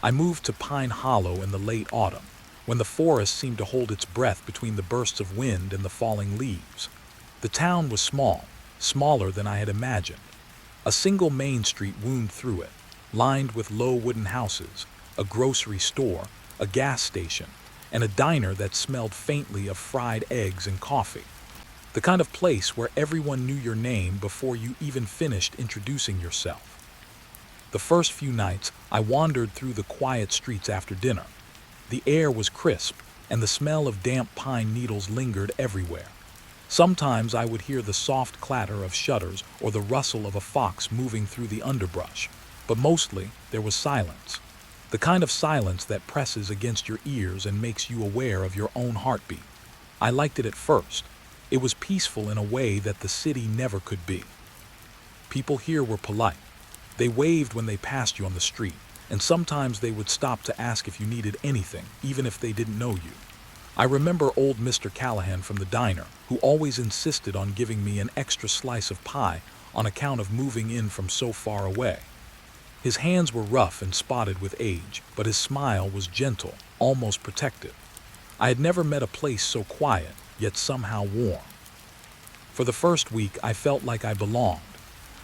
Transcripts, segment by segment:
I moved to Pine Hollow in the late autumn, when the forest seemed to hold its breath between the bursts of wind and the falling leaves. The town was small, smaller than I had imagined. A single main street wound through it, lined with low wooden houses, a grocery store, a gas station, and a diner that smelled faintly of fried eggs and coffee. The kind of place where everyone knew your name before you even finished introducing yourself. The first few nights, I wandered through the quiet streets after dinner. The air was crisp, and the smell of damp pine needles lingered everywhere. Sometimes I would hear the soft clatter of shutters or the rustle of a fox moving through the underbrush, but mostly there was silence. The kind of silence that presses against your ears and makes you aware of your own heartbeat. I liked it at first. It was peaceful in a way that the city never could be. People here were polite. They waved when they passed you on the street, and sometimes they would stop to ask if you needed anything, even if they didn't know you. I remember old Mr. Callahan from the diner, who always insisted on giving me an extra slice of pie on account of moving in from so far away. His hands were rough and spotted with age, but his smile was gentle, almost protective. I had never met a place so quiet, yet somehow warm. For the first week, I felt like I belonged.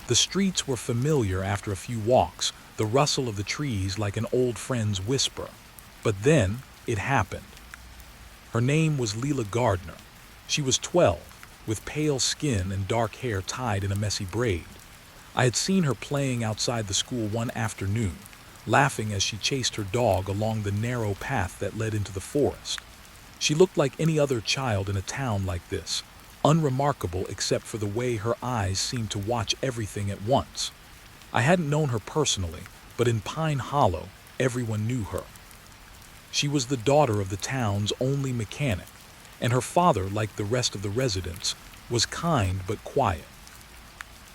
The streets were familiar after a few walks, the rustle of the trees like an old friend's whisper. But then, it happened. Her name was Leela Gardner. She was 12, with pale skin and dark hair tied in a messy braid. I had seen her playing outside the school one afternoon, laughing as she chased her dog along the narrow path that led into the forest. She looked like any other child in a town like this, unremarkable except for the way her eyes seemed to watch everything at once. I hadn't known her personally, but in Pine Hollow, everyone knew her. She was the daughter of the town's only mechanic, and her father, like the rest of the residents, was kind but quiet.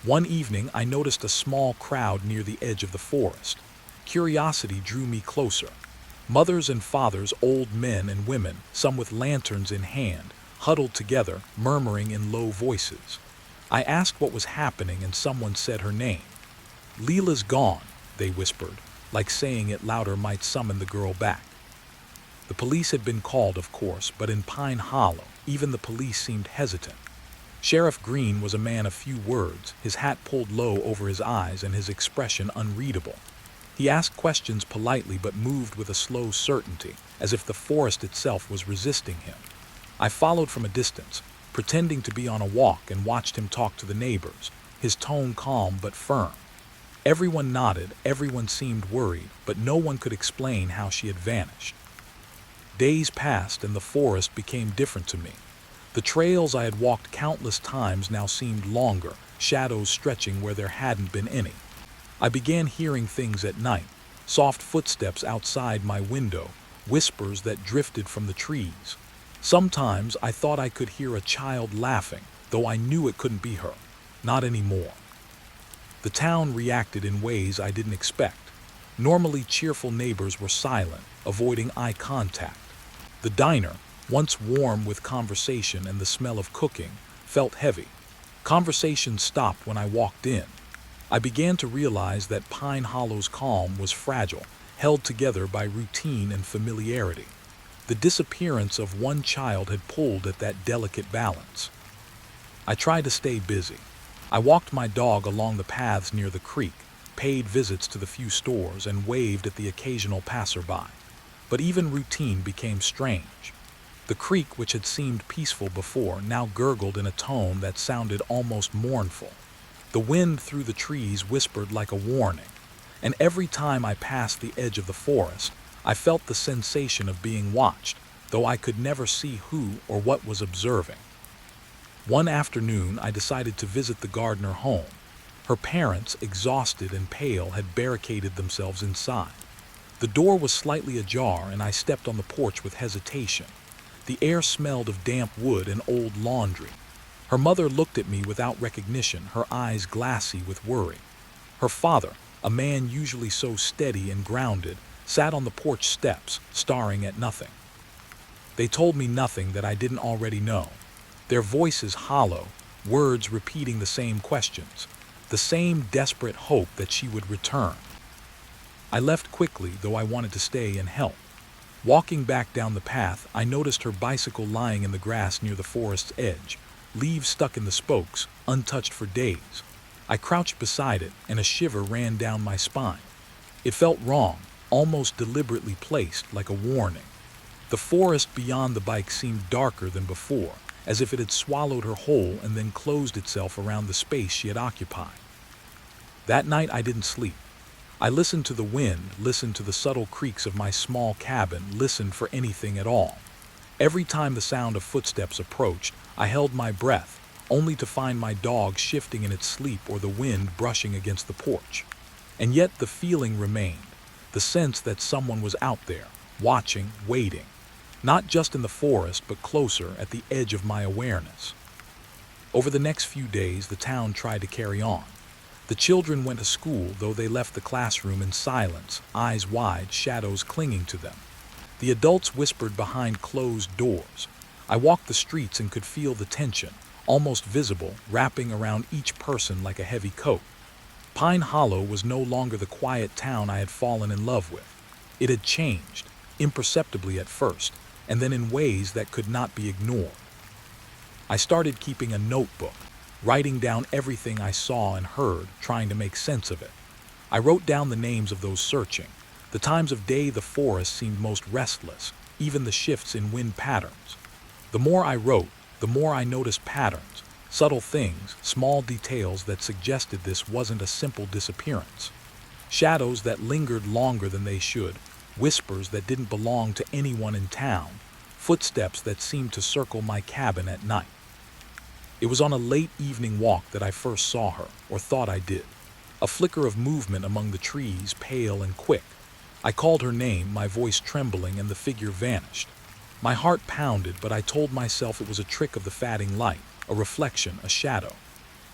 One evening, I noticed a small crowd near the edge of the forest. Curiosity drew me closer. Mothers and fathers, old men and women, some with lanterns in hand, huddled together, murmuring in low voices. I asked what was happening, and someone said her name. "Leela's gone," they whispered, like saying it louder might summon the girl back. The police had been called, of course, but in Pine Hollow, even the police seemed hesitant. Sheriff Green was a man of few words, his hat pulled low over his eyes and his expression unreadable. He asked questions politely but moved with a slow certainty, as if the forest itself was resisting him. I followed from a distance, pretending to be on a walk, and watched him talk to the neighbors, his tone calm but firm. Everyone nodded, everyone seemed worried, but no one could explain how she had vanished. Days passed and the forest became different to me. The trails I had walked countless times now seemed longer, shadows stretching where there hadn't been any. I began hearing things at night, soft footsteps outside my window, whispers that drifted from the trees. Sometimes I thought I could hear a child laughing, though I knew it couldn't be her. Not anymore. The town reacted in ways I didn't expect. Normally cheerful neighbors were silent, avoiding eye contact. The diner, once warm with conversation and the smell of cooking, felt heavy. Conversation stopped when I walked in. I began to realize that Pine Hollow's calm was fragile, held together by routine and familiarity. The disappearance of one child had pulled at that delicate balance. I tried to stay busy. I walked my dog along the paths near the creek, paid visits to the few stores, and waved at the occasional passerby. But even routine became strange. The creek, which had seemed peaceful before, now gurgled in a tone that sounded almost mournful. The wind through the trees whispered like a warning, and every time I passed the edge of the forest, I felt the sensation of being watched, though I could never see who or what was observing. One afternoon, I decided to visit the Gardner home. Her parents, exhausted and pale, had barricaded themselves inside. The door was slightly ajar, and I stepped on the porch with hesitation. The air smelled of damp wood and old laundry. Her mother looked at me without recognition, her eyes glassy with worry. Her father, a man usually so steady and grounded, sat on the porch steps, staring at nothing. They told me nothing that I didn't already know. Their voices hollow, words repeating the same questions, the same desperate hope that she would return. I left quickly, though I wanted to stay and help. Walking back down the path, I noticed her bicycle lying in the grass near the forest's edge, leaves stuck in the spokes, untouched for days. I crouched beside it, and a shiver ran down my spine. It felt wrong, almost deliberately placed, like a warning. The forest beyond the bike seemed darker than before, as if it had swallowed her whole and then closed itself around the space she had occupied. That night I didn't sleep. I listened to the wind, listened to the subtle creaks of my small cabin, listened for anything at all. Every time the sound of footsteps approached, I held my breath, only to find my dog shifting in its sleep or the wind brushing against the porch. And yet the feeling remained, the sense that someone was out there, watching, waiting. Not just in the forest, but closer, at the edge of my awareness. Over the next few days, the town tried to carry on. The children went to school, though they left the classroom in silence, eyes wide, shadows clinging to them. The adults whispered behind closed doors. I walked the streets and could feel the tension, almost visible, wrapping around each person like a heavy coat. Pine Hollow was no longer the quiet town I had fallen in love with. It had changed, imperceptibly at first, and then in ways that could not be ignored. I started keeping a notebook, writing down everything I saw and heard, trying to make sense of it. I wrote down the names of those searching, the times of day the forest seemed most restless, even the shifts in wind patterns. The more I wrote, the more I noticed patterns, subtle things, small details that suggested this wasn't a simple disappearance. Shadows that lingered longer than they should, whispers that didn't belong to anyone in town, footsteps that seemed to circle my cabin at night. It was on a late evening walk that I first saw her, or thought I did. A flicker of movement among the trees, pale and quick. I called her name, my voice trembling, and the figure vanished. My heart pounded, but I told myself it was a trick of the fading light, a reflection, a shadow.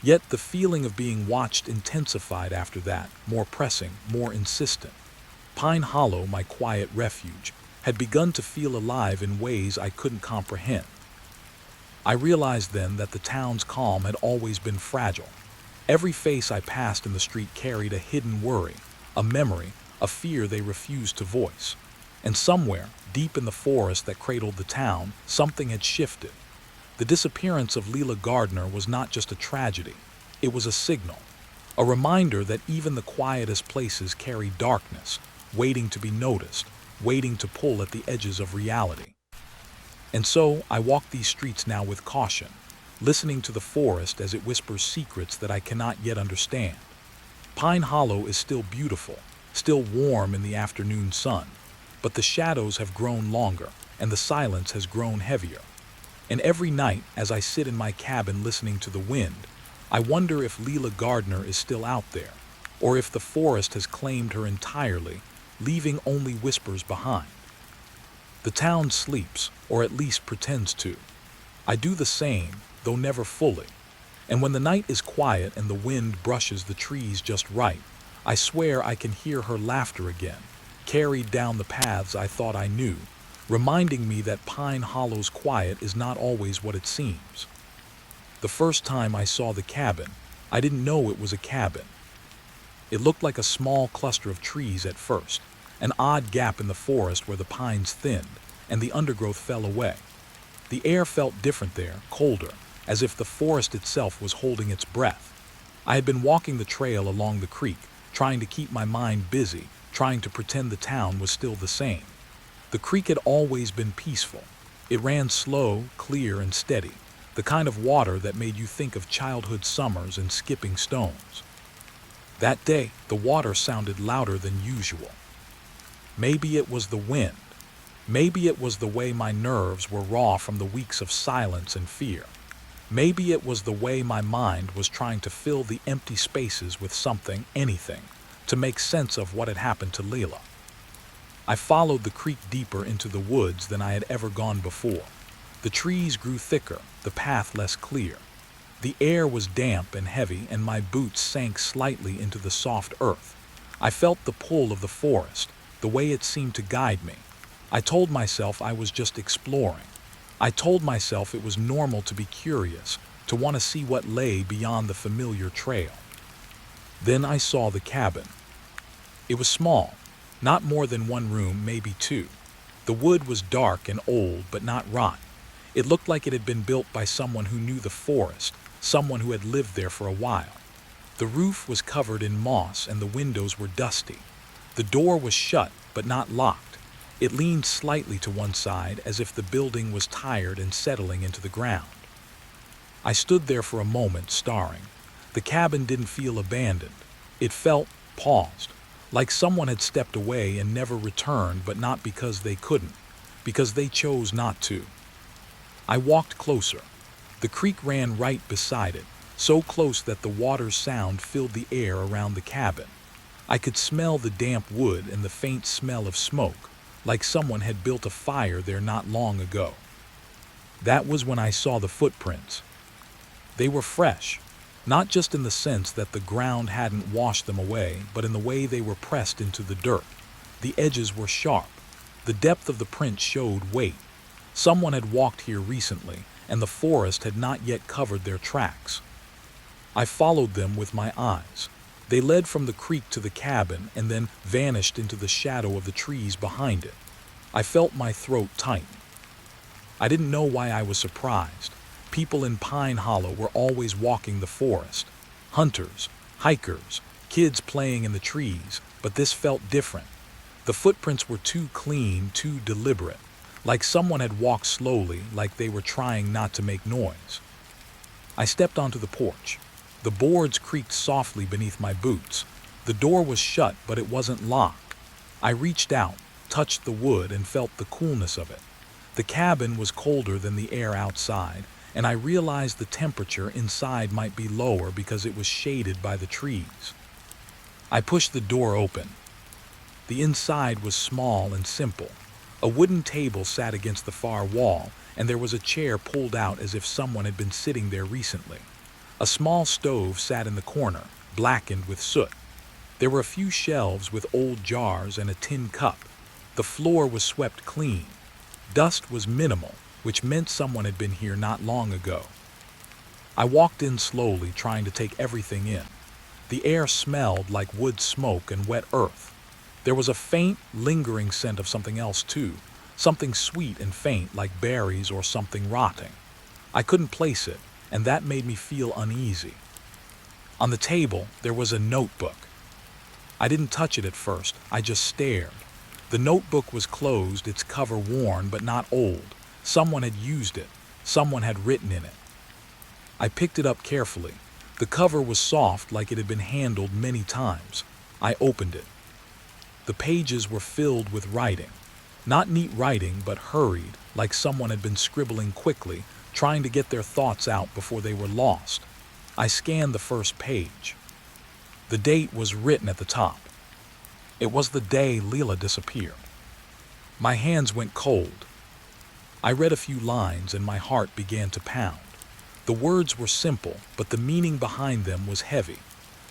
Yet the feeling of being watched intensified after that, more pressing, more insistent. Pine Hollow, my quiet refuge, had begun to feel alive in ways I couldn't comprehend. I realized then that the town's calm had always been fragile. Every face I passed in the street carried a hidden worry, a memory, a fear they refused to voice. And somewhere, deep in the forest that cradled the town, something had shifted. The disappearance of Leela Gardner was not just a tragedy, it was a signal. A reminder that even the quietest places carry darkness, waiting to be noticed, waiting to pull at the edges of reality. And so I walk these streets now with caution, listening to the forest as it whispers secrets that I cannot yet understand. Pine Hollow is still beautiful, still warm in the afternoon sun, but the shadows have grown longer and the silence has grown heavier. And every night, as I sit in my cabin listening to the wind, I wonder if Leela Gardner is still out there, or if the forest has claimed her entirely, leaving only whispers behind. The town sleeps, or at least pretends to. I do the same, though never fully. And when the night is quiet and the wind brushes the trees just right, I swear I can hear her laughter again, carried down the paths I thought I knew, reminding me that Pine Hollow's quiet is not always what it seems. The first time I saw the cabin, I didn't know it was a cabin. It looked like a small cluster of trees at first, an odd gap in the forest where the pines thinned and the undergrowth fell away. The air felt different there, colder, as if the forest itself was holding its breath. I had been walking the trail along the creek, trying to keep my mind busy, trying to pretend the town was still the same. The creek had always been peaceful. It ran slow, clear, and steady, the kind of water that made you think of childhood summers and skipping stones. That day, the water sounded louder than usual. Maybe it was the wind. Maybe it was the way my nerves were raw from the weeks of silence and fear. Maybe it was the way my mind was trying to fill the empty spaces with something, anything, to make sense of what had happened to Leela. I followed the creek deeper into the woods than I had ever gone before. The trees grew thicker, the path less clear. The air was damp and heavy, and my boots sank slightly into the soft earth. I felt the pull of the forest, the way it seemed to guide me. I told myself I was just exploring. I told myself it was normal to be curious, to want to see what lay beyond the familiar trail. Then I saw the cabin. It was small, Not more than one room, maybe two. The wood was dark and old, but not rotten. It looked like it had been built by someone who knew the forest, someone who had lived there for a while. The roof was covered in moss and the windows were dusty. The door was shut, but not locked. It leaned slightly to one side as if the building was tired and settling into the ground. I stood there for a moment, staring. The cabin didn't feel abandoned. It felt paused, like someone had stepped away and never returned, but not because they couldn't, because they chose not to. I walked closer. The creek ran right beside it, so close that the water's sound filled the air around the cabin. I could smell the damp wood and the faint smell of smoke, like someone had built a fire there not long ago. That was when I saw the footprints. They were fresh, not just in the sense that the ground hadn't washed them away, but in the way they were pressed into the dirt. The edges were sharp. The depth of the print showed weight. Someone had walked here recently, and the forest had not yet covered their tracks. I followed them with my eyes. They led from the creek to the cabin and then vanished into the shadow of the trees behind it. I felt my throat tighten. I didn't know why I was surprised. People in Pine Hollow were always walking the forest. Hunters, hikers, kids playing in the trees, but this felt different. The footprints were too clean, too deliberate, like someone had walked slowly, like they were trying not to make noise. I stepped onto the porch. The boards creaked softly beneath my boots. The door was shut, but it wasn't locked. I reached out, touched the wood, and felt the coolness of it. The cabin was colder than the air outside, and I realized the temperature inside might be lower because it was shaded by the trees. I pushed the door open. The inside was small and simple. A wooden table sat against the far wall, and there was a chair pulled out as if someone had been sitting there recently. A small stove sat in the corner, blackened with soot. There were a few shelves with old jars and a tin cup. The floor was swept clean. Dust was minimal, which meant someone had been here not long ago. I walked in slowly, trying to take everything in. The air smelled like wood smoke and wet earth. There was a faint, lingering scent of something else too, something sweet and faint like berries or something rotting. I couldn't place it, and that made me feel uneasy. On the table, there was a notebook. I didn't touch it at first, I just stared. The notebook was closed, its cover worn but not old. Someone had used it. Someone had written in it. I picked it up carefully. The cover was soft, like it had been handled many times. I opened it. The pages were filled with writing. Not neat writing, but hurried, like someone had been scribbling quickly, trying to get their thoughts out before they were lost. I scanned the first page. The date was written at the top. It was the day Leela disappeared. My hands went cold. I read a few lines and my heart began to pound. The words were simple, but the meaning behind them was heavy.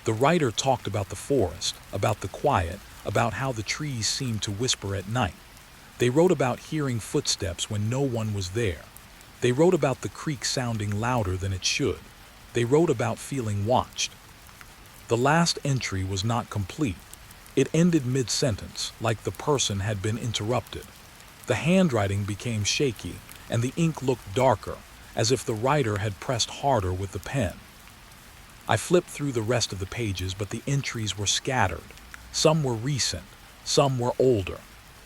The writer talked about the forest, about the quiet, about how the trees seemed to whisper at night. They wrote about hearing footsteps when no one was there. They wrote about the creek sounding louder than it should. They wrote about feeling watched. The last entry was not complete. It ended mid-sentence, like the person had been interrupted. The handwriting became shaky, and the ink looked darker, as if the writer had pressed harder with the pen. I flipped through the rest of the pages, but the entries were scattered. Some were recent, some were older.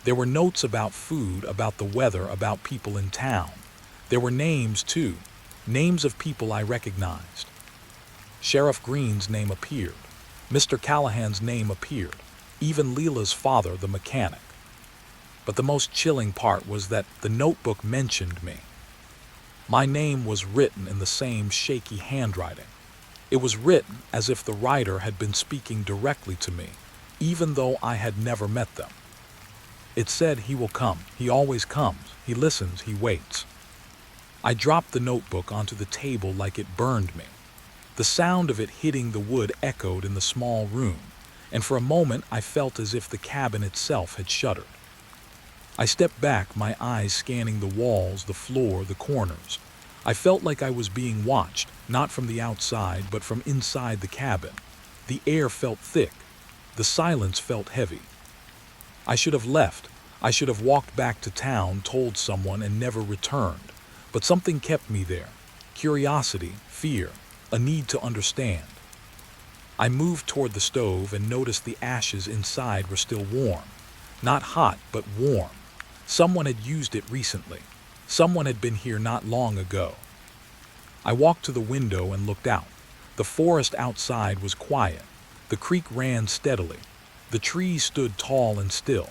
There were notes about food, about the weather, about people in town. There were names, too, names of people I recognized. Sheriff Green's name appeared. Mr. Callahan's name appeared. Even Leela's father, the mechanic. But the most chilling part was that the notebook mentioned me. My name was written in the same shaky handwriting. It was written as if the writer had been speaking directly to me, even though I had never met them. It said, "He will come. He always comes. He listens. He waits." I dropped the notebook onto the table like it burned me. The sound of it hitting the wood echoed in the small room, and for a moment I felt as if the cabin itself had shuddered. I stepped back, my eyes scanning the walls, the floor, the corners. I felt like I was being watched, not from the outside, but from inside the cabin. The air felt thick. The silence felt heavy. I should have left. I should have walked back to town, told someone, and never returned. But something kept me there. Curiosity, fear, a need to understand. I moved toward the stove and noticed the ashes inside were still warm. Not hot, but warm. Someone had used it recently. Someone had been here not long ago. I walked to the window and looked out. The forest outside was quiet. The creek ran steadily. The trees stood tall and still,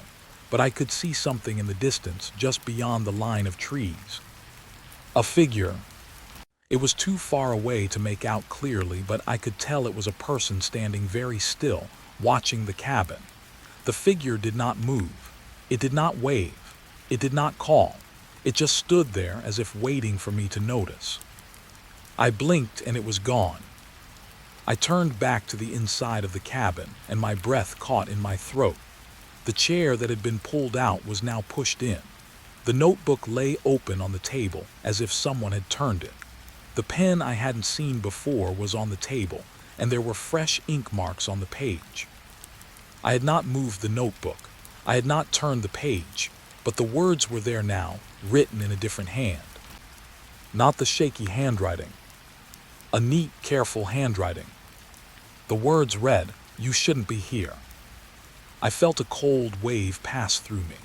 but I could see something in the distance just beyond the line of trees. A figure. It was too far away to make out clearly, but I could tell it was a person standing very still, watching the cabin. The figure did not move. It did not wave. It did not call. It just stood there as if waiting for me to notice. I blinked and it was gone. I turned back to the inside of the cabin and my breath caught in my throat. The chair that had been pulled out was now pushed in. The notebook lay open on the table as if someone had turned it. The pen I hadn't seen before was on the table, and there were fresh ink marks on the page. I had not moved the notebook. I had not turned the page, but the words were there now, written in a different hand. Not the shaky handwriting. A neat, careful handwriting. The words read, "You shouldn't be here." I felt a cold wave pass through me.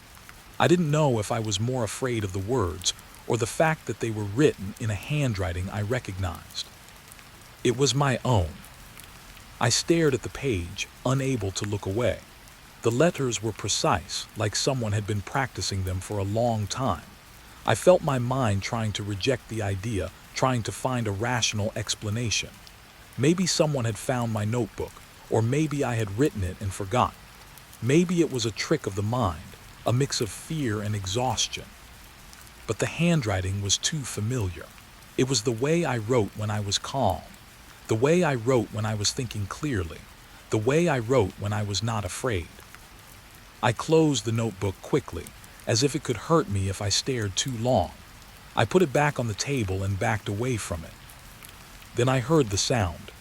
I didn't know if I was more afraid of the words or the fact that they were written in a handwriting I recognized. It was my own. I stared at the page, unable to look away. The letters were precise, like someone had been practicing them for a long time. I felt my mind trying to reject the idea, trying to find a rational explanation. Maybe someone had found my notebook, or maybe I had written it and forgotten. Maybe it was a trick of the mind, a mix of fear and exhaustion. But the handwriting was too familiar. It was the way I wrote when I was calm, the way I wrote when I was thinking clearly, the way I wrote when I was not afraid. I closed the notebook quickly, as if it could hurt me if I stared too long. I put it back on the table and backed away from it. Then I heard the sound.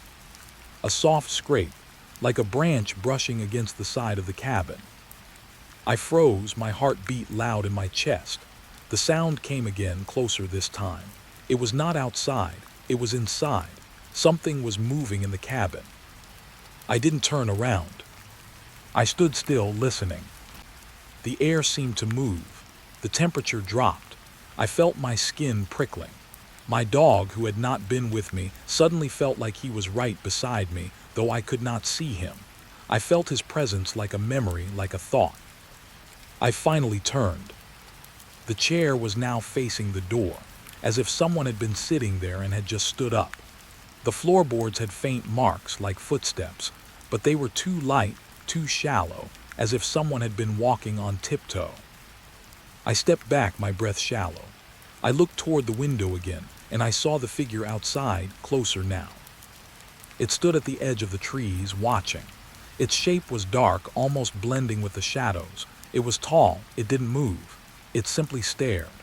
A soft scrape, like a branch brushing against the side of the cabin. I froze, my heart beat loud in my chest. The sound came again, closer this time. It was not outside, it was inside. Something was moving in the cabin. I didn't turn around. I stood still, listening. The air seemed to move. The temperature dropped. I felt my skin prickling. My dog, who had not been with me, suddenly felt like he was right beside me, though I could not see him. I felt his presence like a memory, like a thought. I finally turned. The chair was now facing the door, as if someone had been sitting there and had just stood up. The floorboards had faint marks like footsteps, but they were too light, too shallow, as if someone had been walking on tiptoe. I stepped back, my breath shallow. I looked toward the window again, and I saw the figure outside, closer now. It stood at the edge of the trees, watching. Its shape was dark, almost blending with the shadows. It was tall, it didn't move. It simply stared.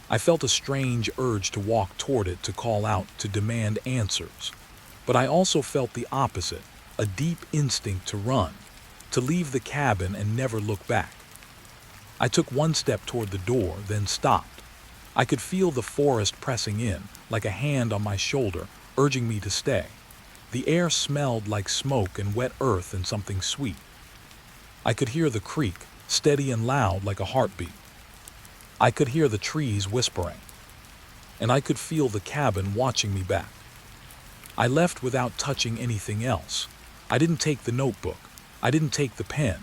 I felt a strange urge to walk toward it, to call out, to demand answers. But I also felt the opposite, a deep instinct to run, to leave the cabin and never look back. I took one step toward the door, then stopped. I could feel the forest pressing in, like a hand on my shoulder, urging me to stay. The air smelled like smoke and wet earth and something sweet. I could hear the creek, steady and loud like a heartbeat. I could hear the trees whispering, and I could feel the cabin watching me back. I left without touching anything else. I didn't take the notebook. I didn't take the pen.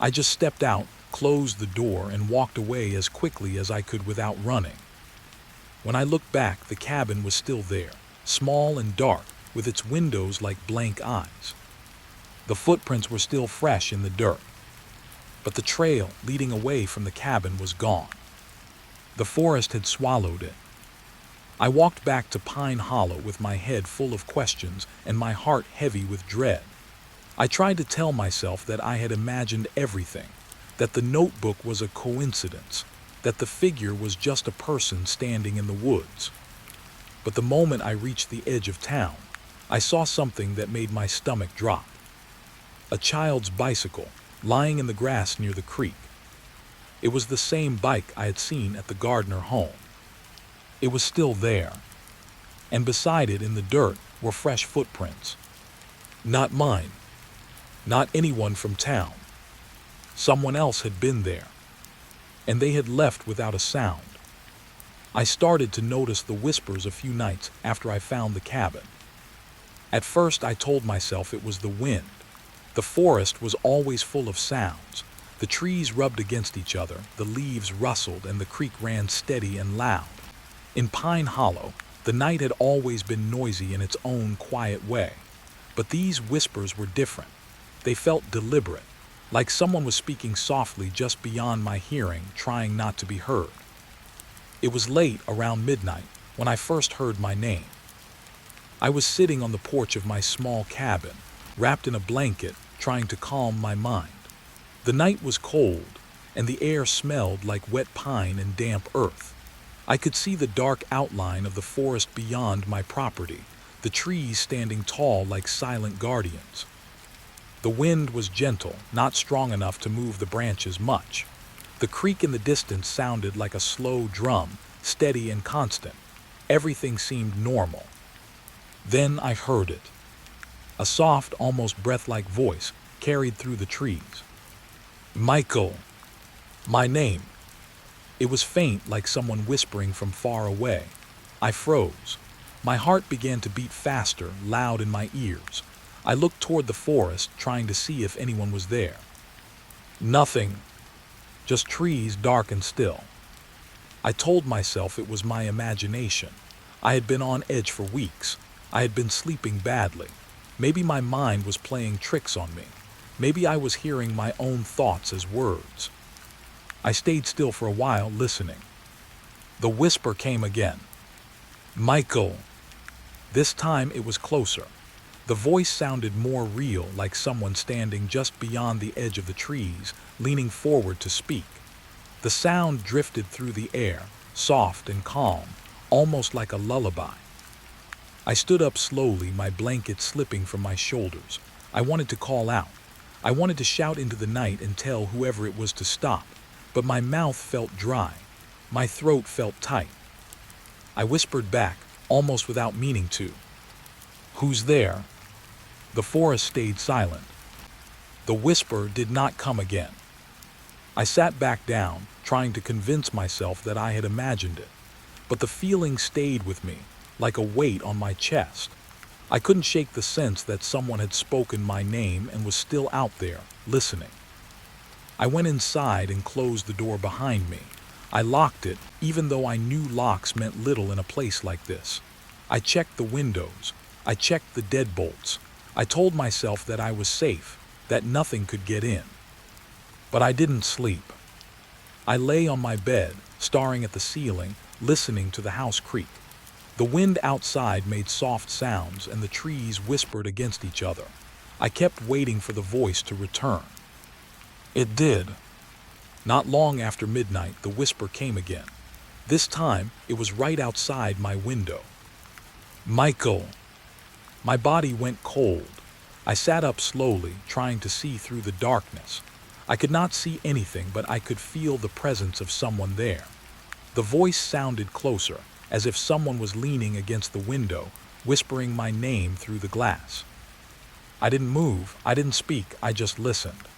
I just stepped out, closed the door, and walked away as quickly as I could without running. When I looked back, the cabin was still there, small and dark, with its windows like blank eyes. The footprints were still fresh in the dirt, but the trail leading away from the cabin was gone. The forest had swallowed it. I walked back to Pine Hollow with my head full of questions and my heart heavy with dread. I tried to tell myself that I had imagined everything, that the notebook was a coincidence, that the figure was just a person standing in the woods. But the moment I reached the edge of town, I saw something that made my stomach drop. A child's bicycle, lying in the grass near the creek. It was the same bike I had seen at the Gardner home. It was still there, and beside it in the dirt were fresh footprints. Not mine, not anyone from town. Someone else had been there, and they had left without a sound. I started to notice the whispers a few nights after I found the cabin. At first I told myself it was the wind. The forest was always full of sounds. The trees rubbed against each other, the leaves rustled, and the creek ran steady and loud. In Pine Hollow, the night had always been noisy in its own quiet way. But these whispers were different. They felt deliberate, like someone was speaking softly just beyond my hearing, trying not to be heard. It was late, around midnight, when I first heard my name. I was sitting on the porch of my small cabin, wrapped in a blanket, trying to calm my mind. The night was cold, and the air smelled like wet pine and damp earth. I could see the dark outline of the forest beyond my property, the trees standing tall like silent guardians. The wind was gentle, not strong enough to move the branches much. The creek in the distance sounded like a slow drum, steady and constant. Everything seemed normal. Then I heard it. A soft, almost breath-like voice carried through the trees. Michael. My name. It was faint, like someone whispering from far away. I froze. My heart began to beat faster, loud in my ears. I looked toward the forest, trying to see if anyone was there. Nothing. Just trees, dark and still. I told myself it was my imagination. I had been on edge for weeks. I had been sleeping badly. Maybe my mind was playing tricks on me. Maybe I was hearing my own thoughts as words. I stayed still for a while, listening. The whisper came again. Michael. This time it was closer. The voice sounded more real, like someone standing just beyond the edge of the trees, leaning forward to speak. The sound drifted through the air, soft and calm, almost like a lullaby. I stood up slowly, my blanket slipping from my shoulders. I wanted to call out. I wanted to shout into the night and tell whoever it was to stop, but my mouth felt dry. My throat felt tight. I whispered back, almost without meaning to. Who's there? The forest stayed silent. The whisper did not come again. I sat back down, trying to convince myself that I had imagined it, but the feeling stayed with me, like a weight on my chest. I couldn't shake the sense that someone had spoken my name and was still out there, listening. I went inside and closed the door behind me. I locked it, even though I knew locks meant little in a place like this. I checked the windows. I checked the deadbolts. I told myself that I was safe, that nothing could get in. But I didn't sleep. I lay on my bed, staring at the ceiling, listening to the house creak. The wind outside made soft sounds, and the trees whispered against each other. I kept waiting for the voice to return. It did. Not long after midnight, the whisper came again. This time, it was right outside my window. Michael. My body went cold. I sat up slowly, trying to see through the darkness. I could not see anything, but I could feel the presence of someone there. The voice sounded closer, as if someone was leaning against the window, whispering my name through the glass. I didn't move, I didn't speak, I just listened.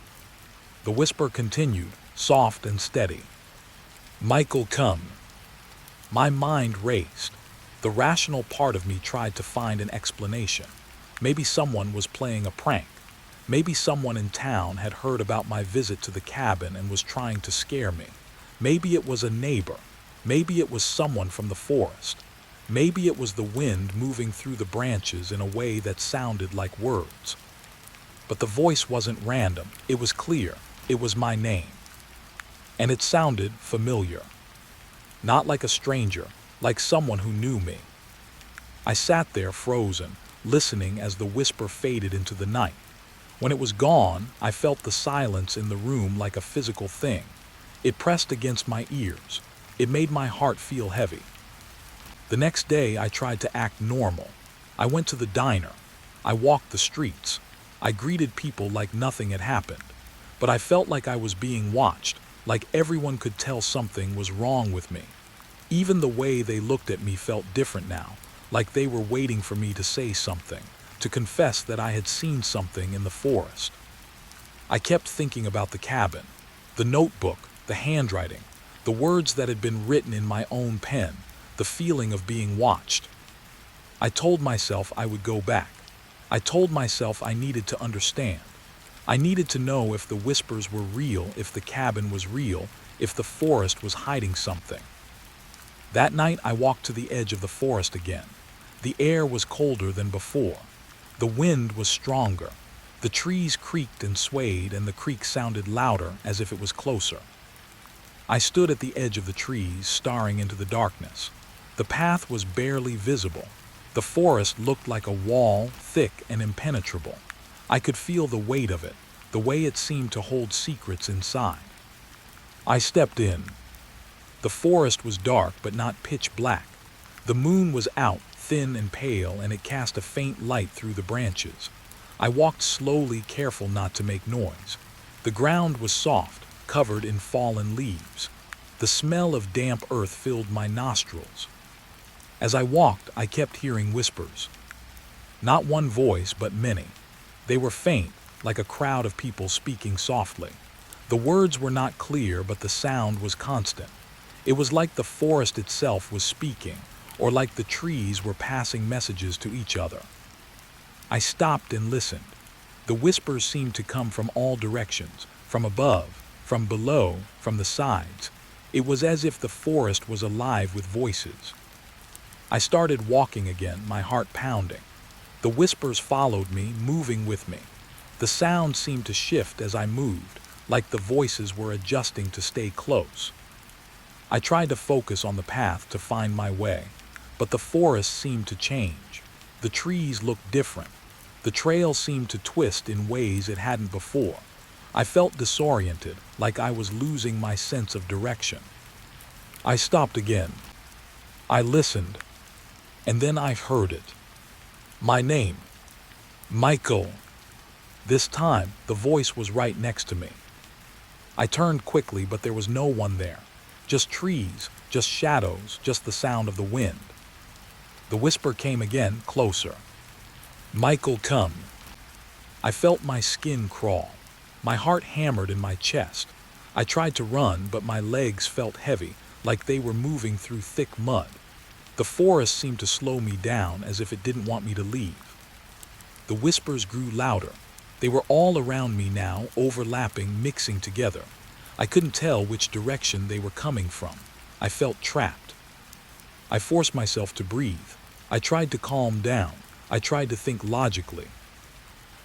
The whisper continued, soft and steady. Michael, come. My mind raced. The rational part of me tried to find an explanation. Maybe someone was playing a prank. Maybe someone in town had heard about my visit to the cabin and was trying to scare me. Maybe it was a neighbor. Maybe it was someone from the forest. Maybe it was the wind moving through the branches in a way that sounded like words. But the voice wasn't random. It was clear. It was my name. And it sounded familiar. Not like a stranger, like someone who knew me. I sat there frozen, listening as the whisper faded into the night. When it was gone, I felt the silence in the room like a physical thing. It pressed against my ears. It made my heart feel heavy. The next day, I tried to act normal. I went to the diner. I walked the streets. I greeted people like nothing had happened. but I felt like I was being watched, like everyone could tell something was wrong with me. Even the way they looked at me felt different now, like they were waiting for me to say something, to confess that I had seen something in the forest. I kept thinking about the cabin, the notebook, the handwriting, the words that had been written in my own pen, the feeling of being watched. I told myself I would go back. I told myself I needed to understand. I needed to know if the whispers were real, if the cabin was real, if the forest was hiding something. That night I walked to the edge of the forest again. The air was colder than before. The wind was stronger. The trees creaked and swayed, and the creak sounded louder, as if it was closer. I stood at the edge of the trees, staring into the darkness. The path was barely visible. The forest looked like a wall, thick and impenetrable. I could feel the weight of it, the way it seemed to hold secrets inside. I stepped in. The forest was dark, but not pitch black. The moon was out, thin and pale, and it cast a faint light through the branches. I walked slowly, careful not to make noise. The ground was soft, covered in fallen leaves. The smell of damp earth filled my nostrils. As I walked, I kept hearing whispers. Not one voice, but many. They were faint, like a crowd of people speaking softly. The words were not clear, but the sound was constant. It was like the forest itself was speaking, or like the trees were passing messages to each other. I stopped and listened. The whispers seemed to come from all directions, from above, from below, from the sides. It was as if the forest was alive with voices. I started walking again, my heart pounding. The whispers followed me, moving with me. The sound seemed to shift as I moved, like the voices were adjusting to stay close. I tried to focus on the path to find my way, but the forest seemed to change. The trees looked different. The trail seemed to twist in ways it hadn't before. I felt disoriented, like I was losing my sense of direction. I stopped again. I listened, and then I heard it. My name. Michael. This time, the voice was right next to me. I turned quickly, but there was no one there. Just trees, just shadows, just the sound of the wind. The whisper came again, closer. Michael, come. I felt my skin crawl. My heart hammered in my chest. I tried to run, but my legs felt heavy, like they were moving through thick mud. The forest seemed to slow me down, as if it didn't want me to leave. The whispers grew louder. They were all around me now, overlapping, mixing together. I couldn't tell which direction they were coming from. I felt trapped. I forced myself to breathe. I tried to calm down. I tried to think logically.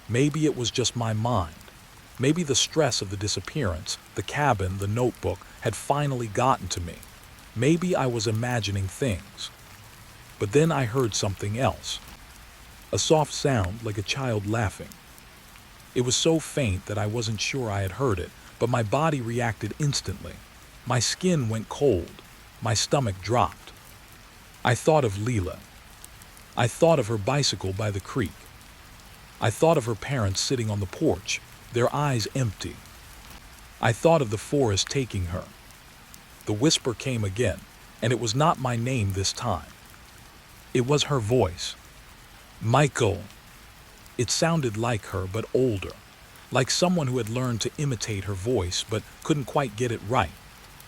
Maybe it was just my mind. Maybe the stress of the disappearance, the cabin, the notebook, had finally gotten to me. Maybe I was imagining things. But then I heard something else. A soft sound, like a child laughing. It was so faint that I wasn't sure I had heard it, but my body reacted instantly. My skin went cold. My stomach dropped. I thought of Leela. I thought of her bicycle by the creek. I thought of her parents sitting on the porch, their eyes empty. I thought of the forest taking her. The whisper came again, and it was not my name this time. It was her voice. Michael. It sounded like her, but older, like someone who had learned to imitate her voice but couldn't quite get it right.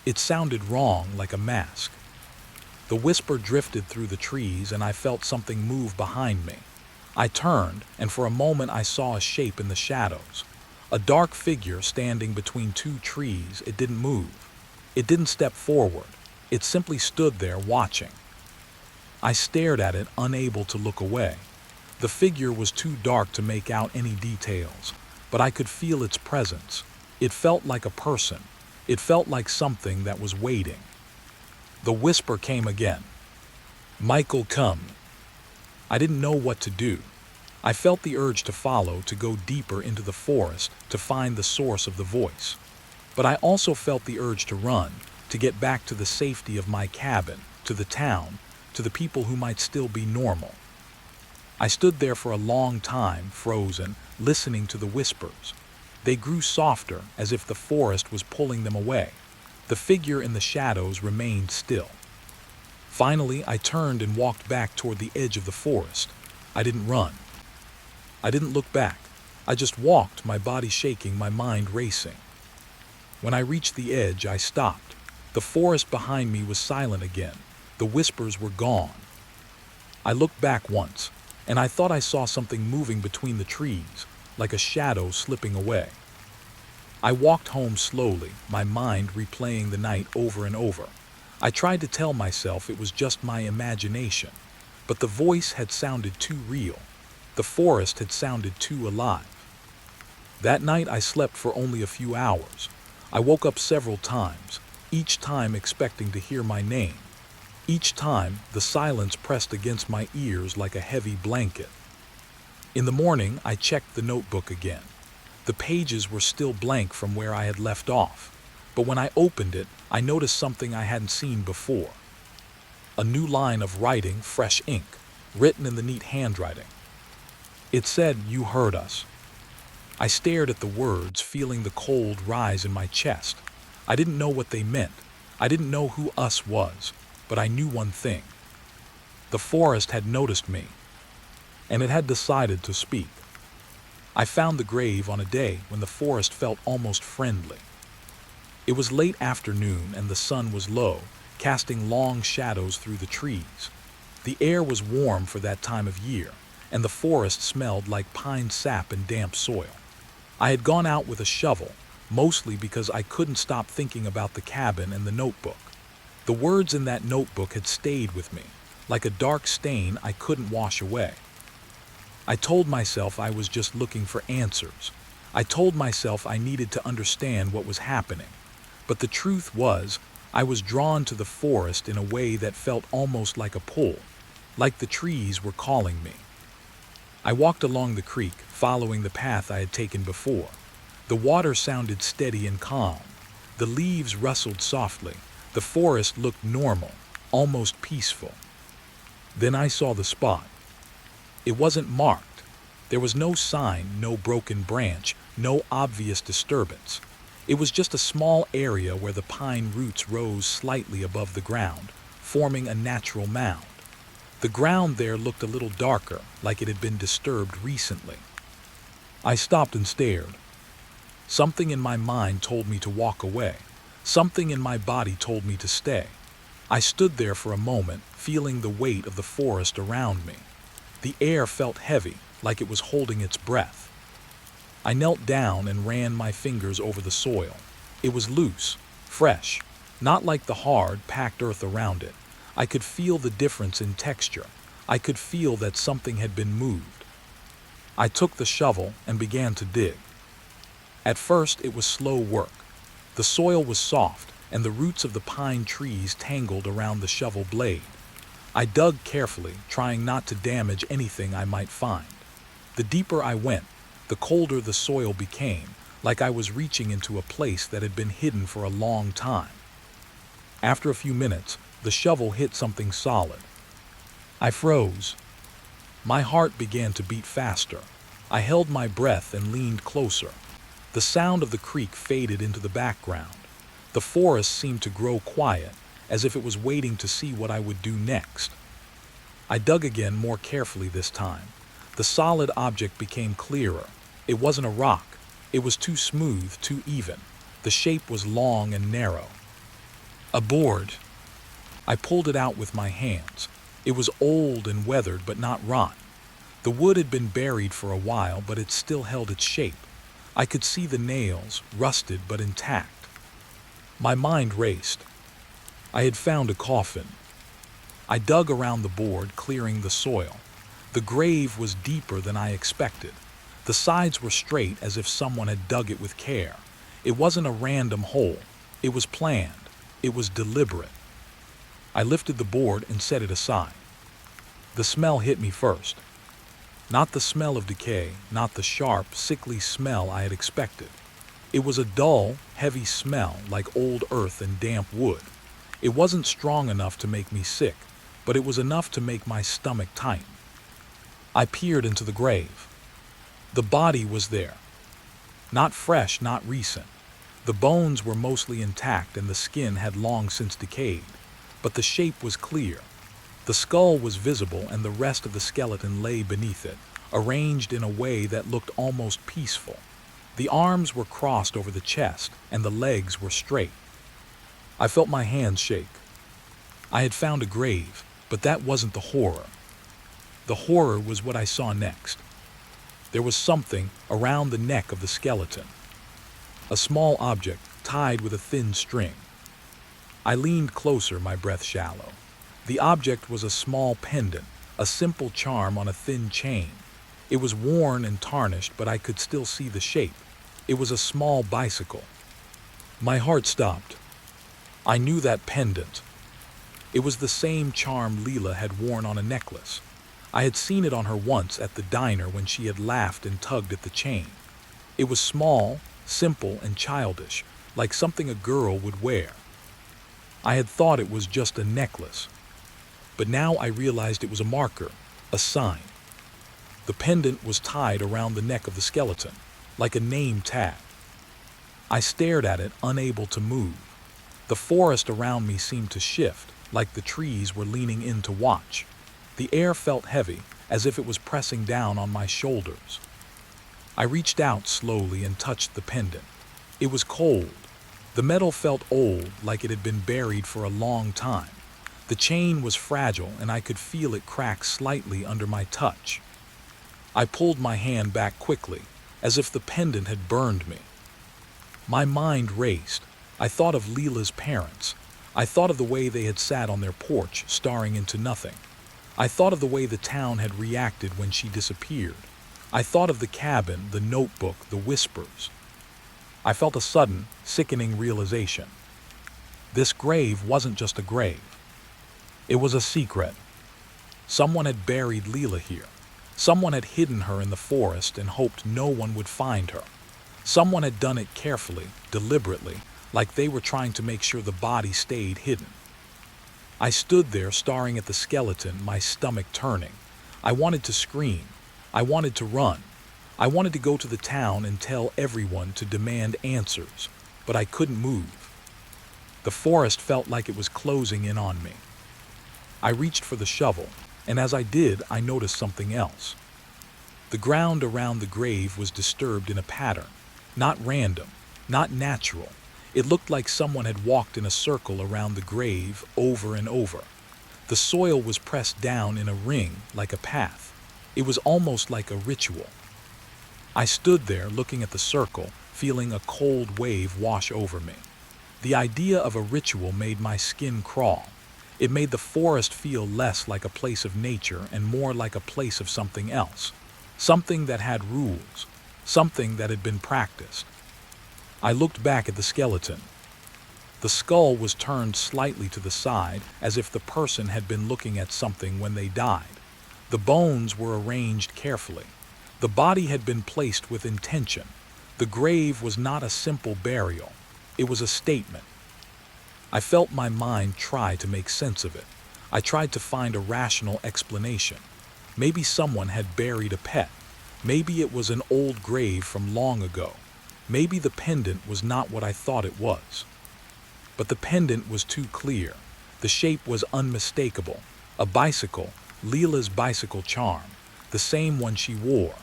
It sounded wrong, like a mask. The whisper drifted through the trees, and I felt something move behind me. I turned, and for a moment I saw a shape in the shadows. A dark figure standing between two trees. It didn't move. It didn't step forward. It simply stood there watching. I stared at it, unable to look away. The figure was too dark to make out any details, but I could feel its presence. It felt like a person. It felt like something that was waiting. The whisper came again. Michael, come. I didn't know what to do. I felt the urge to follow, to go deeper into the forest, to find the source of the voice. But I also felt the urge to run, to get back to the safety of my cabin, to the town, to the people who might still be normal. I stood there for a long time, frozen, listening to the whispers. They grew softer, as if the forest was pulling them away. The figure in the shadows remained still. Finally, I turned and walked back toward the edge of the forest. I didn't run. I didn't look back. I just walked, my body shaking, my mind racing. When I reached the edge, I stopped. The forest behind me was silent again. The whispers were gone. I looked back once, and I thought I saw something moving between the trees, like a shadow slipping away. I walked home slowly, my mind replaying the night over and over. I tried to tell myself it was just my imagination, but the voice had sounded too real. The forest had sounded too alive. That night I slept for only a few hours. I woke up several times, each time expecting to hear my name. Each time, the silence pressed against my ears like a heavy blanket. In the morning, I checked the notebook again. The pages were still blank from where I had left off, but when I opened it, I noticed something I hadn't seen before. A new line of writing, fresh ink, written in the neat handwriting. It said, "You heard us." I stared at the words, feeling the cold rise in my chest. I didn't know what they meant. I didn't know who us was, but I knew one thing. The forest had noticed me, and it had decided to speak. I found the grave on a day when the forest felt almost friendly. It was late afternoon and the sun was low, casting long shadows through the trees. The air was warm for that time of year, and the forest smelled like pine sap and damp soil. I had gone out with a shovel, mostly because I couldn't stop thinking about the cabin and the notebook. The words in that notebook had stayed with me, like a dark stain I couldn't wash away. I told myself I was just looking for answers. I told myself I needed to understand what was happening. But the truth was, I was drawn to the forest in a way that felt almost like a pull, like the trees were calling me. I walked along the creek, following the path I had taken before. The water sounded steady and calm. The leaves rustled softly. The forest looked normal, almost peaceful. Then I saw the spot. It wasn't marked. There was no sign, no broken branch, no obvious disturbance. It was just a small area where the pine roots rose slightly above the ground, forming a natural mound. The ground there looked a little darker, like it had been disturbed recently. I stopped and stared. Something in my mind told me to walk away. Something in my body told me to stay. I stood there for a moment, feeling the weight of the forest around me. The air felt heavy, like it was holding its breath. I knelt down and ran my fingers over the soil. It was loose, fresh, not like the hard, packed earth around it. I could feel the difference in texture. I could feel that something had been moved. I took the shovel and began to dig. At first, it was slow work. The soil was soft, and the roots of the pine trees tangled around the shovel blade. I dug carefully, trying not to damage anything I might find. The deeper I went, the colder the soil became, like I was reaching into a place that had been hidden for a long time. After a few minutes, the shovel hit something solid. I froze. My heart began to beat faster. I held my breath and leaned closer. The sound of the creek faded into the background. The forest seemed to grow quiet, as if it was waiting to see what I would do next. I dug again, more carefully this time. The solid object became clearer. It wasn't a rock. It was too smooth, too even. The shape was long and narrow. A board. I pulled it out with my hands. It was old and weathered, but not rotten. The wood had been buried for a while, but it still held its shape. I could see the nails, rusted but intact. My mind raced. I had found a coffin. I dug around the board, clearing the soil. The grave was deeper than I expected. The sides were straight, as if someone had dug it with care. It wasn't a random hole. It was planned. It was deliberate. I lifted the board and set it aside. The smell hit me first. Not the smell of decay, not the sharp, sickly smell I had expected. It was a dull, heavy smell like old earth and damp wood. It wasn't strong enough to make me sick, but it was enough to make my stomach tighten. I peered into the grave. The body was there. Not fresh, not recent. The bones were mostly intact and the skin had long since decayed, but the shape was clear. The skull was visible and the rest of the skeleton lay beneath it, arranged in a way that looked almost peaceful. The arms were crossed over the chest and the legs were straight. I felt my hands shake. I had found a grave, but that wasn't the horror. The horror was what I saw next. There was something around the neck of the skeleton. A small object tied with a thin string. I leaned closer, my breath shallow. The object was a small pendant, a simple charm on a thin chain. It was worn and tarnished, but I could still see the shape. It was a small bicycle. My heart stopped. I knew that pendant. It was the same charm Leela had worn on a necklace. I had seen it on her once at the diner when she had laughed and tugged at the chain. It was small, simple, and childish, like something a girl would wear. I had thought it was just a necklace, but now I realized it was a marker, a sign. The pendant was tied around the neck of the skeleton, like a name tag. I stared at it, unable to move. The forest around me seemed to shift, like the trees were leaning in to watch. The air felt heavy, as if it was pressing down on my shoulders. I reached out slowly and touched the pendant. It was cold. The metal felt old, like it had been buried for a long time. The chain was fragile, and I could feel it crack slightly under my touch. I pulled my hand back quickly, as if the pendant had burned me. My mind raced. I thought of Leela's parents. I thought of the way they had sat on their porch, staring into nothing. I thought of the way the town had reacted when she disappeared. I thought of the cabin, the notebook, the whispers. I felt a sudden, sickening realization. This grave wasn't just a grave. It was a secret. Someone had buried Leela here. Someone had hidden her in the forest and hoped no one would find her. Someone had done it carefully, deliberately, like they were trying to make sure the body stayed hidden. I stood there staring at the skeleton, my stomach turning. I wanted to scream. I wanted to run. I wanted to go to the town and tell everyone, to demand answers, but I couldn't move. The forest felt like it was closing in on me. I reached for the shovel, and as I did, I noticed something else. The ground around the grave was disturbed in a pattern, not random, not natural. It looked like someone had walked in a circle around the grave over and over. The soil was pressed down in a ring like a path. It was almost like a ritual. I stood there looking at the circle, feeling a cold wave wash over me. The idea of a ritual made my skin crawl. It made the forest feel less like a place of nature and more like a place of something else. Something that had rules. Something that had been practiced. I looked back at the skeleton. The skull was turned slightly to the side, as if the person had been looking at something when they died. The bones were arranged carefully. The body had been placed with intention. The grave was not a simple burial. It was a statement. I felt my mind try to make sense of it. I tried to find a rational explanation. Maybe someone had buried a pet. Maybe it was an old grave from long ago. Maybe the pendant was not what I thought it was. But the pendant was too clear. The shape was unmistakable. A bicycle, Leela's bicycle charm, the same one she wore,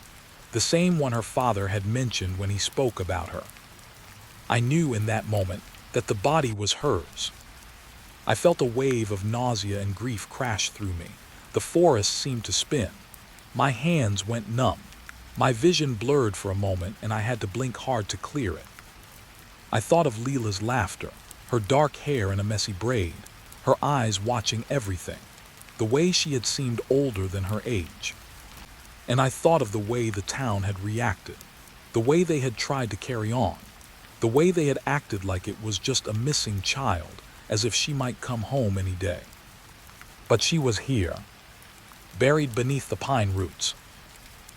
the same one her father had mentioned when he spoke about her. I knew in that moment that the body was hers. I felt a wave of nausea and grief crash through me. The forest seemed to spin. My hands went numb. My vision blurred for a moment and I had to blink hard to clear it. I thought of Leela's laughter, her dark hair in a messy braid, her eyes watching everything, the way she had seemed older than her age. And I thought of the way the town had reacted, the way they had tried to carry on, the way they had acted like it was just a missing child, as if she might come home any day. But she was here, buried beneath the pine roots,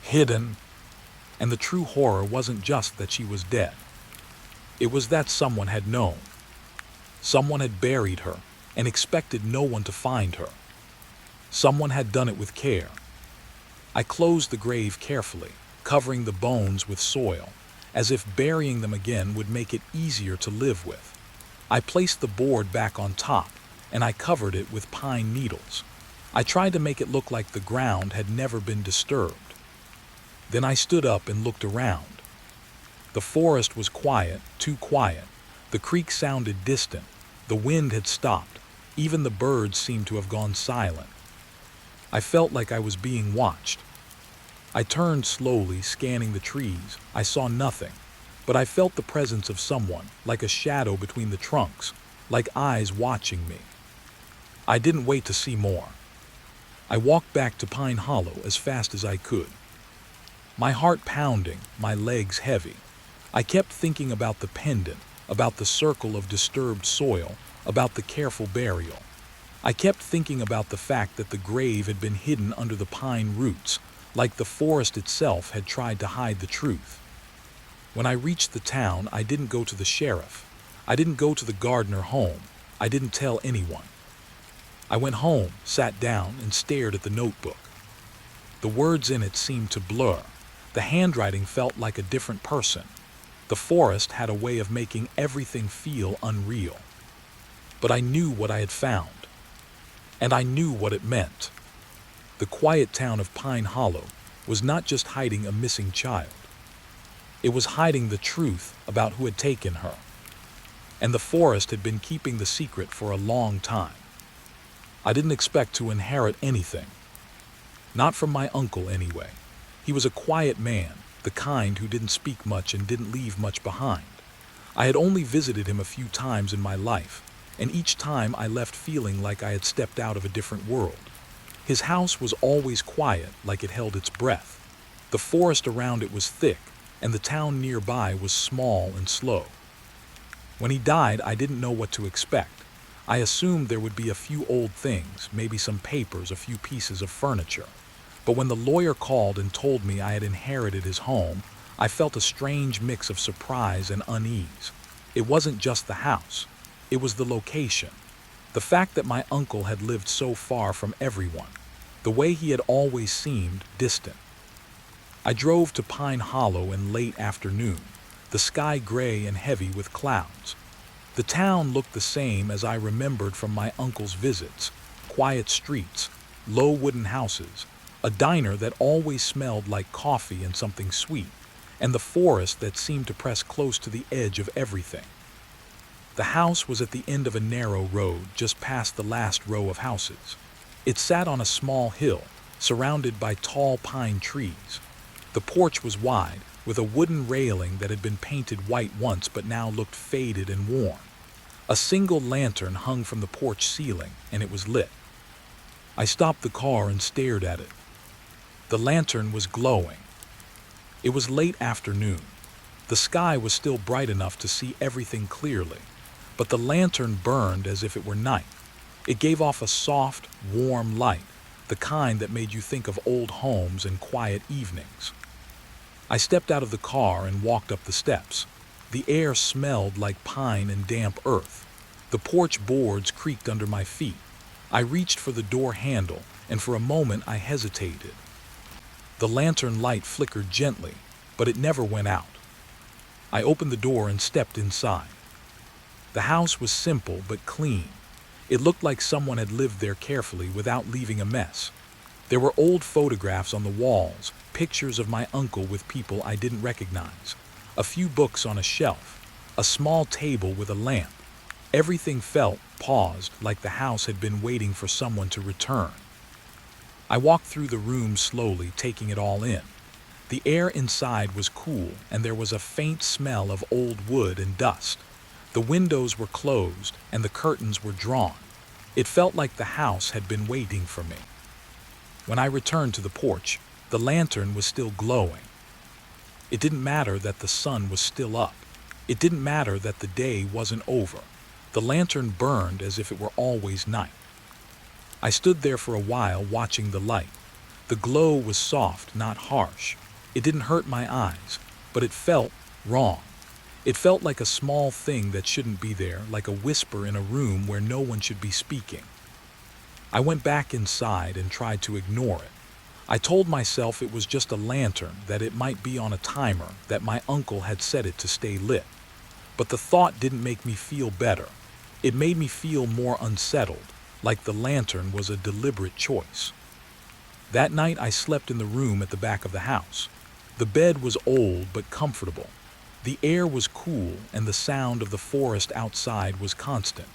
hidden, and the true horror wasn't just that she was dead. It was that someone had known. Someone had buried her and expected no one to find her. Someone had done it with care. I closed the grave carefully, covering the bones with soil, as if burying them again would make it easier to live with. I placed the board back on top, and I covered it with pine needles. I tried to make it look like the ground had never been disturbed. Then I stood up and looked around. The forest was quiet, too quiet. The creek sounded distant. The wind had stopped. Even the birds seemed to have gone silent. I felt like I was being watched. I turned slowly, scanning the trees. I saw nothing, but I felt the presence of someone, like a shadow between the trunks, like eyes watching me. I didn't wait to see more. I walked back to Pine Hollow as fast as I could. My heart pounding, my legs heavy. I kept thinking about the pendant, about the circle of disturbed soil, about the careful burial. I kept thinking about the fact that the grave had been hidden under the pine roots, like the forest itself had tried to hide the truth. When I reached the town, I didn't go to the sheriff. I didn't go to the Gardner home. I didn't tell anyone. I went home, sat down, and stared at the notebook. The words in it seemed to blur. The handwriting felt like a different person. The forest had a way of making everything feel unreal. But I knew what I had found. And I knew what it meant. The quiet town of Pine Hollow was not just hiding a missing child. It was hiding the truth about who had taken her. And the forest had been keeping the secret for a long time. I didn't expect to inherit anything. Not from my uncle, anyway. He was a quiet man, the kind who didn't speak much and didn't leave much behind. I had only visited him a few times in my life, and each time I left feeling like I had stepped out of a different world. His house was always quiet, like it held its breath. The forest around it was thick, and the town nearby was small and slow. When he died, I didn't know what to expect. I assumed there would be a few old things, maybe some papers, a few pieces of furniture. But when the lawyer called and told me I had inherited his home, I felt a strange mix of surprise and unease. It wasn't just the house. It was the location. The fact that my uncle had lived so far from everyone. The way he had always seemed distant. I drove to Pine Hollow in late afternoon, the sky gray and heavy with clouds. The town looked the same as I remembered from my uncle's visits. Quiet streets, low wooden houses, a diner that always smelled like coffee and something sweet, and the forest that seemed to press close to the edge of everything. The house was at the end of a narrow road just past the last row of houses. It sat on a small hill, surrounded by tall pine trees. The porch was wide, with a wooden railing that had been painted white once but now looked faded and worn. A single lantern hung from the porch ceiling, and it was lit. I stopped the car and stared at it. The lantern was glowing. It was late afternoon. The sky was still bright enough to see everything clearly, but the lantern burned as if it were night. It gave off a soft, warm light, the kind that made you think of old homes and quiet evenings. I stepped out of the car and walked up the steps. The air smelled like pine and damp earth. The porch boards creaked under my feet. I reached for the door handle, and for a moment I hesitated. The lantern light flickered gently, but it never went out. I opened the door and stepped inside. The house was simple but clean. It looked like someone had lived there carefully without leaving a mess. There were old photographs on the walls, pictures of my uncle with people I didn't recognize, a few books on a shelf, a small table with a lamp. Everything felt paused, like the house had been waiting for someone to return. I walked through the room slowly, taking it all in. The air inside was cool, and there was a faint smell of old wood and dust. The windows were closed, and the curtains were drawn. It felt like the house had been waiting for me. When I returned to the porch, the lantern was still glowing. It didn't matter that the sun was still up. It didn't matter that the day wasn't over. The lantern burned as if it were always night. I stood there for a while watching the light. The glow was soft, not harsh. It didn't hurt my eyes, but it felt wrong. It felt like a small thing that shouldn't be there, like a whisper in a room where no one should be speaking. I went back inside and tried to ignore it. I told myself it was just a lantern, that it might be on a timer, that my uncle had set it to stay lit. But the thought didn't make me feel better. It made me feel more unsettled, like the lantern was a deliberate choice. That night I slept in the room at the back of the house. The bed was old but comfortable. The air was cool and the sound of the forest outside was constant.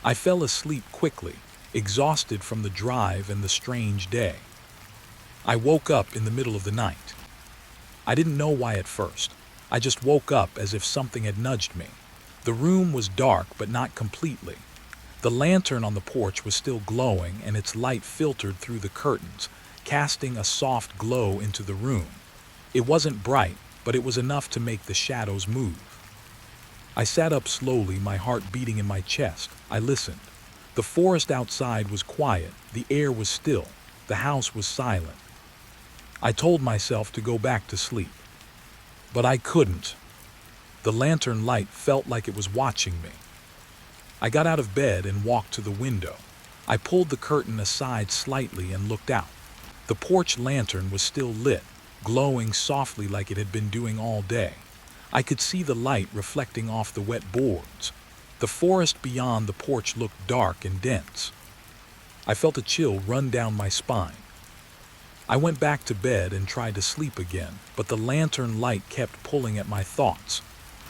I fell asleep quickly, exhausted from the drive and the strange day. I woke up in the middle of the night. I didn't know why at first. I just woke up as if something had nudged me. The room was dark but not completely. The lantern on the porch was still glowing and its light filtered through the curtains, casting a soft glow into the room. It wasn't bright, but it was enough to make the shadows move. I sat up slowly, my heart beating in my chest. I listened. The forest outside was quiet, the air was still, the house was silent. I told myself to go back to sleep. But I couldn't. The lantern light felt like it was watching me. I got out of bed and walked to the window. I pulled the curtain aside slightly and looked out. The porch lantern was still lit, glowing softly like it had been doing all day. I could see the light reflecting off the wet boards. The forest beyond the porch looked dark and dense. I felt a chill run down my spine. I went back to bed and tried to sleep again, but the lantern light kept pulling at my thoughts.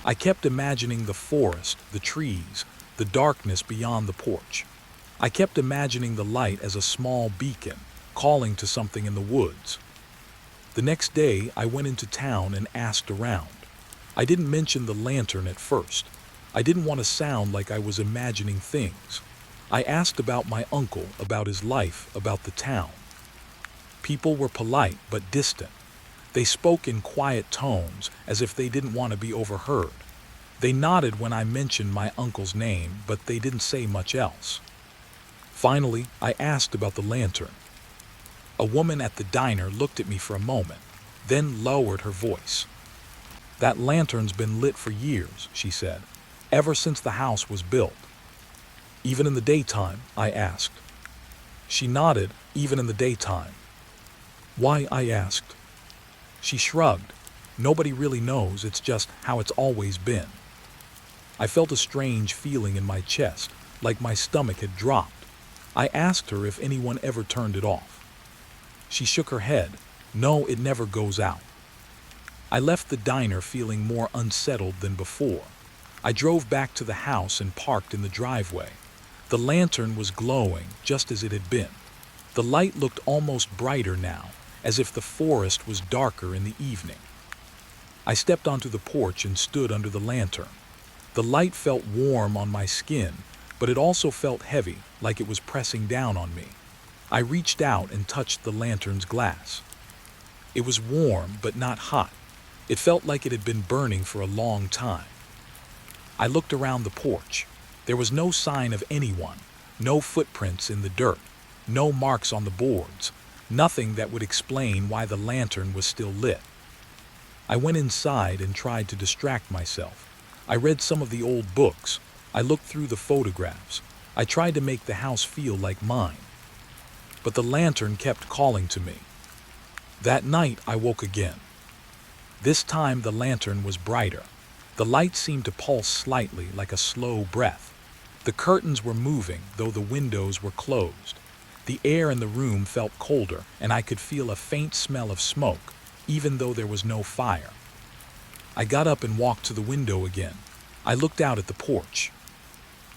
I kept imagining the forest, the trees, the darkness beyond the porch. I kept imagining the light as a small beacon, calling to something in the woods. The next day, I went into town and asked around. I didn't mention the lantern at first. I didn't want to sound like I was imagining things. I asked about my uncle, about his life, about the town. People were polite but distant. They spoke in quiet tones, as if they didn't want to be overheard. They nodded when I mentioned my uncle's name, but they didn't say much else. Finally, I asked about the lantern. A woman at the diner looked at me for a moment, then lowered her voice. "That lantern's been lit for years," she said, "ever since the house was built." "Even in the daytime?" I asked. She nodded. "Even in the daytime." "Why?" I asked. She shrugged. "Nobody really knows, it's just how it's always been." I felt a strange feeling in my chest, like my stomach had dropped. I asked her if anyone ever turned it off. She shook her head. "No, it never goes out." I left the diner feeling more unsettled than before. I drove back to the house and parked in the driveway. The lantern was glowing just as it had been. The light looked almost brighter now, as if the forest was darker in the evening. I stepped onto the porch and stood under the lantern. The light felt warm on my skin, but it also felt heavy, like it was pressing down on me. I reached out and touched the lantern's glass. It was warm, but not hot. It felt like it had been burning for a long time. I looked around the porch. There was no sign of anyone, no footprints in the dirt, no marks on the boards, nothing that would explain why the lantern was still lit. I went inside and tried to distract myself. I read some of the old books. I looked through the photographs. I tried to make the house feel like mine. But the lantern kept calling to me. That night I woke again. This time the lantern was brighter. The light seemed to pulse slightly, like a slow breath. The curtains were moving, though the windows were closed. The air in the room felt colder, and I could feel a faint smell of smoke, even though there was no fire. I got up and walked to the window again. I looked out at the porch.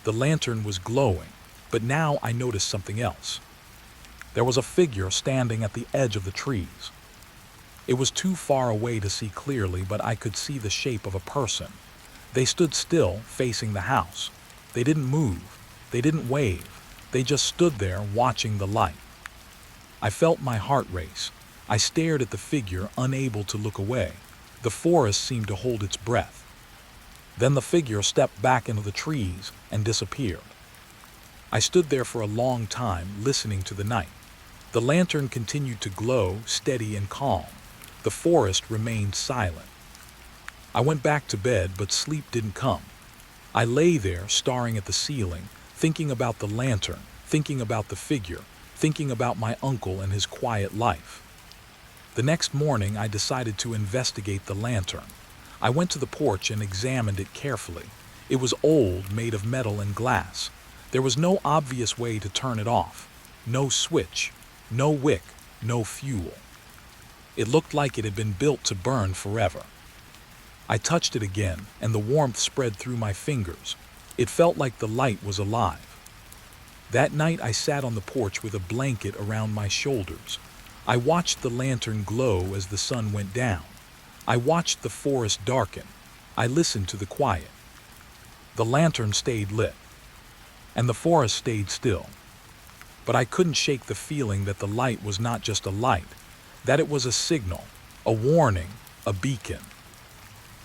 The lantern was glowing, but now I noticed something else. There was a figure standing at the edge of the trees. It was too far away to see clearly, but I could see the shape of a person. They stood still, facing the house. They didn't move. They didn't wave. They just stood there, watching the light. I felt my heart race. I stared at the figure, unable to look away. The forest seemed to hold its breath. Then the figure stepped back into the trees and disappeared. I stood there for a long time, listening to the night. The lantern continued to glow, steady and calm. The forest remained silent. I went back to bed, but sleep didn't come. I lay there, staring at the ceiling, thinking about the lantern, thinking about the figure, thinking about my uncle and his quiet life. The next morning, I decided to investigate the lantern. I went to the porch and examined it carefully. It was old, made of metal and glass. There was no obvious way to turn it off. No switch, no wick, no fuel. It looked like it had been built to burn forever. I touched it again, and the warmth spread through my fingers. It felt like the light was alive. That night I sat on the porch with a blanket around my shoulders. I watched the lantern glow as the sun went down. I watched the forest darken. I listened to the quiet. The lantern stayed lit, and the forest stayed still. But I couldn't shake the feeling that the light was not just a light, that it was a signal, a warning, a beacon.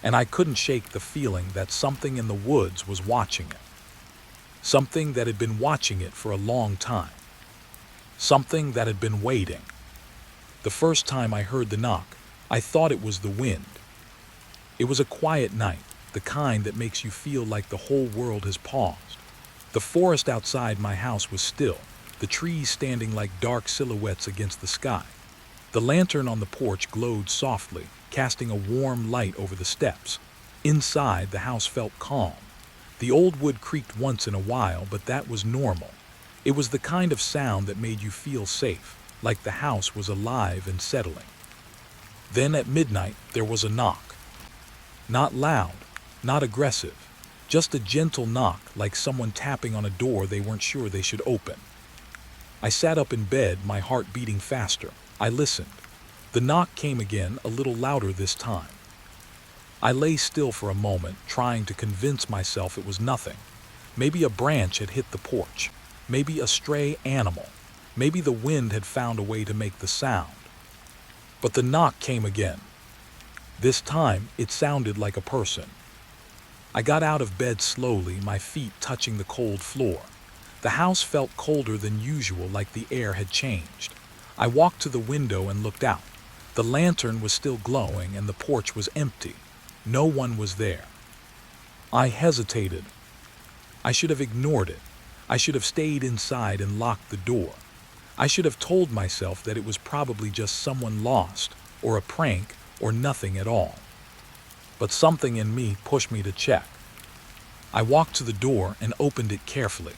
And I couldn't shake the feeling that something in the woods was watching it. Something that had been watching it for a long time. Something that had been waiting. The first time I heard the knock, I thought it was the wind. It was a quiet night, the kind that makes you feel like the whole world has paused. The forest outside my house was still, the trees standing like dark silhouettes against the sky. The lantern on the porch glowed softly, casting a warm light over the steps. Inside, the house felt calm. The old wood creaked once in a while, but that was normal. It was the kind of sound that made you feel safe, like the house was alive and settling. Then at midnight, there was a knock. Not loud, not aggressive, just a gentle knock, like someone tapping on a door they weren't sure they should open. I sat up in bed, my heart beating faster. I listened. The knock came again, a little louder this time. I lay still for a moment, trying to convince myself it was nothing. Maybe a branch had hit the porch. Maybe a stray animal. Maybe the wind had found a way to make the sound. But the knock came again. This time, it sounded like a person. I got out of bed slowly, my feet touching the cold floor. The house felt colder than usual, like the air had changed. I walked to the window and looked out. The lantern was still glowing and the porch was empty. No one was there. I hesitated. I should have ignored it. I should have stayed inside and locked the door. I should have told myself that it was probably just someone lost, or a prank, or nothing at all. But something in me pushed me to check. I walked to the door and opened it carefully.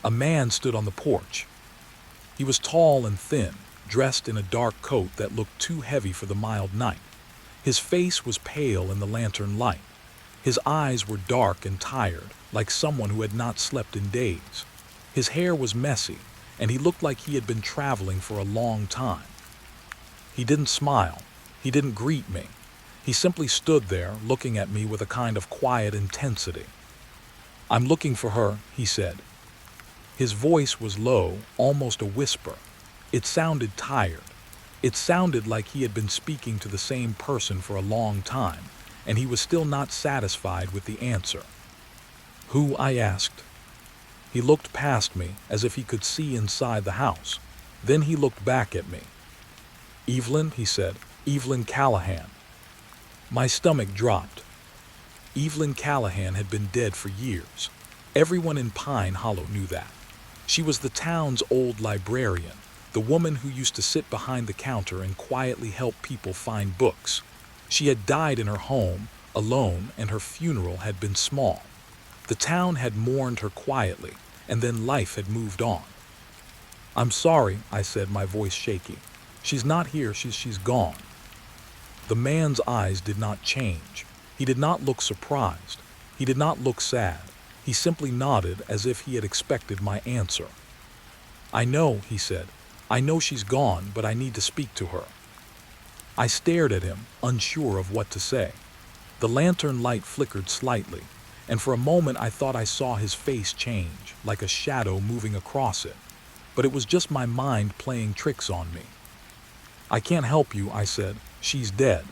A man stood on the porch. He was tall and thin, dressed in a dark coat that looked too heavy for the mild night. His face was pale in the lantern light. His eyes were dark and tired, like someone who had not slept in days. His hair was messy, and he looked like he had been traveling for a long time. He didn't smile. He didn't greet me. He simply stood there, looking at me with a kind of quiet intensity. "I'm looking for her," he said. His voice was low, almost a whisper. It sounded tired. It sounded like he had been speaking to the same person for a long time, and he was still not satisfied with the answer. "Who?" I asked. He looked past me, as if he could see inside the house. Then he looked back at me. "Evelyn," he said. "Evelyn Callahan." My stomach dropped. Evelyn Callahan had been dead for years. Everyone in Pine Hollow knew that. She was the town's old librarian, the woman who used to sit behind the counter and quietly help people find books. She had died in her home, alone, and her funeral had been small. The town had mourned her quietly, and then life had moved on. "I'm sorry," I said, my voice shaky. "She's not here, she's gone." The man's eyes did not change. He did not look surprised. He did not look sad. He simply nodded as if he had expected my answer. "I know," he said. "I know she's gone, but I need to speak to her." I stared at him, unsure of what to say. The lantern light flickered slightly, and for a moment I thought I saw his face change, like a shadow moving across it. But it was just my mind playing tricks on me. "I can't help you," I said. "She's dead."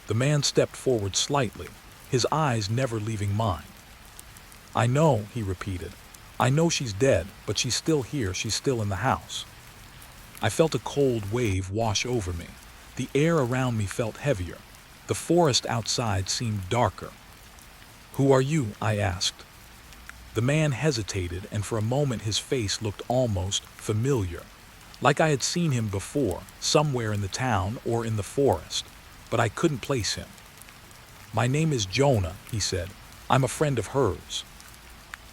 The man stepped forward slightly, his eyes never leaving mine. "I know," he repeated. "I know she's dead, but she's still here, she's still in the house." I felt a cold wave wash over me. The air around me felt heavier. The forest outside seemed darker. "Who are you?" I asked. The man hesitated, and for a moment his face looked almost familiar. like I had seen him before, somewhere in the town or in the forest, but I couldn't place him. "My name is Jonah," he said. "I'm a friend of hers."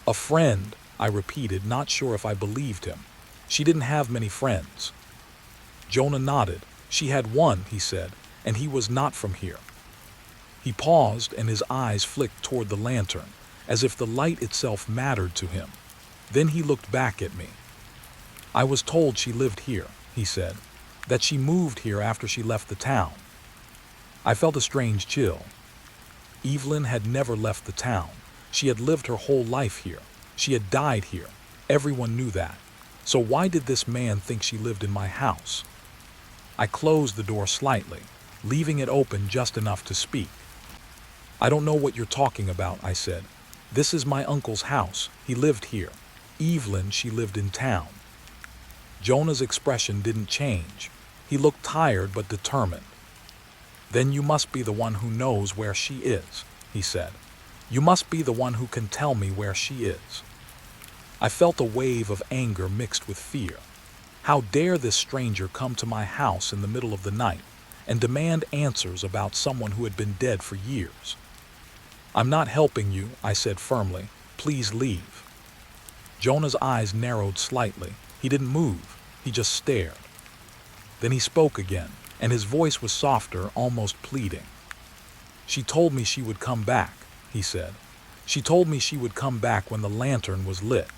"A friend," I repeated, not sure if I believed him. She didn't have many friends. Jonah nodded. "She had one," he said, "and he was not from here." He paused and his eyes flicked toward the lantern, as if the light itself mattered to him. Then he looked back at me. "I was told she lived here," he said, "that she moved here after she left the town." I felt a strange chill. Evelyn had never left the town. She had lived her whole life here. She had died here. Everyone knew that. So why did this man think she lived in my house? I closed the door slightly, leaving it open just enough to speak. "I don't know what you're talking about," I said. "This is my uncle's house. He lived here. Evelyn, she lived in town." Jonah's expression didn't change. He looked tired but determined. "Then you must be the one who knows where she is," he said. "You must be the one who can tell me where she is." I felt a wave of anger mixed with fear. How dare this stranger come to my house in the middle of the night and demand answers about someone who had been dead for years? "I'm not helping you," I said firmly. "Please leave." Jonah's eyes narrowed slightly. He didn't move. He just stared. Then he spoke again, and his voice was softer, almost pleading. "She told me she would come back," he said. "She told me she would come back when the lantern was lit."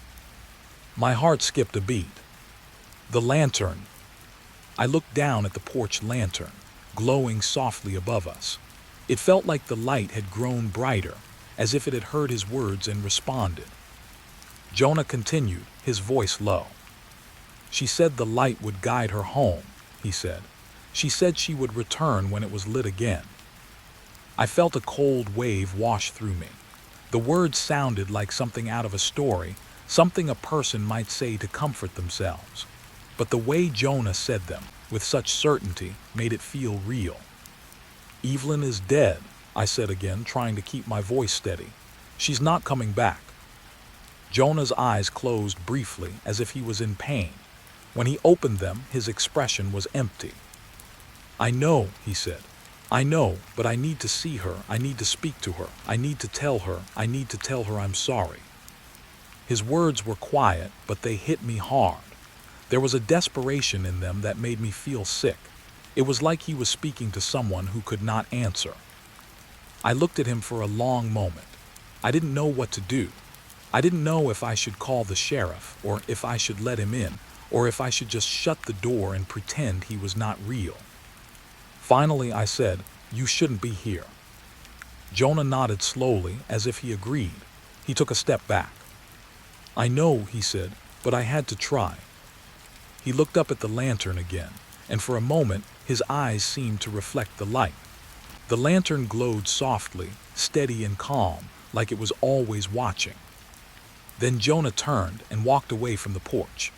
My heart skipped a beat. The lantern. I looked down at the porch lantern, glowing softly above us. It felt like the light had grown brighter, as if it had heard his words and responded. Jonah continued, his voice low. "She said the light would guide her home," he said. "She said she would return when it was lit again." I felt a cold wave wash through me. The words sounded like something out of a story, something a person might say to comfort themselves. But the way Jonah said them, with such certainty, made it feel real. "Evelyn is dead," I said again, trying to keep my voice steady. "She's not coming back." Jonah's eyes closed briefly, as if he was in pain. When he opened them, his expression was empty. "I know," he said. "I know, but I need to see her. I need to speak to her. I need to tell her. I need to tell her I'm sorry." His words were quiet, but they hit me hard. There was a desperation in them that made me feel sick. It was like he was speaking to someone who could not answer. I looked at him for a long moment. I didn't know what to do. I didn't know if I should call the sheriff, or if I should let him in, or if I should just shut the door and pretend he was not real. Finally, I said, "You shouldn't be here." Jonah nodded slowly, as if he agreed. He took a step back. "I know," he said, "but I had to try." He looked up at the lantern again, and for a moment his eyes seemed to reflect the light. The lantern glowed softly, steady and calm, like it was always watching. Then Jonah turned and walked away from the porch.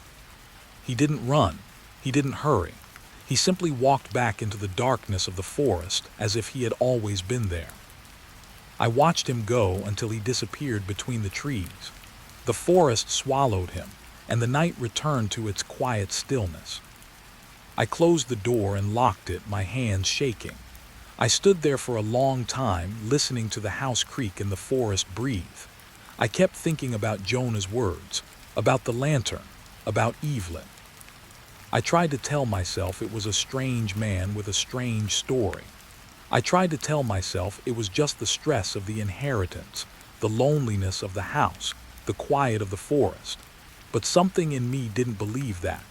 He didn't run. He didn't hurry. He simply walked back into the darkness of the forest as if he had always been there. I watched him go until he disappeared between the trees. The forest swallowed him, and the night returned to its quiet stillness. I closed the door and locked it, my hands shaking. I stood there for a long time, listening to the house creak and the forest breathe. I kept thinking about Jonah's words, about the lantern, about Evelyn. I tried to tell myself it was a strange man with a strange story. I tried to tell myself it was just the stress of the inheritance, the loneliness of the house, the quiet of the forest. But something in me didn't believe that.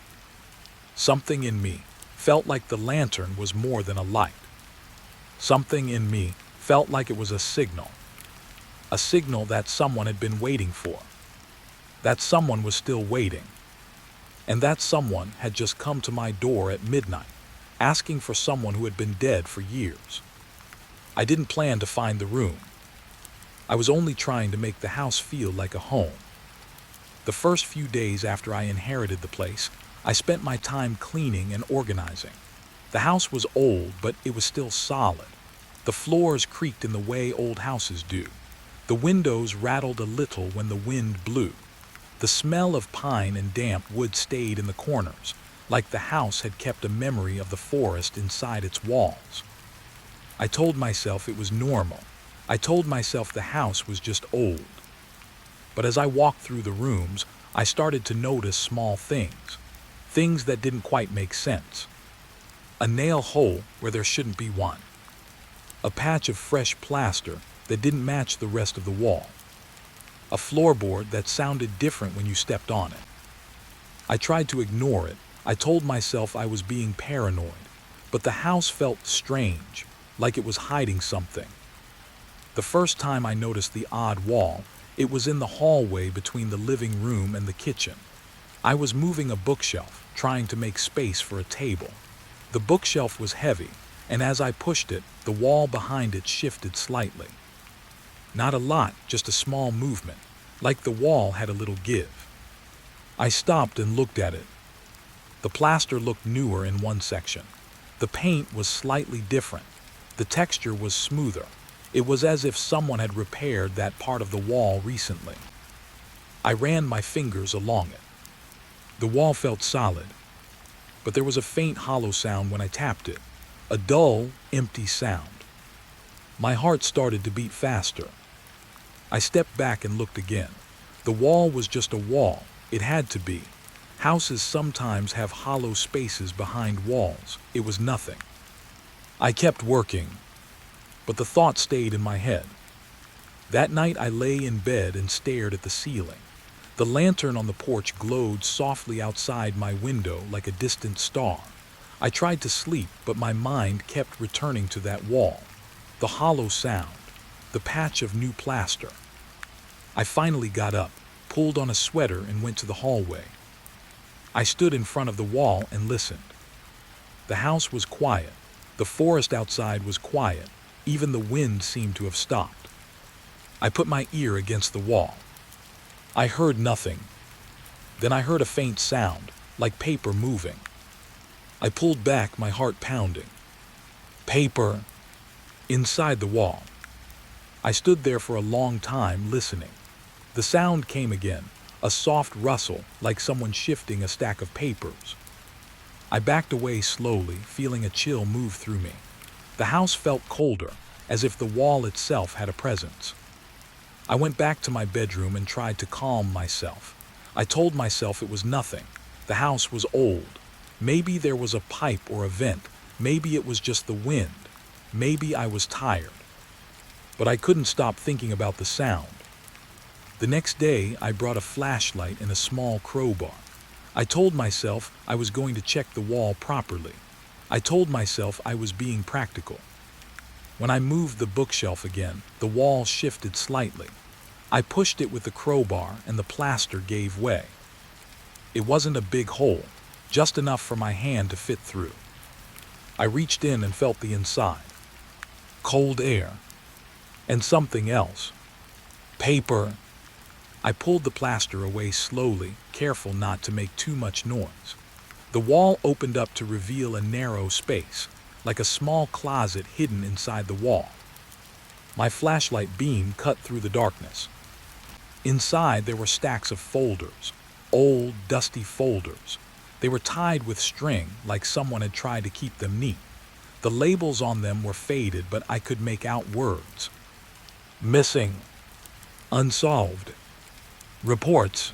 Something in me felt like the lantern was more than a light. Something in me felt like it was a signal that someone had been waiting for, that someone was still waiting, and that someone had just come to my door at midnight, asking for someone who had been dead for years. I didn't plan to find the room. I was only trying to make the house feel like a home. The first few days after I inherited the place, I spent my time cleaning and organizing. The house was old, but it was still solid. The floors creaked in the way old houses do. The windows rattled a little when the wind blew. The smell of pine and damp wood stayed in the corners, like the house had kept a memory of the forest inside its walls. I told myself it was normal. I told myself the house was just old. But as I walked through the rooms, I started to notice small things. Things that didn't quite make sense. A nail hole where there shouldn't be one. A patch of fresh plaster that didn't match the rest of the wall. A floorboard that sounded different when you stepped on it. I tried to ignore it. I told myself I was being paranoid, but the house felt strange, like it was hiding something. The first time I noticed the odd wall, it was in the hallway between the living room and the kitchen. I was moving a bookshelf, trying to make space for a table. The bookshelf was heavy, and as I pushed it, the wall behind it shifted slightly. Not a lot, just a small movement, like the wall had a little give. I stopped and looked at it. The plaster looked newer in one section. The paint was slightly different. The texture was smoother. It was as if someone had repaired that part of the wall recently. I ran my fingers along it. The wall felt solid, but there was a faint hollow sound when I tapped it. A dull, empty sound. My heart started to beat faster. I stepped back and looked again. The wall was just a wall. It had to be. Houses sometimes have hollow spaces behind walls. It was nothing. I kept working, but the thought stayed in my head. That night I lay in bed and stared at the ceiling. The lantern on the porch glowed softly outside my window like a distant star. I tried to sleep, but my mind kept returning to that wall. The hollow sound, the patch of new plaster. I finally got up, pulled on a sweater and went to the hallway. I stood in front of the wall and listened. The house was quiet. The forest outside was quiet. Even the wind seemed to have stopped. I put my ear against the wall. I heard nothing. Then I heard a faint sound, like paper moving. I pulled back, my heart pounding. Paper inside the wall. I stood there for a long time listening. The sound came again, a soft rustle like someone shifting a stack of papers. I backed away slowly, feeling a chill move through me. The house felt colder, as if the wall itself had a presence. I went back to my bedroom and tried to calm myself. I told myself it was nothing. The house was old. Maybe there was a pipe or a vent. Maybe it was just the wind. Maybe I was tired. But I couldn't stop thinking about the sound. The next day, I brought a flashlight and a small crowbar. I told myself I was going to check the wall properly. I told myself I was being practical. When I moved the bookshelf again, the wall shifted slightly. I pushed it with the crowbar and the plaster gave way. It wasn't a big hole, just enough for my hand to fit through. I reached in and felt the inside. Cold air. And something else. Paper. I pulled the plaster away slowly, careful not to make too much noise. The wall opened up to reveal a narrow space, like a small closet hidden inside the wall. My flashlight beam cut through the darkness. Inside there were stacks of folders, old, dusty folders. They were tied with string, like someone had tried to keep them neat. The labels on them were faded, but I could make out words. Missing. Unsolved. Reports.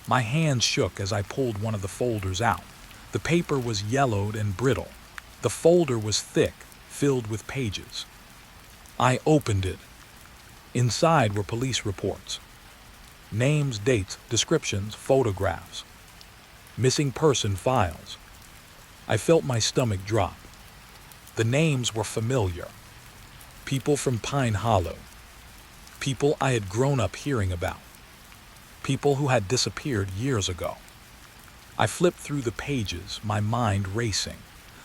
My hands shook as I pulled one of the folders out. The paper was yellowed and brittle. The folder was thick, filled with pages. I opened it. Inside were police reports. Names, dates, descriptions, photographs. Missing person files. I felt my stomach drop. The names were familiar. People from Pine Hollow. People I had grown up hearing about. People who had disappeared years ago. I flipped through the pages, my mind racing.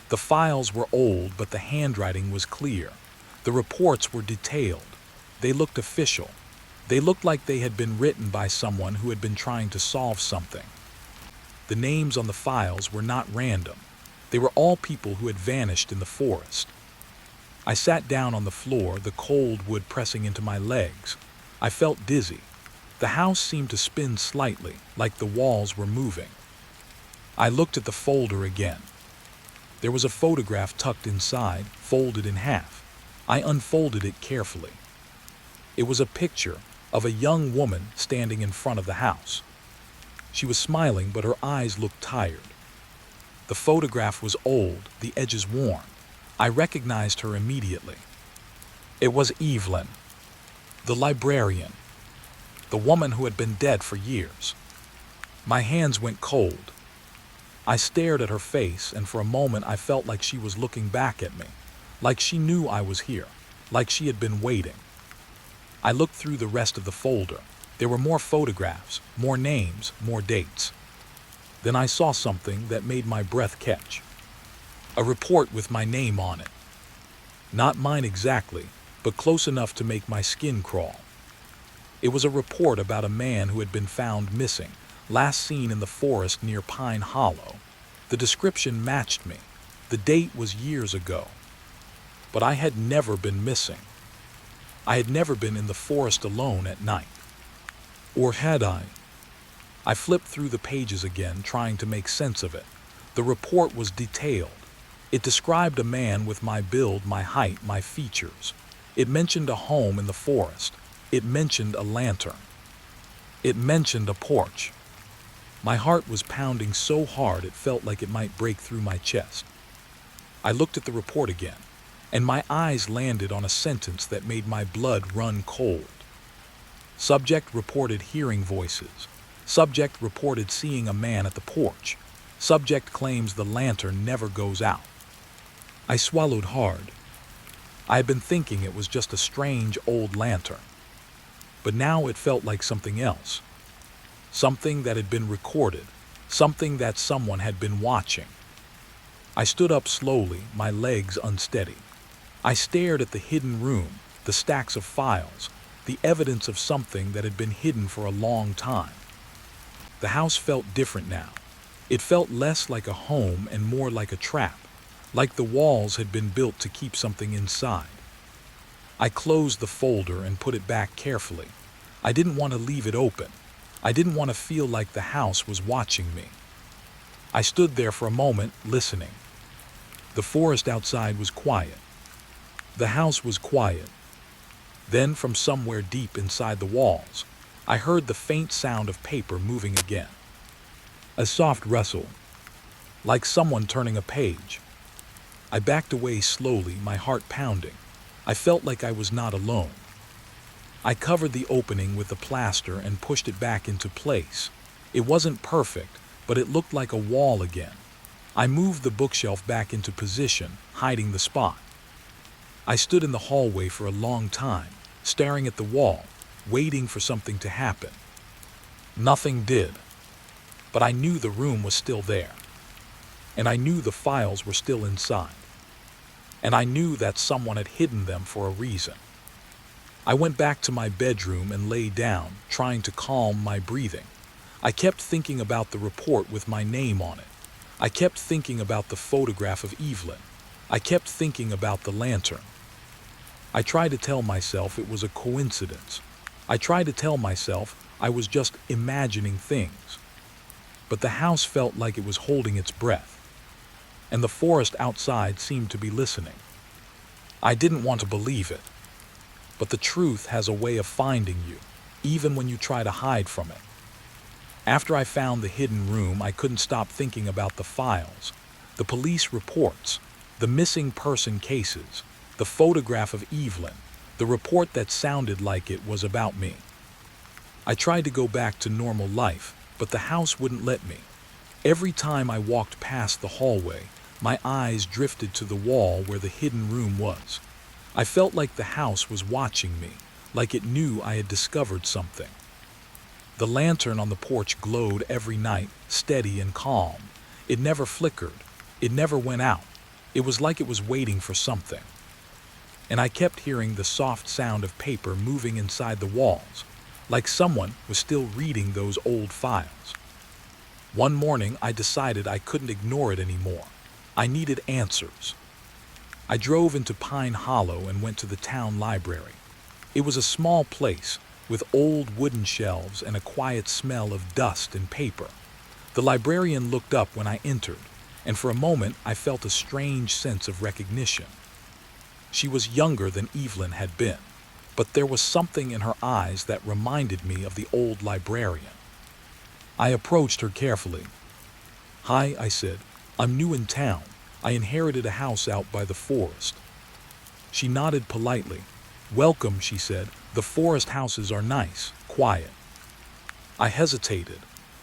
The files were old, but the handwriting was clear. The reports were detailed. They looked official. They looked like they had been written by someone who had been trying to solve something. The names on the files were not random. They were all people who had vanished in the forest. I sat down on the floor, the cold wood pressing into my legs. I felt dizzy. The house seemed to spin slightly, like the walls were moving. I looked at the folder again. There was a photograph tucked inside, folded in half. I unfolded it carefully. It was a picture of a young woman standing in front of the house. She was smiling, but her eyes looked tired. The photograph was old, the edges worn. I recognized her immediately. It was Evelyn, the librarian, the woman who had been dead for years. My hands went cold. I stared at her face, and for a moment I felt like she was looking back at me, like she knew I was here, like she had been waiting. I looked through the rest of the folder. There were more photographs, more names, more dates. Then I saw something that made my breath catch. A report with my name on it. Not mine exactly, but close enough to make my skin crawl. It was a report about a man who had been found missing, last seen in the forest near Pine Hollow. The description matched me. The date was years ago. But I had never been missing. I had never been in the forest alone at night. Or had I? I flipped through the pages again, trying to make sense of it. The report was detailed. It described a man with my build, my height, my features. It mentioned a home in the forest. It mentioned a lantern. It mentioned a porch. My heart was pounding so hard it felt like it might break through my chest. I looked at the report again, and my eyes landed on a sentence that made my blood run cold. Subject reported hearing voices. Subject reported seeing a man at the porch. Subject claims the lantern never goes out. I swallowed hard. I had been thinking it was just a strange old lantern. But now it felt like something else. Something that had been recorded. Something that someone had been watching. I stood up slowly, my legs unsteady. I stared at the hidden room, the stacks of files, the evidence of something that had been hidden for a long time. The house felt different now. It felt less like a home and more like a trap, like the walls had been built to keep something inside. I closed the folder and put it back carefully. I didn't want to leave it open. I didn't want to feel like the house was watching me. I stood there for a moment, listening. The forest outside was quiet. The house was quiet. Then, from somewhere deep inside the walls, I heard the faint sound of paper moving again. A soft rustle, like someone turning a page. I backed away slowly, my heart pounding. I felt like I was not alone. I covered the opening with the plaster and pushed it back into place. It wasn't perfect, but it looked like a wall again. I moved the bookshelf back into position, hiding the spot. I stood in the hallway for a long time, staring at the wall, waiting for something to happen. Nothing did. But I knew the room was still there. And I knew the files were still inside. And I knew that someone had hidden them for a reason. I went back to my bedroom and lay down, trying to calm my breathing. I kept thinking about the report with my name on it. I kept thinking about the photograph of Evelyn. I kept thinking about the lantern. I tried to tell myself it was a coincidence. I tried to tell myself I was just imagining things. But the house felt like it was holding its breath. And the forest outside seemed to be listening. I didn't want to believe it. But the truth has a way of finding you, even when you try to hide from it. After I found the hidden room, I couldn't stop thinking about the files, the police reports, the missing person cases, the photograph of Evelyn, the report that sounded like it was about me. I tried to go back to normal life, but the house wouldn't let me. Every time I walked past the hallway, my eyes drifted to the wall where the hidden room was. I felt like the house was watching me, like it knew I had discovered something. The lantern on the porch glowed every night, steady and calm. It never flickered. It never went out. It was like it was waiting for something. And I kept hearing the soft sound of paper moving inside the walls, like someone was still reading those old files. One morning, I decided I couldn't ignore it anymore. I needed answers. I drove into Pine Hollow and went to the town library. It was a small place with old wooden shelves and a quiet smell of dust and paper. The librarian looked up when I entered, and for a moment I felt a strange sense of recognition. She was younger than Evelyn had been, but there was something in her eyes that reminded me of the old librarian. I approached her carefully. "Hi," I said. "I'm new in town. I inherited a house out by the forest." She nodded politely. "Welcome," she said. "The forest houses are nice, quiet." I hesitated.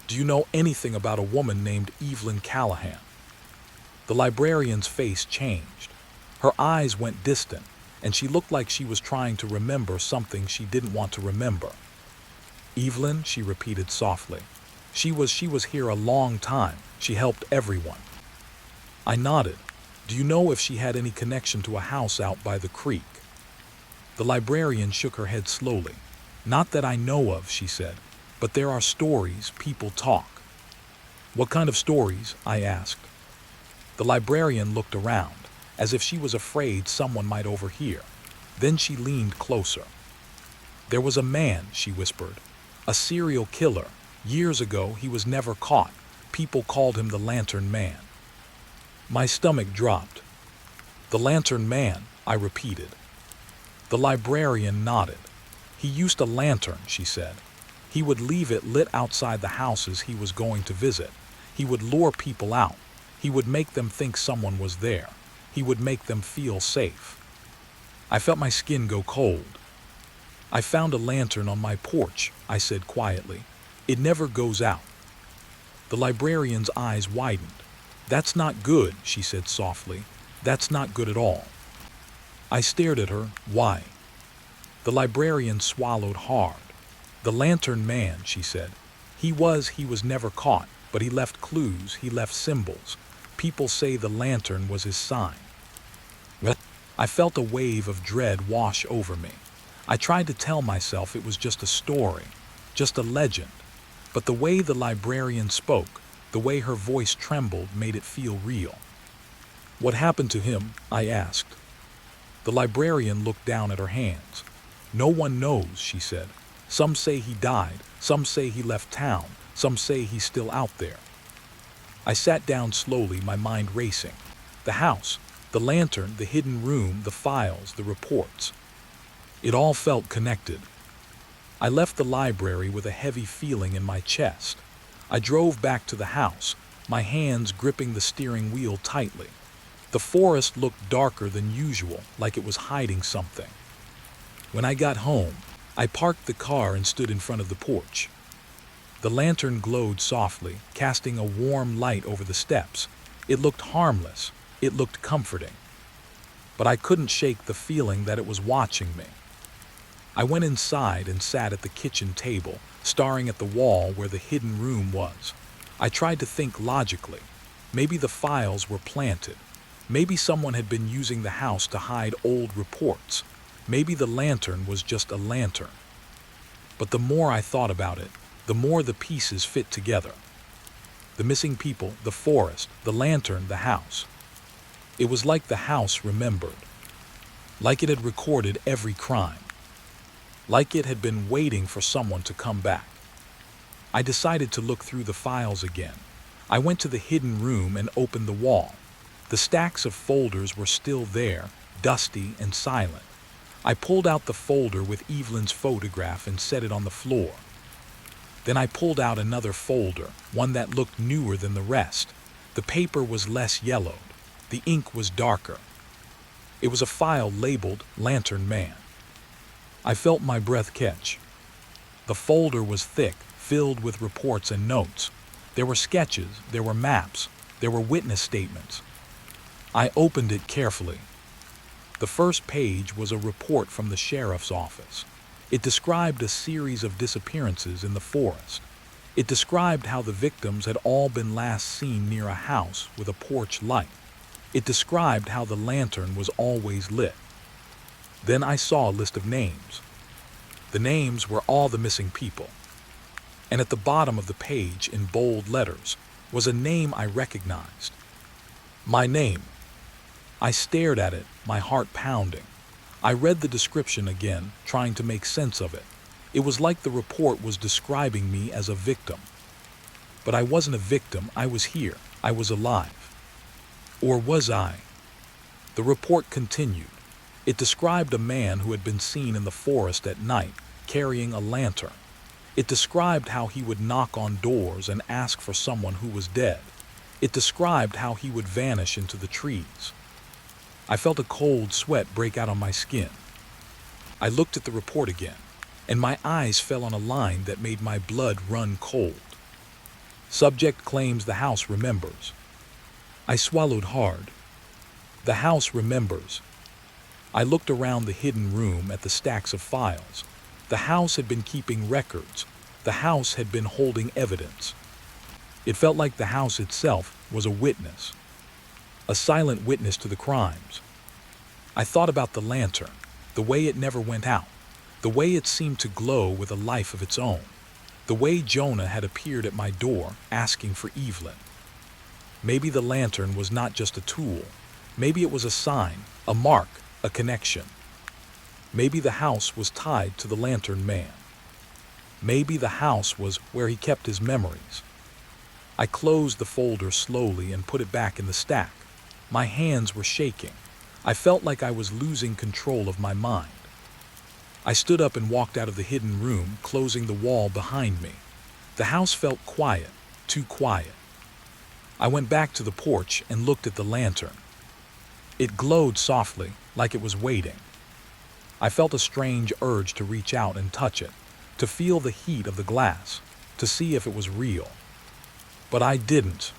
"Do you know anything about a woman named Evelyn Callahan?" The librarian's face changed. Her eyes went distant, and she looked like she was trying to remember something she didn't want to remember. "Evelyn," she repeated softly. She was here a long time. She helped everyone." I nodded. "Do you know if she had any connection to a house out by the creek?" The librarian shook her head slowly. "Not that I know of," she said, "but there are stories, people talk." "What kind of stories?" I asked. The librarian looked around, as if she was afraid someone might overhear. Then she leaned closer. "There was a man," she whispered. "A serial killer. Years ago, he was never caught. People called him the Lantern Man." My stomach dropped. "The Lantern Man," I repeated. The librarian nodded. "He used a lantern," she said. "He would leave it lit outside the houses he was going to visit. He would lure people out. He would make them think someone was there. He would make them feel safe." I felt my skin go cold. "I found a lantern on my porch," I said quietly. "It never goes out." The librarian's eyes widened. "That's not good," she said softly. "That's not good at all." I stared at her. "Why?" The librarian swallowed hard. "The Lantern Man," she said. He was never caught, but he left clues, he left symbols. People say the lantern was his sign." I felt a wave of dread wash over me. I tried to tell myself it was just a story, just a legend. But the way the librarian spoke, the way her voice trembled, made it feel real. "What happened to him?" I asked. The librarian looked down at her hands. "No one knows," she said. "Some say he died, some say he left town, some say he's still out there." I sat down slowly, my mind racing. The house, the lantern, the hidden room, the files, the reports. It all felt connected. I left the library with a heavy feeling in my chest. I drove back to the house, my hands gripping the steering wheel tightly. The forest looked darker than usual, like it was hiding something. When I got home, I parked the car and stood in front of the porch. The lantern glowed softly, casting a warm light over the steps. It looked harmless. It looked comforting. But I couldn't shake the feeling that it was watching me. I went inside and sat at the kitchen table, staring at the wall where the hidden room was. I tried to think logically. Maybe the files were planted. Maybe someone had been using the house to hide old reports. Maybe the lantern was just a lantern. But the more I thought about it, the more the pieces fit together. The missing people, the forest, the lantern, the house. It was like the house remembered. Like it had recorded every crime. Like it had been waiting for someone to come back. I decided to look through the files again. I went to the hidden room and opened the wall. The stacks of folders were still there, dusty and silent. I pulled out the folder with Evelyn's photograph and set it on the floor. Then I pulled out another folder, one that looked newer than the rest. The paper was less yellowed. The ink was darker. It was a file labeled Lantern Man. I felt my breath catch. The folder was thick, filled with reports and notes. There were sketches, there were maps, there were witness statements. I opened it carefully. The first page was a report from the sheriff's office. It described a series of disappearances in the forest. It described how the victims had all been last seen near a house with a porch light. It described how the lantern was always lit. Then I saw a list of names. The names were all the missing people. And at the bottom of the page, in bold letters, was a name I recognized. My name. I stared at it, my heart pounding. I read the description again, trying to make sense of it. It was like the report was describing me as a victim. But I wasn't a victim, I was here, I was alive. Or was I? The report continued. It described a man who had been seen in the forest at night, carrying a lantern. It described how he would knock on doors and ask for someone who was dead. It described how he would vanish into the trees. I felt a cold sweat break out on my skin. I looked at the report again, and my eyes fell on a line that made my blood run cold. Subject claims the house remembers. I swallowed hard. The house remembers. I looked around the hidden room at the stacks of files. The house had been keeping records. The house had been holding evidence. It felt like the house itself was a witness. A silent witness to the crimes. I thought about the lantern, the way it never went out, the way it seemed to glow with a life of its own, the way Jonah had appeared at my door asking for Evelyn. Maybe the lantern was not just a tool. Maybe it was a sign, a mark, a connection. Maybe the house was tied to the lantern man. Maybe the house was where he kept his memories. I closed the folder slowly and put it back in the stack. My hands were shaking. I felt like I was losing control of my mind. I stood up and walked out of the hidden room, closing the wall behind me. The house felt quiet, too quiet. I went back to the porch and looked at the lantern. It glowed softly, like it was waiting. I felt a strange urge to reach out and touch it, to feel the heat of the glass, to see if it was real. But I didn't.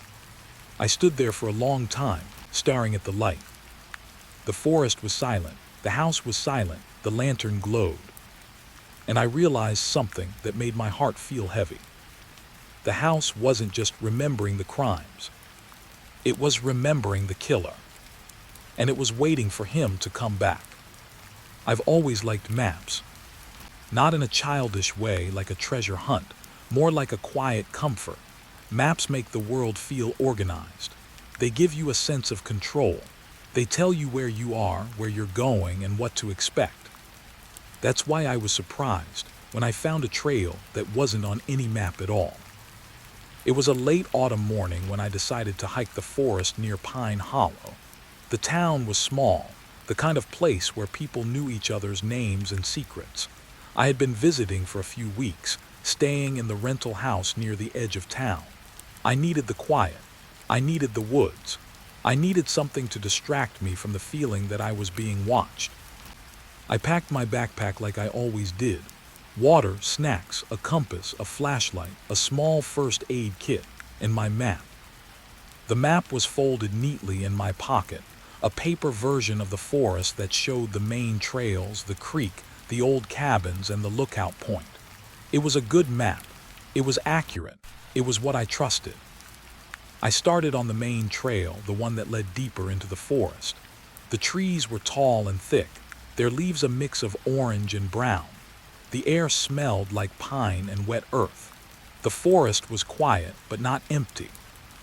I stood there for a long time, staring at the light. The forest was silent, the house was silent, the lantern glowed. And I realized something that made my heart feel heavy. The house wasn't just remembering the crimes. It was remembering the killer. And it was waiting for him to come back. I've always liked maps. Not in a childish way like a treasure hunt, more like a quiet comfort. Maps make the world feel organized. They give you a sense of control. They tell you where you are, where you're going, and what to expect. That's why I was surprised when I found a trail that wasn't on any map at all. It was a late autumn morning when I decided to hike the forest near Pine Hollow. The town was small, the kind of place where people knew each other's names and secrets. I had been visiting for a few weeks, staying in the rental house near the edge of town. I needed the quiet. I needed the woods. I needed something to distract me from the feeling that I was being watched. I packed my backpack like I always did. Water, snacks, a compass, a flashlight, a small first aid kit, and my map. The map was folded neatly in my pocket, a paper version of the forest that showed the main trails, the creek, the old cabins, and the lookout point. It was a good map. It was accurate. It was what I trusted. I started on the main trail, the one that led deeper into the forest. The trees were tall and thick, their leaves a mix of orange and brown. The air smelled like pine and wet earth. The forest was quiet, but not empty.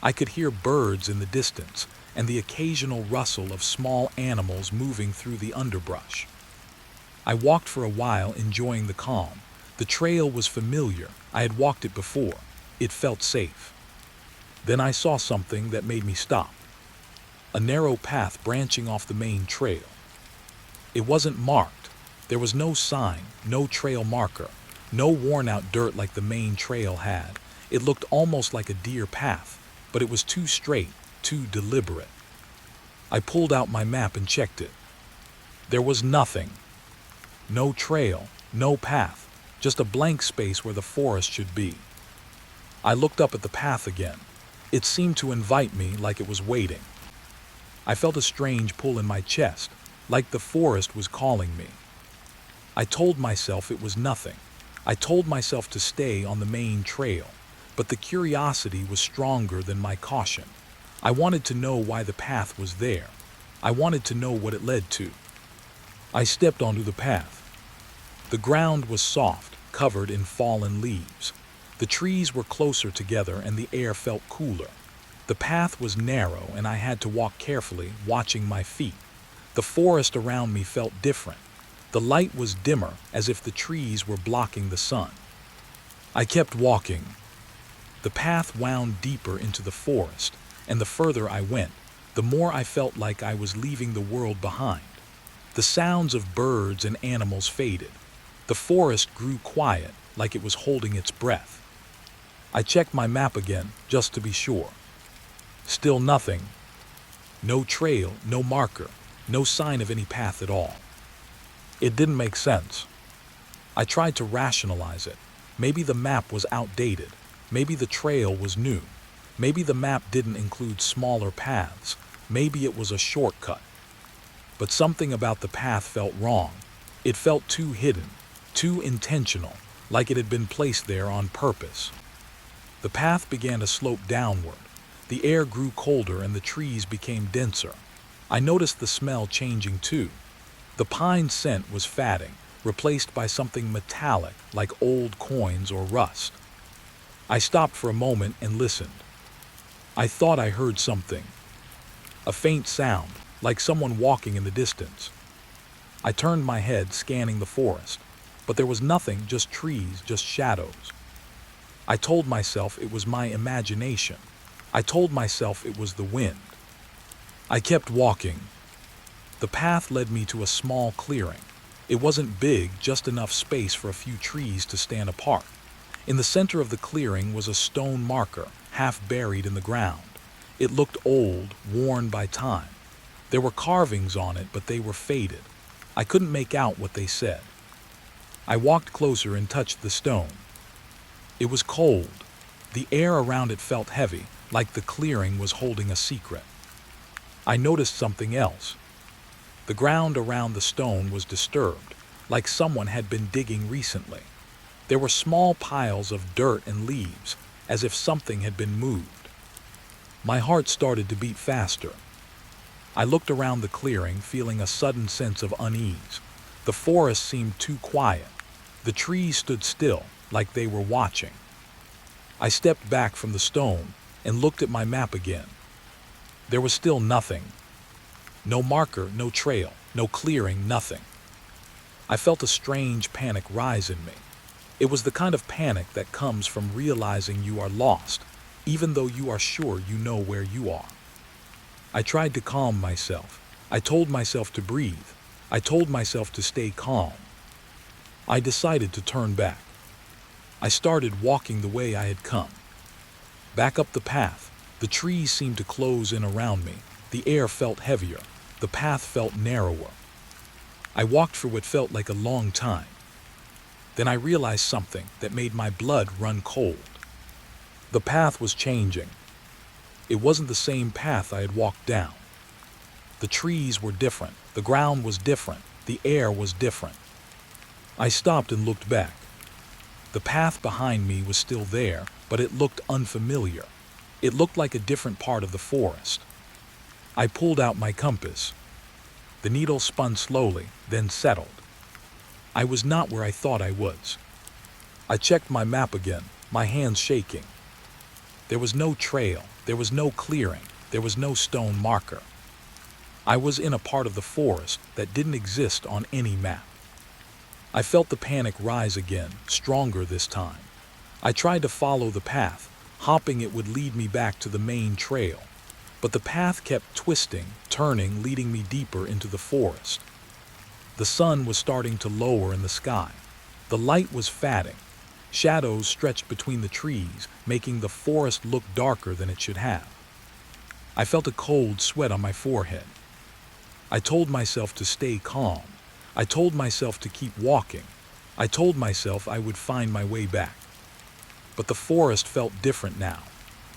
I could hear birds in the distance, and the occasional rustle of small animals moving through the underbrush. I walked for a while, enjoying the calm. The trail was familiar. I had walked it before. It felt safe. Then I saw something that made me stop. A narrow path branching off the main trail. It wasn't marked. There was no sign, no trail marker, no worn-out dirt like the main trail had. It looked almost like a deer path, but it was too straight, too deliberate. I pulled out my map and checked it. There was nothing. No trail, no path, just a blank space where the forest should be. I looked up at the path again. It seemed to invite me like it was waiting. I felt a strange pull in my chest, like the forest was calling me. I told myself it was nothing. I told myself to stay on the main trail, but the curiosity was stronger than my caution. I wanted to know why the path was there. I wanted to know what it led to. I stepped onto the path. The ground was soft, covered in fallen leaves. The trees were closer together and the air felt cooler. The path was narrow and I had to walk carefully, watching my feet. The forest around me felt different. The light was dimmer, as if the trees were blocking the sun. I kept walking. The path wound deeper into the forest, and the further I went, the more I felt like I was leaving the world behind. The sounds of birds and animals faded. The forest grew quiet, like it was holding its breath. I checked my map again, just to be sure. Still nothing. No trail, no marker, no sign of any path at all. It didn't make sense. I tried to rationalize it. Maybe the map was outdated. Maybe the trail was new. Maybe the map didn't include smaller paths. Maybe it was a shortcut. But something about the path felt wrong. It felt too hidden, too intentional, like it had been placed there on purpose. The path began to slope downward. The air grew colder and the trees became denser. I noticed the smell changing too. The pine scent was fading, replaced by something metallic like old coins or rust. I stopped for a moment and listened. I thought I heard something. A faint sound, like someone walking in the distance. I turned my head, scanning the forest, but there was nothing, just trees, just shadows. I told myself it was my imagination. I told myself it was the wind. I kept walking. The path led me to a small clearing. It wasn't big, just enough space for a few trees to stand apart. In the center of the clearing was a stone marker, half buried in the ground. It looked old, worn by time. There were carvings on it, but they were faded. I couldn't make out what they said. I walked closer and touched the stone. It was cold. The air around it felt heavy, like the clearing was holding a secret. I noticed something else. The ground around the stone was disturbed, like someone had been digging recently. There were small piles of dirt and leaves, as if something had been moved. My heart started to beat faster. I looked around the clearing, feeling a sudden sense of unease. The forest seemed too quiet. The trees stood still, like they were watching. I stepped back from the stone and looked at my map again. There was still nothing. No marker, no trail, no clearing, nothing. I felt a strange panic rise in me. It was the kind of panic that comes from realizing you are lost, even though you are sure you know where you are. I tried to calm myself. I told myself to breathe. I told myself to stay calm. I decided to turn back. I started walking the way I had come. Back up the path. The trees seemed to close in around me. The air felt heavier. The path felt narrower. I walked for what felt like a long time. Then I realized something that made my blood run cold. The path was changing. It wasn't the same path I had walked down. The trees were different. The ground was different. The air was different. I stopped and looked back. The path behind me was still there, but it looked unfamiliar. It looked like a different part of the forest. I pulled out my compass. The needle spun slowly, then settled. I was not where I thought I was. I checked my map again, my hands shaking. There was no trail, there was no clearing, there was no stone marker. I was in a part of the forest that didn't exist on any map. I felt the panic rise again, stronger this time. I tried to follow the path, hoping it would lead me back to the main trail. But the path kept twisting, turning, leading me deeper into the forest. The sun was starting to lower in the sky. The light was fading. Shadows stretched between the trees, making the forest look darker than it should have. I felt a cold sweat on my forehead. I told myself to stay calm. I told myself to keep walking. I told myself I would find my way back. But the forest felt different now.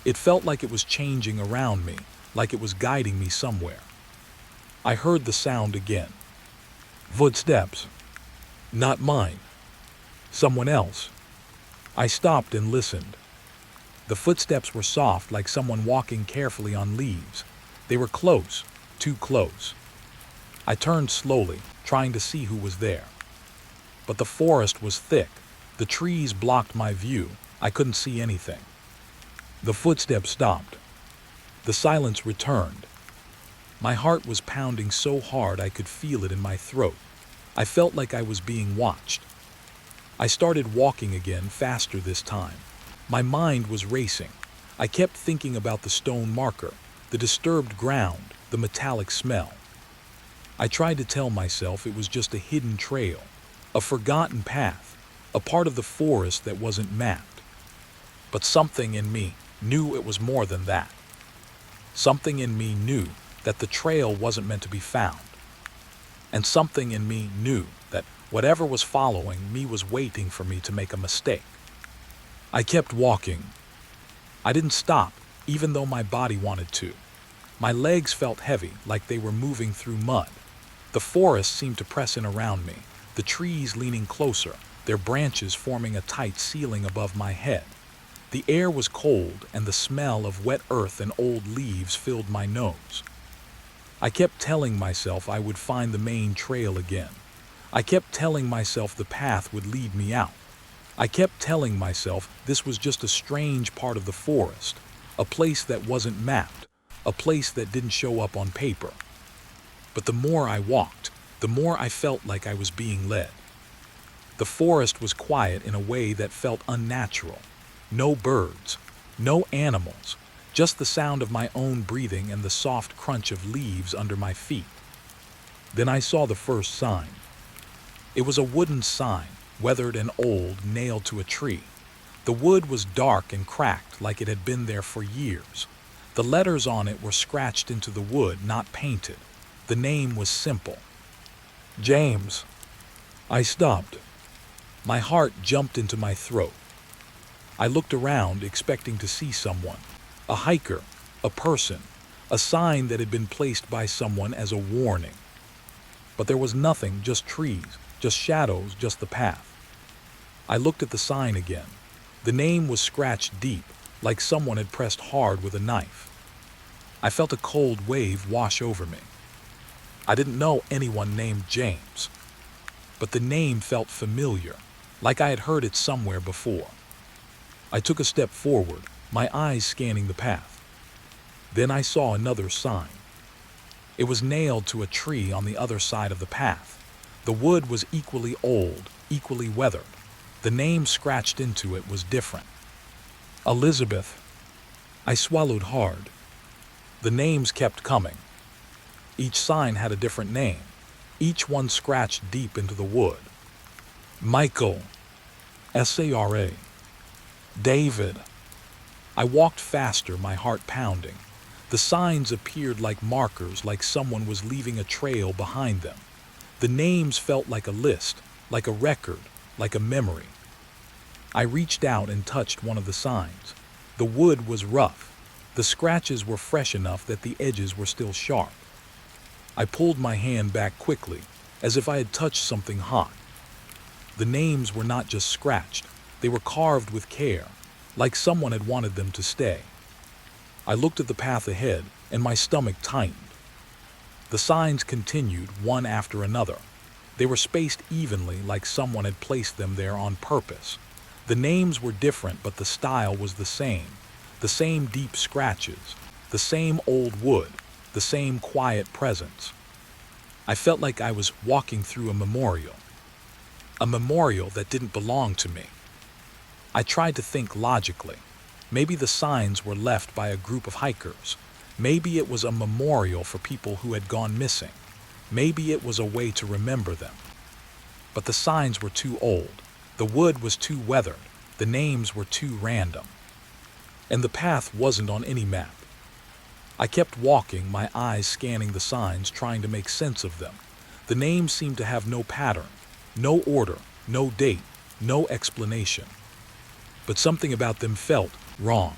It felt like it was changing around me, like it was guiding me somewhere. I heard the sound again. Footsteps. Not mine. Someone else. I stopped and listened. The footsteps were soft, like someone walking carefully on leaves. They were close, too close. I turned slowly, trying to see who was there. But the forest was thick. The trees blocked my view. I couldn't see anything. The footsteps stopped. The silence returned. My heart was pounding so hard I could feel it in my throat. I felt like I was being watched. I started walking again, faster this time. My mind was racing. I kept thinking about the stone marker, the disturbed ground, the metallic smell. I tried to tell myself it was just a hidden trail, a forgotten path, a part of the forest that wasn't mapped. But something in me knew it was more than that. Something in me knew that the trail wasn't meant to be found. And something in me knew that whatever was following me was waiting for me to make a mistake. I kept walking. I didn't stop, even though my body wanted to. My legs felt heavy, like they were moving through mud. The forest seemed to press in around me, the trees leaning closer, their branches forming a tight ceiling above my head. The air was cold, and the smell of wet earth and old leaves filled my nose. I kept telling myself I would find the main trail again. I kept telling myself the path would lead me out. I kept telling myself this was just a strange part of the forest, a place that wasn't mapped, a place that didn't show up on paper. But the more I walked, the more I felt like I was being led. The forest was quiet in a way that felt unnatural. No birds, no animals, just the sound of my own breathing and the soft crunch of leaves under my feet. Then I saw the first sign. It was a wooden sign, weathered and old, nailed to a tree. The wood was dark and cracked, like it had been there for years. The letters on it were scratched into the wood, not painted. The name was simple. James. I stopped. My heart jumped into my throat. I looked around, expecting to see someone. A hiker, a person, a sign that had been placed by someone as a warning. But there was nothing, just trees, just shadows, just the path. I looked at the sign again. The name was scratched deep, like someone had pressed hard with a knife. I felt a cold wave wash over me. I didn't know anyone named James, but the name felt familiar, like I had heard it somewhere before. I took a step forward, my eyes scanning the path. Then I saw another sign. It was nailed to a tree on the other side of the path. The wood was equally old, equally weathered. The name scratched into it was different. Elizabeth. I swallowed hard. The names kept coming. Each sign had a different name, each one scratched deep into the wood. Michael. Sara. David. I walked faster, my heart pounding. The signs appeared like markers, like someone was leaving a trail behind them. The names felt like a list, like a record, like a memory. I reached out and touched one of the signs. The wood was rough. The scratches were fresh enough that the edges were still sharp. I pulled my hand back quickly, as if I had touched something hot. The names were not just scratched, they were carved with care, like someone had wanted them to stay. I looked at the path ahead, and my stomach tightened. The signs continued, one after another. They were spaced evenly, like someone had placed them there on purpose. The names were different, but the style was the same. The same deep scratches, the same old wood, the same quiet presence. I felt like I was walking through a memorial that didn't belong to me. I tried to think logically. Maybe the signs were left by a group of hikers. Maybe it was a memorial for people who had gone missing. Maybe it was a way to remember them. But the signs were too old. The wood was too weathered. The names were too random. And the path wasn't on any map. I kept walking, my eyes scanning the signs, trying to make sense of them. The names seemed to have no pattern, no order, no date, no explanation. But something about them felt wrong.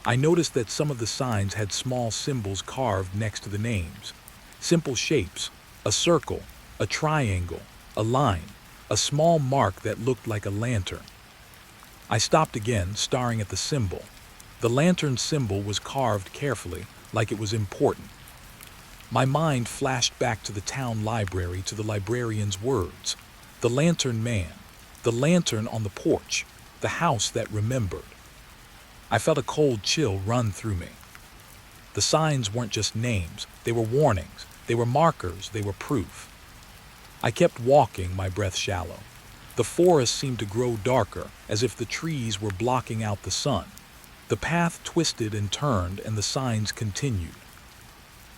I noticed that some of the signs had small symbols carved next to the names. Simple shapes, a circle, a triangle, a line, a small mark that looked like a lantern. I stopped again, staring at the symbol. The lantern symbol was carved carefully, like it was important. My mind flashed back to the town library, to the librarian's words. The lantern man, the lantern on the porch, the house that remembered. I felt a cold chill run through me. The signs weren't just names, they were warnings, they were markers, they were proof. I kept walking, my breath shallow. The forest seemed to grow darker, as if the trees were blocking out the sun. The path twisted and turned, and the signs continued.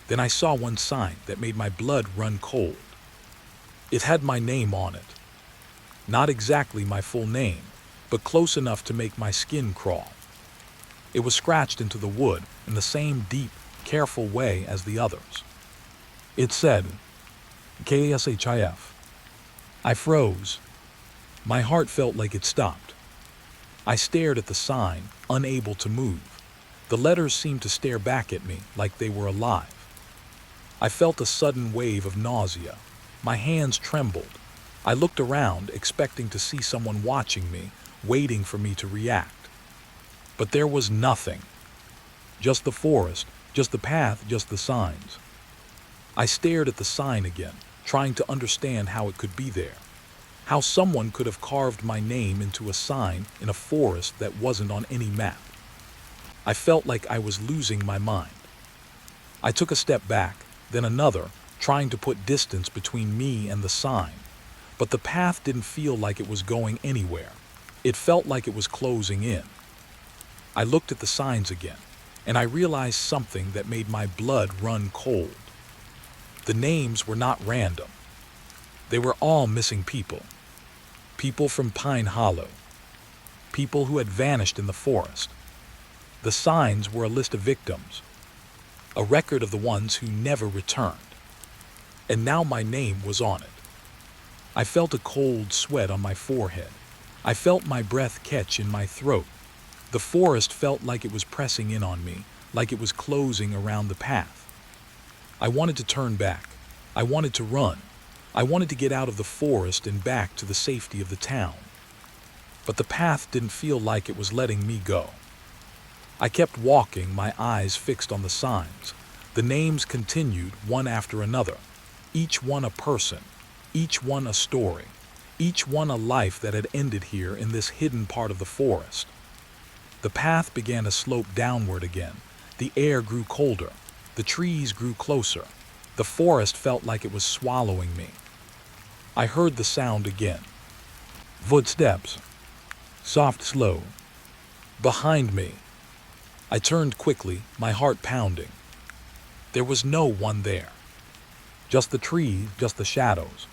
Then I saw one sign that made my blood run cold. It had my name on it. Not exactly my full name, but close enough to make my skin crawl. It was scratched into the wood in the same deep, careful way as the others. It said, KSHIF. I froze. My heart felt like it stopped. I stared at the sign, unable to move. The letters seemed to stare back at me like they were alive. I felt a sudden wave of nausea. My hands trembled. I looked around, expecting to see someone watching me, waiting for me to react. But there was nothing. Just the forest, just the path, just the signs. I stared at the sign again, trying to understand how it could be there. How someone could have carved my name into a sign in a forest that wasn't on any map. I felt like I was losing my mind. I took a step back, then another, trying to put distance between me and the sign. But the path didn't feel like it was going anywhere. It felt like it was closing in. I looked at the signs again, and I realized something that made my blood run cold. The names were not random. They were all missing people. People from Pine Hollow. People who had vanished in the forest. The signs were a list of victims. A record of the ones who never returned. And now my name was on it. I felt a cold sweat on my forehead. I felt my breath catch in my throat. The forest felt like it was pressing in on me, like it was closing around the path. I wanted to turn back. I wanted to run. I wanted to get out of the forest and back to the safety of the town. But the path didn't feel like it was letting me go. I kept walking, my eyes fixed on the signs. The names continued, one after another. Each one a person. Each one a story. Each one a life that had ended here in this hidden part of the forest. The path began to slope downward again. The air grew colder. The trees grew closer. The forest felt like it was swallowing me. I heard the sound again. Footsteps. Soft, slow. Behind me. I turned quickly, my heart pounding. There was no one there. Just the trees, just the shadows.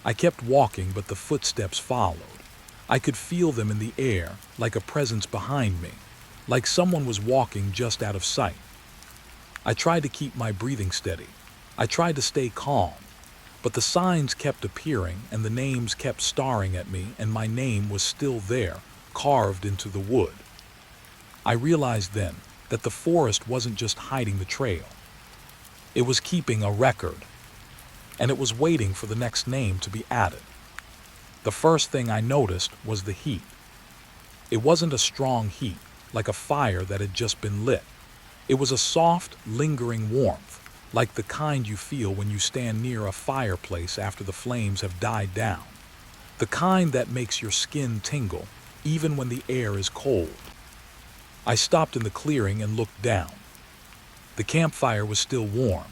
I kept walking, but the footsteps followed. I could feel them in the air, like a presence behind me, like someone was walking just out of sight. I tried to keep my breathing steady. I tried to stay calm, but the signs kept appearing and the names kept staring at me, and my name was still there, carved into the wood. I realized then that the forest wasn't just hiding the trail. It was keeping a record, and it was waiting for the next name to be added. The first thing I noticed was the heat. It wasn't a strong heat, like a fire that had just been lit. It was a soft, lingering warmth, like the kind you feel when you stand near a fireplace after the flames have died down. The kind that makes your skin tingle, even when the air is cold. I stopped in the clearing and looked down. The campfire was still warm.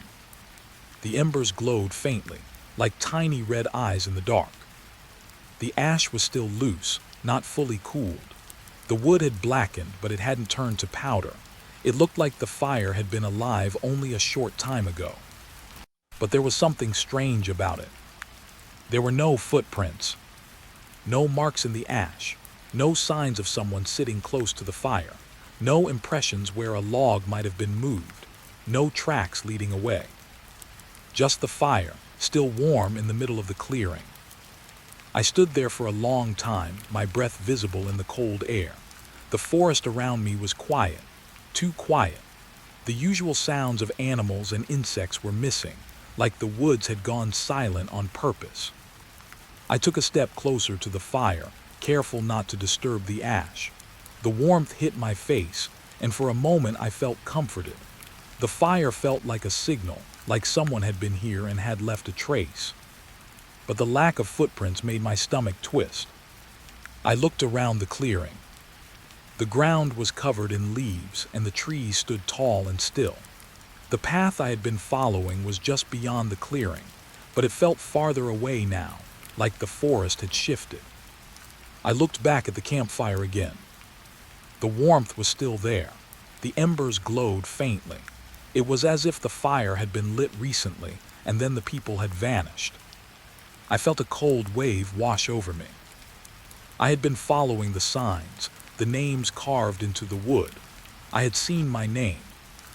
The embers glowed faintly, like tiny red eyes in the dark. The ash was still loose, not fully cooled. The wood had blackened, but it hadn't turned to powder. It looked like the fire had been alive only a short time ago. But there was something strange about it. There were no footprints, no marks in the ash, no signs of someone sitting close to the fire, no impressions where a log might have been moved, no tracks leading away. Just the fire, still warm in the middle of the clearing. I stood there for a long time, my breath visible in the cold air. The forest around me was quiet, too quiet. The usual sounds of animals and insects were missing, like the woods had gone silent on purpose. I took a step closer to the fire, careful not to disturb the ash. The warmth hit my face, and for a moment I felt comforted. The fire felt like a signal, like someone had been here and had left a trace. But the lack of footprints made my stomach twist. I looked around the clearing. The ground was covered in leaves, and the trees stood tall and still. The path I had been following was just beyond the clearing, but it felt farther away now, like the forest had shifted. I looked back at the campfire again. The warmth was still there. The embers glowed faintly. It was as if the fire had been lit recently, and then the people had vanished. I felt a cold wave wash over me. I had been following the signs, the names carved into the wood. I had seen my name.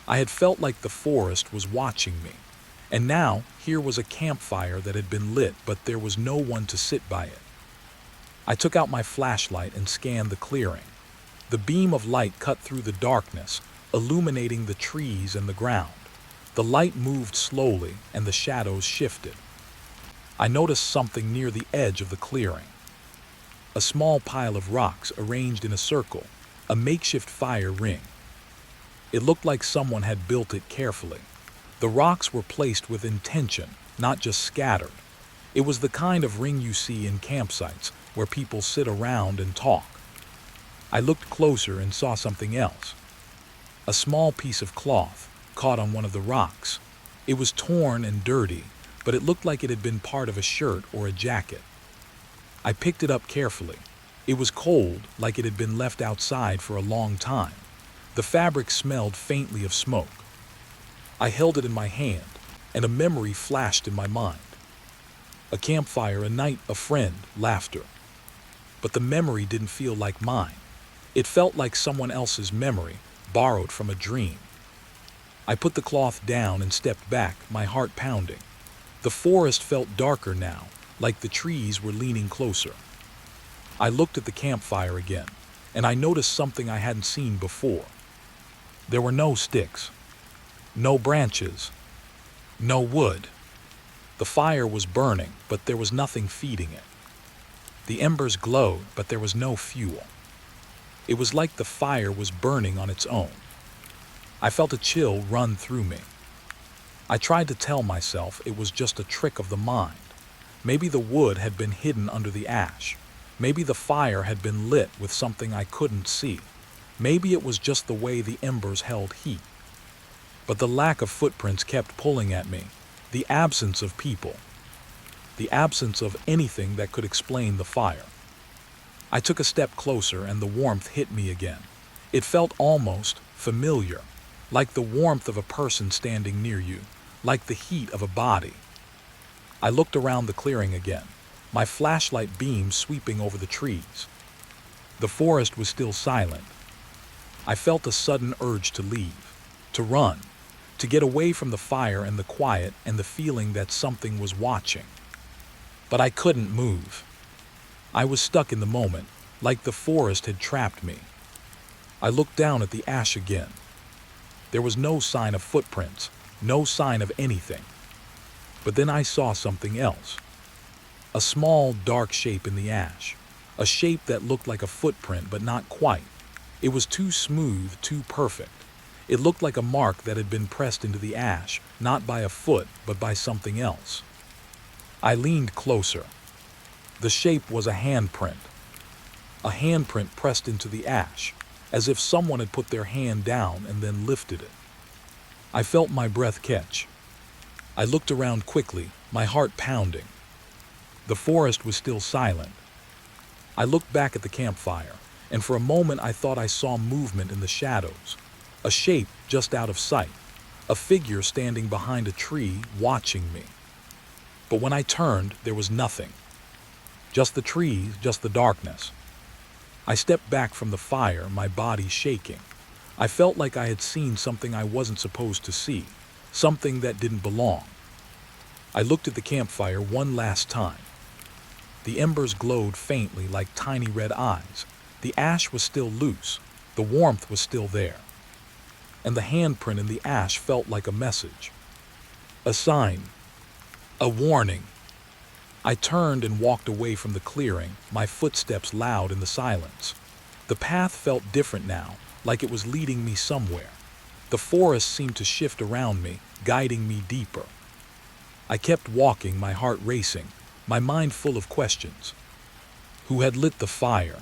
I had felt like the forest was watching me. And now, here was a campfire that had been lit, but there was no one to sit by it. I took out my flashlight and scanned the clearing. The beam of light cut through the darkness, illuminating the trees and the ground. The light moved slowly, and the shadows shifted. I noticed something near the edge of the clearing. A small pile of rocks arranged in a circle, a makeshift fire ring. It looked like someone had built it carefully. The rocks were placed with intention, not just scattered. It was the kind of ring you see in campsites, where people sit around and talk. I looked closer and saw something else. A small piece of cloth caught on one of the rocks. It was torn and dirty, but it looked like it had been part of a shirt or a jacket. I picked it up carefully. It was cold, like it had been left outside for a long time. The fabric smelled faintly of smoke. I held it in my hand, and a memory flashed in my mind. A campfire, a night, a friend, laughter. But the memory didn't feel like mine. It felt like someone else's memory, borrowed from a dream. I put the cloth down and stepped back, my heart pounding. The forest felt darker now, like the trees were leaning closer. I looked at the campfire again, and I noticed something I hadn't seen before. There were no sticks, no branches, no wood. The fire was burning, but there was nothing feeding it. The embers glowed, but there was no fuel. It was like the fire was burning on its own. I felt a chill run through me. I tried to tell myself it was just a trick of the mind. Maybe the wood had been hidden under the ash. Maybe the fire had been lit with something I couldn't see. Maybe it was just the way the embers held heat. But the lack of footprints kept pulling at me. The absence of people. The absence of anything that could explain the fire. I took a step closer and the warmth hit me again. It felt almost familiar, like the warmth of a person standing near you, like the heat of a body. I looked around the clearing again, my flashlight beam sweeping over the trees. The forest was still silent. I felt a sudden urge to leave, to run, to get away from the fire and the quiet and the feeling that something was watching. But I couldn't move. I was stuck in the moment, like the forest had trapped me. I looked down at the ash again. There was no sign of footprints, no sign of anything. But then I saw something else. A small, dark shape in the ash. A shape that looked like a footprint, but not quite. It was too smooth, too perfect. It looked like a mark that had been pressed into the ash, not by a foot, but by something else. I leaned closer. The shape was a handprint. A handprint pressed into the ash, as if someone had put their hand down and then lifted it. I felt my breath catch. I looked around quickly, my heart pounding. The forest was still silent. I looked back at the campfire, and for a moment I thought I saw movement in the shadows. A shape just out of sight. A figure standing behind a tree, watching me. But when I turned, there was nothing. Just the trees, just the darkness. I stepped back from the fire, my body shaking. I felt like I had seen something I wasn't supposed to see, something that didn't belong. I looked at the campfire one last time. The embers glowed faintly like tiny red eyes. The ash was still loose. The warmth was still there. And the handprint in the ash felt like a message. A sign. A warning. I turned and walked away from the clearing, my footsteps loud in the silence. The path felt different now, like it was leading me somewhere. The forest seemed to shift around me, guiding me deeper. I kept walking, my heart racing, my mind full of questions. Who had lit the fire?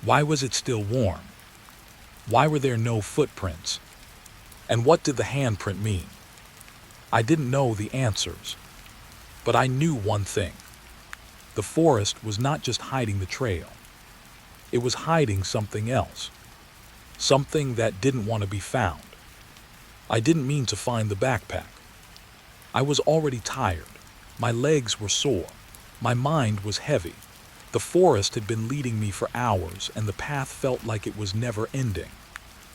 Why was it still warm? Why were there no footprints? And what did the handprint mean? I didn't know the answers. But I knew one thing. The forest was not just hiding the trail. It was hiding something else. Something that didn't want to be found. I didn't mean to find the backpack. I was already tired. My legs were sore. My mind was heavy. The forest had been leading me for hours, and the path felt like it was never ending.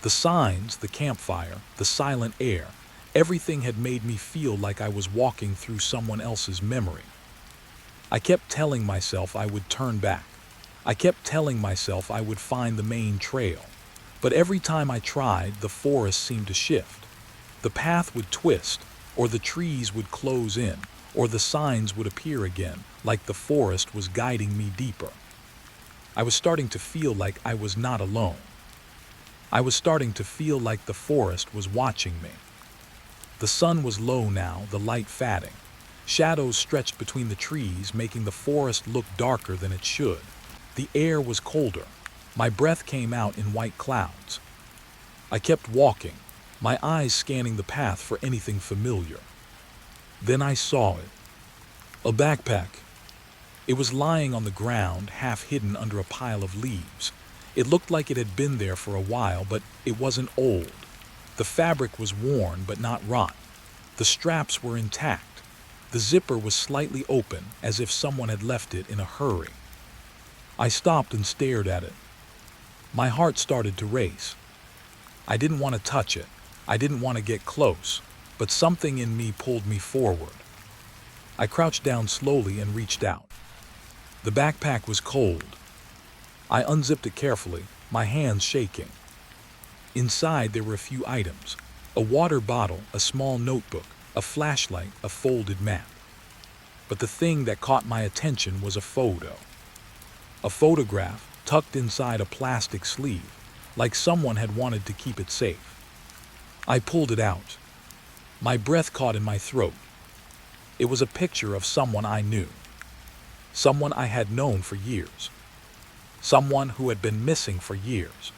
The signs, the campfire, the silent air, everything had made me feel like I was walking through someone else's memory. I kept telling myself I would turn back. I kept telling myself I would find the main trail. But every time I tried, the forest seemed to shift. The path would twist, or the trees would close in, or the signs would appear again, like the forest was guiding me deeper. I was starting to feel like I was not alone. I was starting to feel like the forest was watching me. The sun was low now, the light fading. Shadows stretched between the trees, making the forest look darker than it should. The air was colder. My breath came out in white clouds. I kept walking, my eyes scanning the path for anything familiar. Then I saw it. A backpack. It was lying on the ground, half hidden under a pile of leaves. It looked like it had been there for a while, but it wasn't old. The fabric was worn but not rot. The straps were intact. The zipper was slightly open, as if someone had left it in a hurry. I stopped and stared at it. My heart started to race. I didn't want to touch it. I didn't want to get close, but something in me pulled me forward. I crouched down slowly and reached out. The backpack was cold. I unzipped it carefully, my hands shaking. Inside there were a few items: a water bottle, a small notebook, a flashlight, a folded map. But the thing that caught my attention was a photo. A photograph tucked inside a plastic sleeve, like someone had wanted to keep it safe. I pulled it out. My breath caught in my throat. It was a picture of someone I knew. Someone I had known for years. Someone who had been missing for years.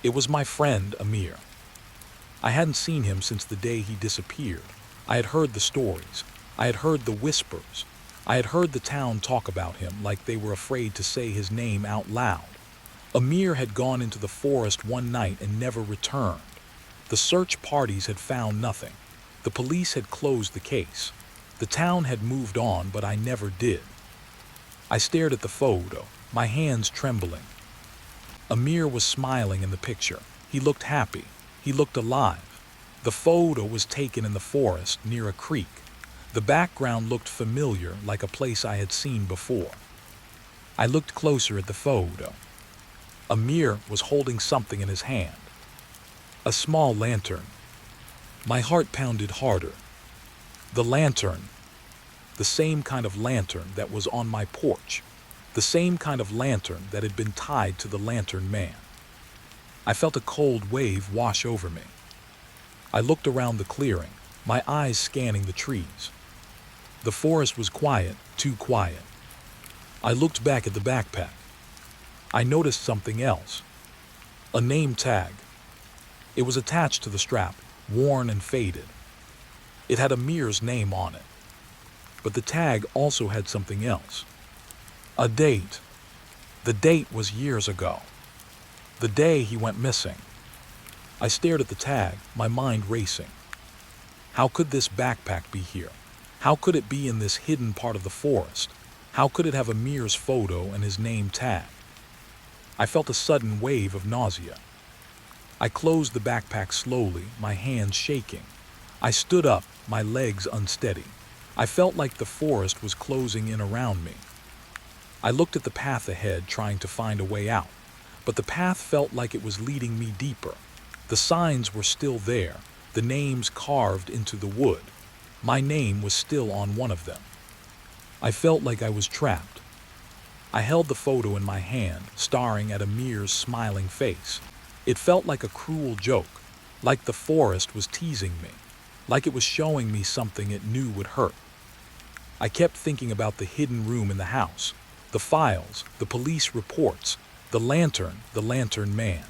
It was my friend, Amir. I hadn't seen him since the day he disappeared. I had heard the stories. I had heard the whispers. I had heard the town talk about him like they were afraid to say his name out loud. Amir had gone into the forest one night and never returned. The search parties had found nothing. The police had closed the case. The town had moved on, but I never did. I stared at the photo, my hands trembling. Amir was smiling in the picture. He looked happy. He looked alive. The photo was taken in the forest near a creek. The background looked familiar, like a place I had seen before. I looked closer at the photo. Amir was holding something in his hand. A small lantern. My heart pounded harder. The lantern. The same kind of lantern that was on my porch. The same kind of lantern that had been tied to the lantern man. I felt a cold wave wash over me. I looked around the clearing, my eyes scanning the trees. The forest was quiet, too quiet. I looked back at the backpack. I noticed something else. A name tag. It was attached to the strap, worn and faded. It had Amir's name on it. But the tag also had something else. A date. The date was years ago. The day he went missing. I stared at the tag, my mind racing. How could this backpack be here? How could it be in this hidden part of the forest? How could it have Amir's photo and his name tag? I felt a sudden wave of nausea. I closed the backpack slowly, my hands shaking. I stood up, my legs unsteady. I felt like the forest was closing in around me. I looked at the path ahead, trying to find a way out, but the path felt like it was leading me deeper. The signs were still there, the names carved into the wood. My name was still on one of them. I felt like I was trapped. I held the photo in my hand, staring at Amir's smiling face. It felt like a cruel joke, like the forest was teasing me, like it was showing me something it knew would hurt. I kept thinking about the hidden room in the house, the files, the police reports, the lantern man.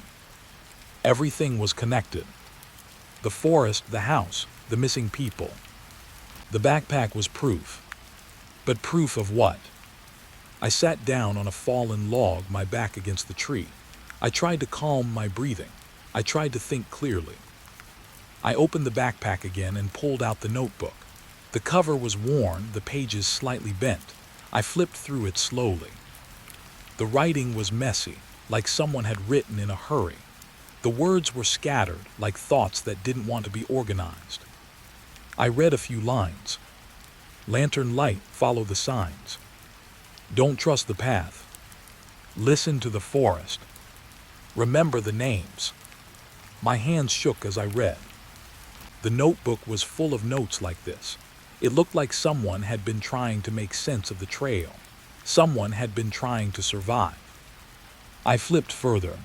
Everything was connected. The forest, the house, the missing people. The backpack was proof. But proof of what? I sat down on a fallen log, my back against the tree. I tried to calm my breathing. I tried to think clearly. I opened the backpack again and pulled out the notebook. The cover was worn, the pages slightly bent. I flipped through it slowly. The writing was messy, like someone had written in a hurry. The words were scattered, like thoughts that didn't want to be organized. I read a few lines. Lantern light, follow the signs. Don't trust the path. Listen to the forest. Remember the names. My hands shook as I read. The notebook was full of notes like this. It looked like someone had been trying to make sense of the trail. Someone had been trying to survive. I flipped further.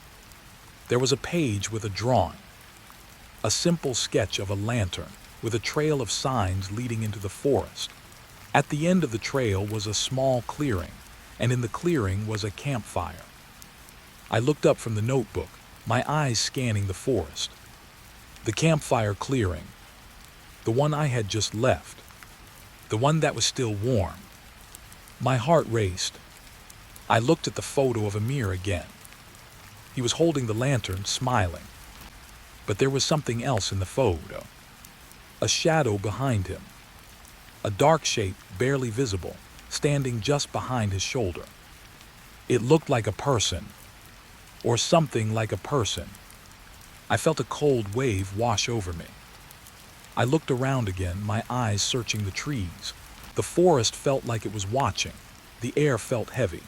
There was a page with a drawing. A simple sketch of a lantern with a trail of signs leading into the forest. At the end of the trail was a small clearing, and in the clearing was a campfire. I looked up from the notebook, my eyes scanning the forest. The campfire clearing. The one I had just left. The one that was still warm. My heart raced. I looked at the photo of Amir again. He was holding the lantern, smiling. But there was something else in the photo. A shadow behind him. A dark shape, barely visible, standing just behind his shoulder. It looked like a person, or something like a person. I felt a cold wave wash over me. I looked around again, my eyes searching the trees. The forest felt like it was watching. The air felt heavy.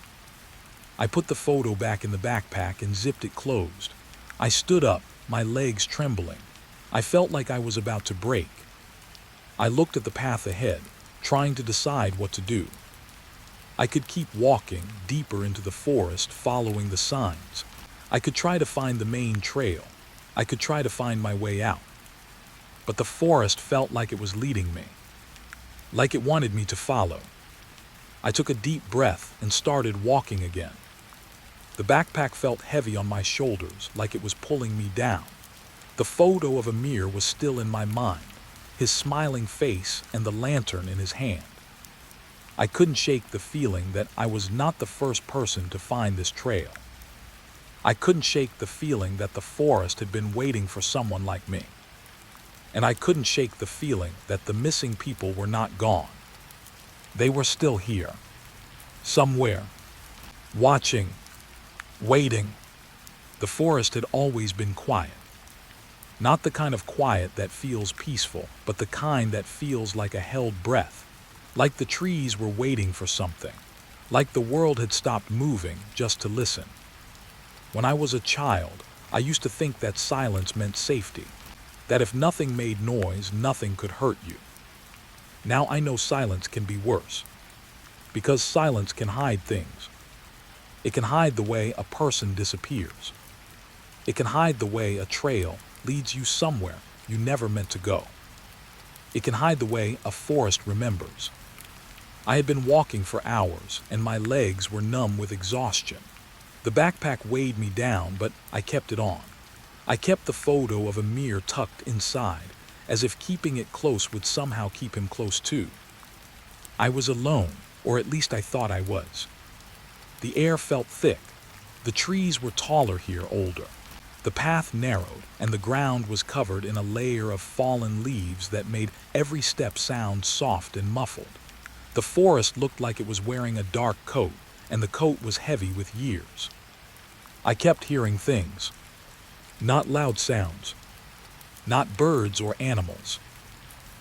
I put the photo back in the backpack and zipped it closed. I stood up, my legs trembling. I felt like I was about to break. I looked at the path ahead, trying to decide what to do. I could keep walking deeper into the forest, following the signs. I could try to find the main trail. I could try to find my way out. But the forest felt like it was leading me, like it wanted me to follow. I took a deep breath and started walking again. The backpack felt heavy on my shoulders, like it was pulling me down. The photo of Amir was still in my mind, his smiling face and the lantern in his hand. I couldn't shake the feeling that I was not the first person to find this trail. I couldn't shake the feeling that the forest had been waiting for someone like me. And I couldn't shake the feeling that the missing people were not gone. They were still here. Somewhere. Watching. Waiting. The forest had always been quiet. Not the kind of quiet that feels peaceful, but the kind that feels like a held breath. Like the trees were waiting for something. Like the world had stopped moving just to listen. When I was a child, I used to think that silence meant safety. That if nothing made noise, nothing could hurt you. Now I know silence can be worse. Because silence can hide things. It can hide the way a person disappears. It can hide the way a trail leads you somewhere you never meant to go. It can hide the way a forest remembers. I had been walking for hours, and my legs were numb with exhaustion. The backpack weighed me down, but I kept it on. I kept the photo of Amir tucked inside, as if keeping it close would somehow keep him close too. I was alone, or at least I thought I was. The air felt thick. The trees were taller here, older. The path narrowed, and the ground was covered in a layer of fallen leaves that made every step sound soft and muffled. The forest looked like it was wearing a dark coat, and the coat was heavy with years. I kept hearing things. Not loud sounds. Not birds or animals.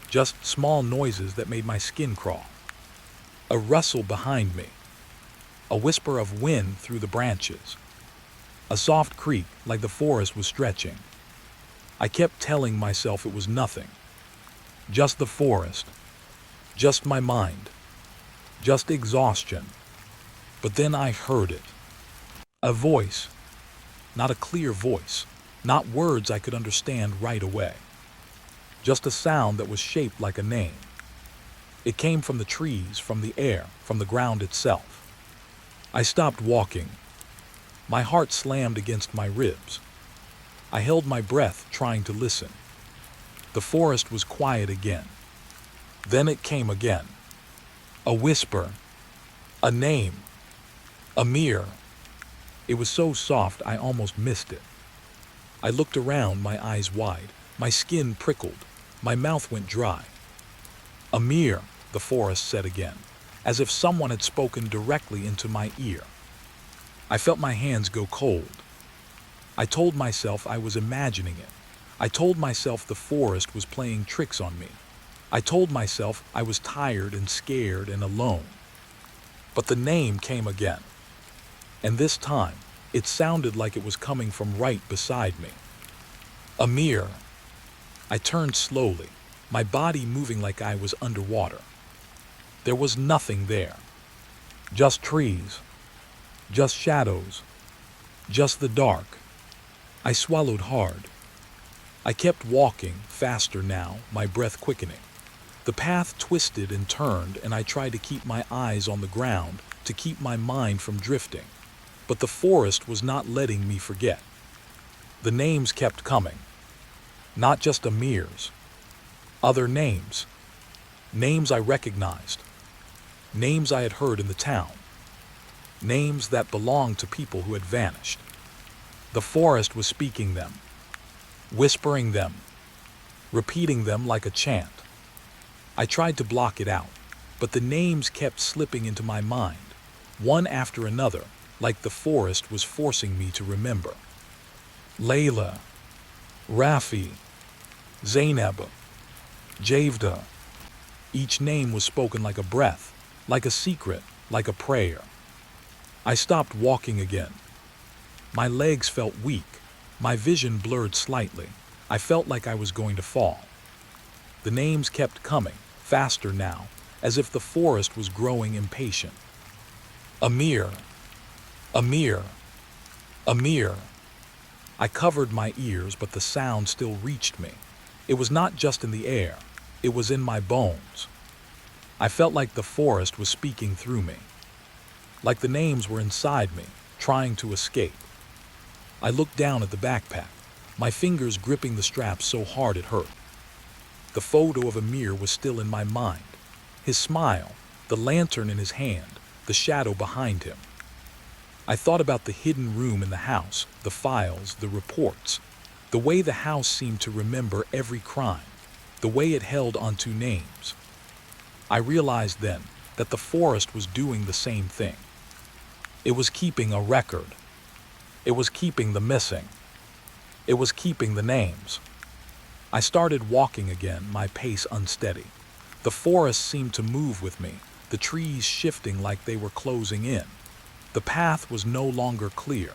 Just small noises that made my skin crawl. A rustle behind me. A whisper of wind through the branches. A soft creak like the forest was stretching. I kept telling myself it was nothing. Just the forest. Just my mind. Just exhaustion. But then I heard it. A voice. Not a clear voice. Not words I could understand right away. Just a sound that was shaped like a name. It came from the trees, from the air, from the ground itself. I stopped walking. My heart slammed against my ribs. I held my breath, trying to listen. The forest was quiet again. Then it came again. A whisper. A name. Amir. It was so soft I almost missed it. I looked around, my eyes wide, my skin prickled, my mouth went dry. Amir, the forest said again, as if someone had spoken directly into my ear. I felt my hands go cold. I told myself I was imagining it. I told myself the forest was playing tricks on me. I told myself I was tired and scared and alone. But the name came again. And this time, it sounded like it was coming from right beside me. Amir. I turned slowly, my body moving like I was underwater. There was nothing there. Just trees. Just shadows. Just the dark. I swallowed hard. I kept walking, faster now, my breath quickening. The path twisted and turned, and I tried to keep my eyes on the ground, to keep my mind from drifting. But the forest was not letting me forget. The names kept coming. Not just Amir's. Other names. Names I recognized. Names I had heard in the town. Names that belonged to people who had vanished. The forest was speaking them. Whispering them. Repeating them like a chant. I tried to block it out, but the names kept slipping into my mind, one after another, like the forest was forcing me to remember. Layla, Rafi, Zainab, Javda. Each name was spoken like a breath, like a secret, like a prayer. I stopped walking again. My legs felt weak, my vision blurred slightly. I felt like I was going to fall. The names kept coming, faster now, as if the forest was growing impatient. Amir. Amir. Amir. I covered my ears, but the sound still reached me. It was not just in the air, it was in my bones. I felt like the forest was speaking through me. Like the names were inside me, trying to escape. I looked down at the backpack, my fingers gripping the strap so hard it hurt. The photo of Amir was still in my mind. His smile, the lantern in his hand, the shadow behind him. I thought about the hidden room in the house, the files, the reports, the way the house seemed to remember every crime, the way it held onto names. I realized then that the forest was doing the same thing. It was keeping a record. It was keeping the missing. It was keeping the names. I started walking again, my pace unsteady. The forest seemed to move with me, the trees shifting like they were closing in. The path was no longer clear.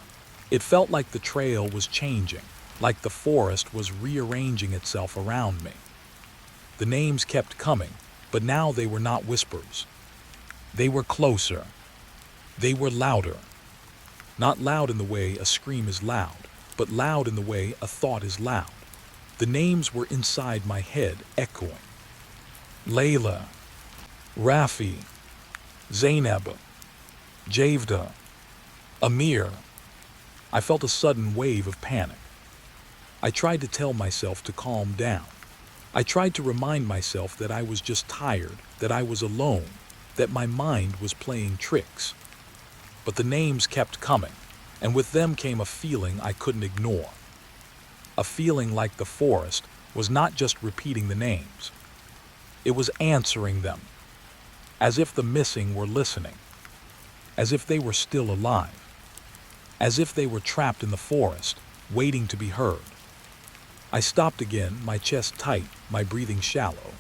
It felt like the trail was changing, like the forest was rearranging itself around me. The names kept coming, but now they were not whispers. They were closer. They were louder. Not loud in the way a scream is loud, but loud in the way a thought is loud. The names were inside my head, echoing. Layla, Rafi, Zainab, Javda, Amir. I felt a sudden wave of panic. I tried to tell myself to calm down. I tried to remind myself that I was just tired, that I was alone, that my mind was playing tricks. But the names kept coming, and with them came a feeling I couldn't ignore. A feeling like the forest was not just repeating the names. It was answering them, as if the missing were listening, as if they were still alive, as if they were trapped in the forest, waiting to be heard. I stopped again, my chest tight, my breathing shallow.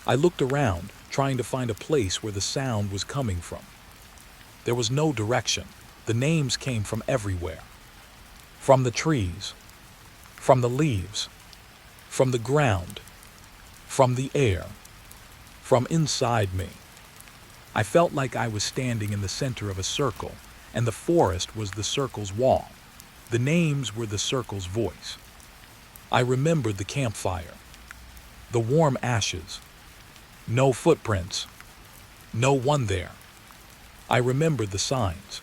I looked around, trying to find a place where the sound was coming from. There was no direction. The names came from everywhere. From the trees, from the leaves, from the ground, from the air, from inside me. I felt like I was standing in the center of a circle, and the forest was the circle's wall. The names were the circle's voice. I remembered the campfire, the warm ashes, no footprints, no one there. I remembered the signs,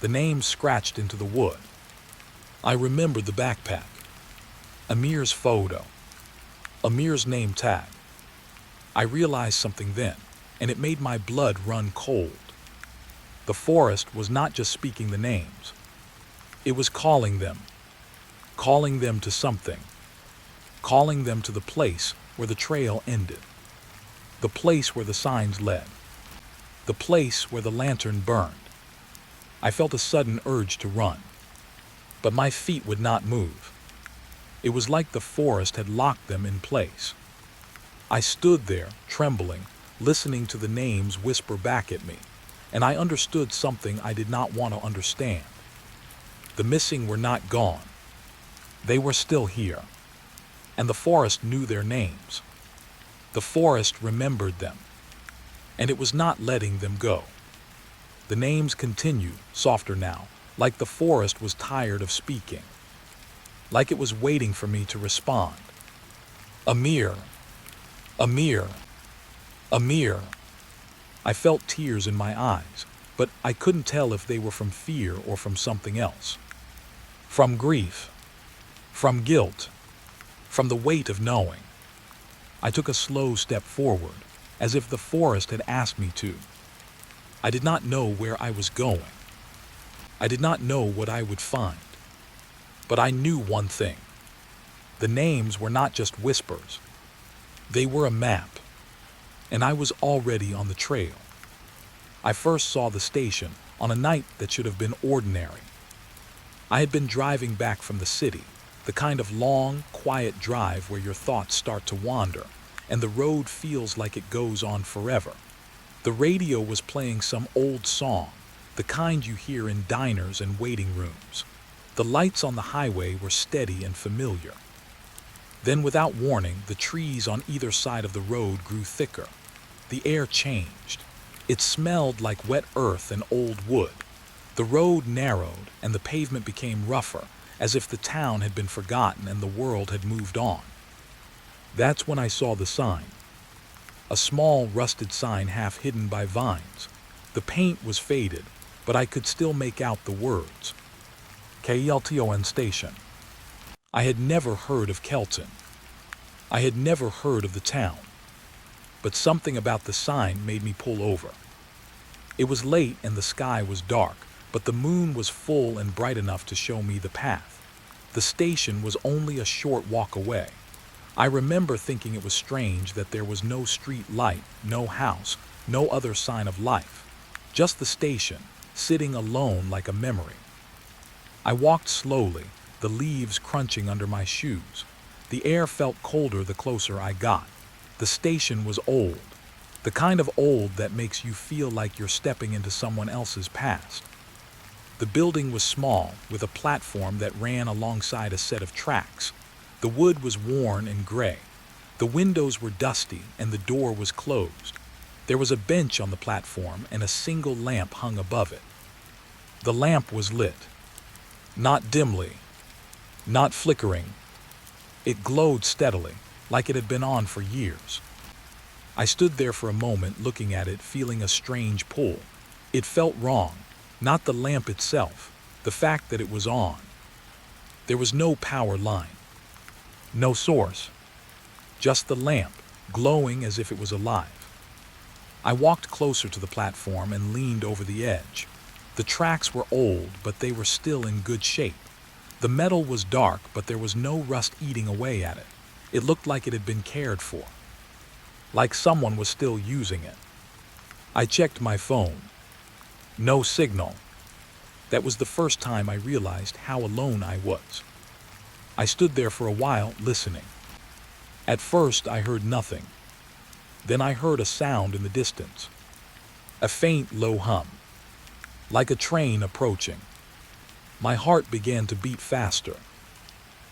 the names scratched into the wood. I remembered the backpack, Amir's photo, Amir's name tag. I realized something then, and it made my blood run cold. The forest was not just speaking the names. It was calling them to something, calling them to the place where the trail ended, the place where the signs led, the place where the lantern burned. I felt a sudden urge to run, but my feet would not move. It was like the forest had locked them in place. I stood there, trembling, listening to the names whisper back at me, and I understood something I did not want to understand. The missing were not gone. They were still here, and the forest knew their names. The forest remembered them, and it was not letting them go. The names continued, softer now, like the forest was tired of speaking, like it was waiting for me to respond. Amir, Amir, Amir. I felt tears in my eyes, but I couldn't tell if they were from fear or from something else. From grief, from guilt, from the weight of knowing. I took a slow step forward, as if the forest had asked me to. I did not know where I was going. I did not know what I would find. But I knew one thing. The names were not just whispers. They were a map, and I was already on the trail. I first saw the station on a night that should have been ordinary. I had been driving back from the city, the kind of long, quiet drive where your thoughts start to wander, and the road feels like it goes on forever. The radio was playing some old song, the kind you hear in diners and waiting rooms. The lights on the highway were steady and familiar. Then, without warning, the trees on either side of the road grew thicker. The air changed. It smelled like wet earth and old wood. The road narrowed, and the pavement became rougher, as if the town had been forgotten and the world had moved on. That's when I saw the sign. A small, rusted sign half hidden by vines. The paint was faded, but I could still make out the words. Kelton Station. I had never heard of Kelton. I had never heard of the town. But something about the sign made me pull over. It was late and the sky was dark, but the moon was full and bright enough to show me the path. The station was only a short walk away. I remember thinking it was strange that there was no street light, no house, no other sign of life. Just the station, sitting alone like a memory. I walked slowly, the leaves crunching under my shoes. The air felt colder the closer I got. The station was old, the kind of old that makes you feel like you're stepping into someone else's past. The building was small, with a platform that ran alongside a set of tracks. The wood was worn and gray. The windows were dusty and the door was closed. There was a bench on the platform and a single lamp hung above it. The lamp was lit. Not dimly, not flickering. It glowed steadily, like it had been on for years. I stood there for a moment looking at it, feeling a strange pull. It felt wrong, not the lamp itself, the fact that it was on. There was no power line, no source, just the lamp, glowing as if it was alive. I walked closer to the platform and leaned over the edge. The tracks were old, but they were still in good shape. The metal was dark, but there was no rust eating away at it. It looked like it had been cared for, like someone was still using it. I checked my phone. No signal. That was the first time I realized how alone I was. I stood there for a while, listening. At first, I heard nothing. Then I heard a sound in the distance. A faint, low hum, like a train approaching. My heart began to beat faster.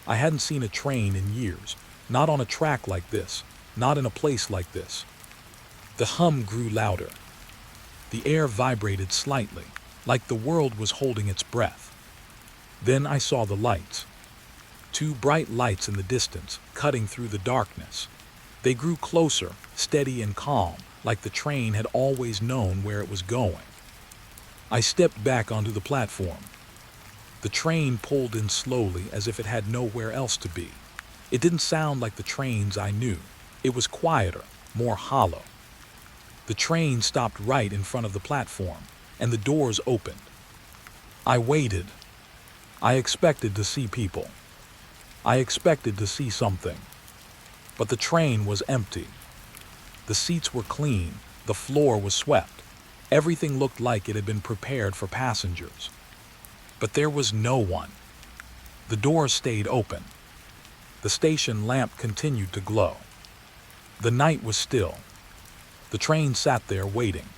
I hadn't seen a train in years, not on a track like this, not in a place like this. The hum grew louder. The air vibrated slightly, like the world was holding its breath. Then I saw the lights. 2 bright lights in the distance, cutting through the darkness. They grew closer, steady and calm, like the train had always known where it was going. I stepped back onto the platform. The train pulled in slowly as if it had nowhere else to be. It didn't sound like the trains I knew. It was quieter, more hollow. The train stopped right in front of the platform, and the doors opened. I waited. I expected to see people. I expected to see something. But the train was empty. The seats were clean, the floor was swept. Everything looked like it had been prepared for passengers. But there was no one. The doors stayed open. The station lamp continued to glow. The night was still. The train sat there waiting.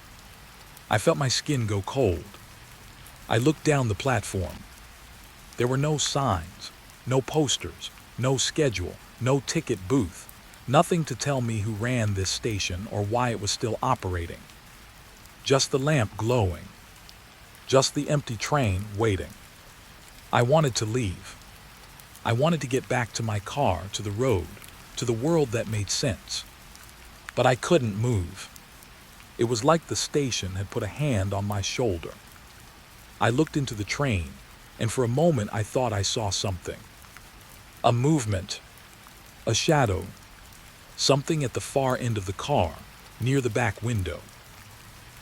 I felt my skin go cold. I looked down the platform. There were no signs, no posters, no schedule, no ticket booth, nothing to tell me who ran this station or why it was still operating. Just the lamp glowing. Just the empty train waiting. I wanted to leave. I wanted to get back to my car, to the road, to the world that made sense. But I couldn't move. It was like the station had put a hand on my shoulder. I looked into the train, and for a moment I thought I saw something. A movement. A shadow. Something at the far end of the car, near the back window.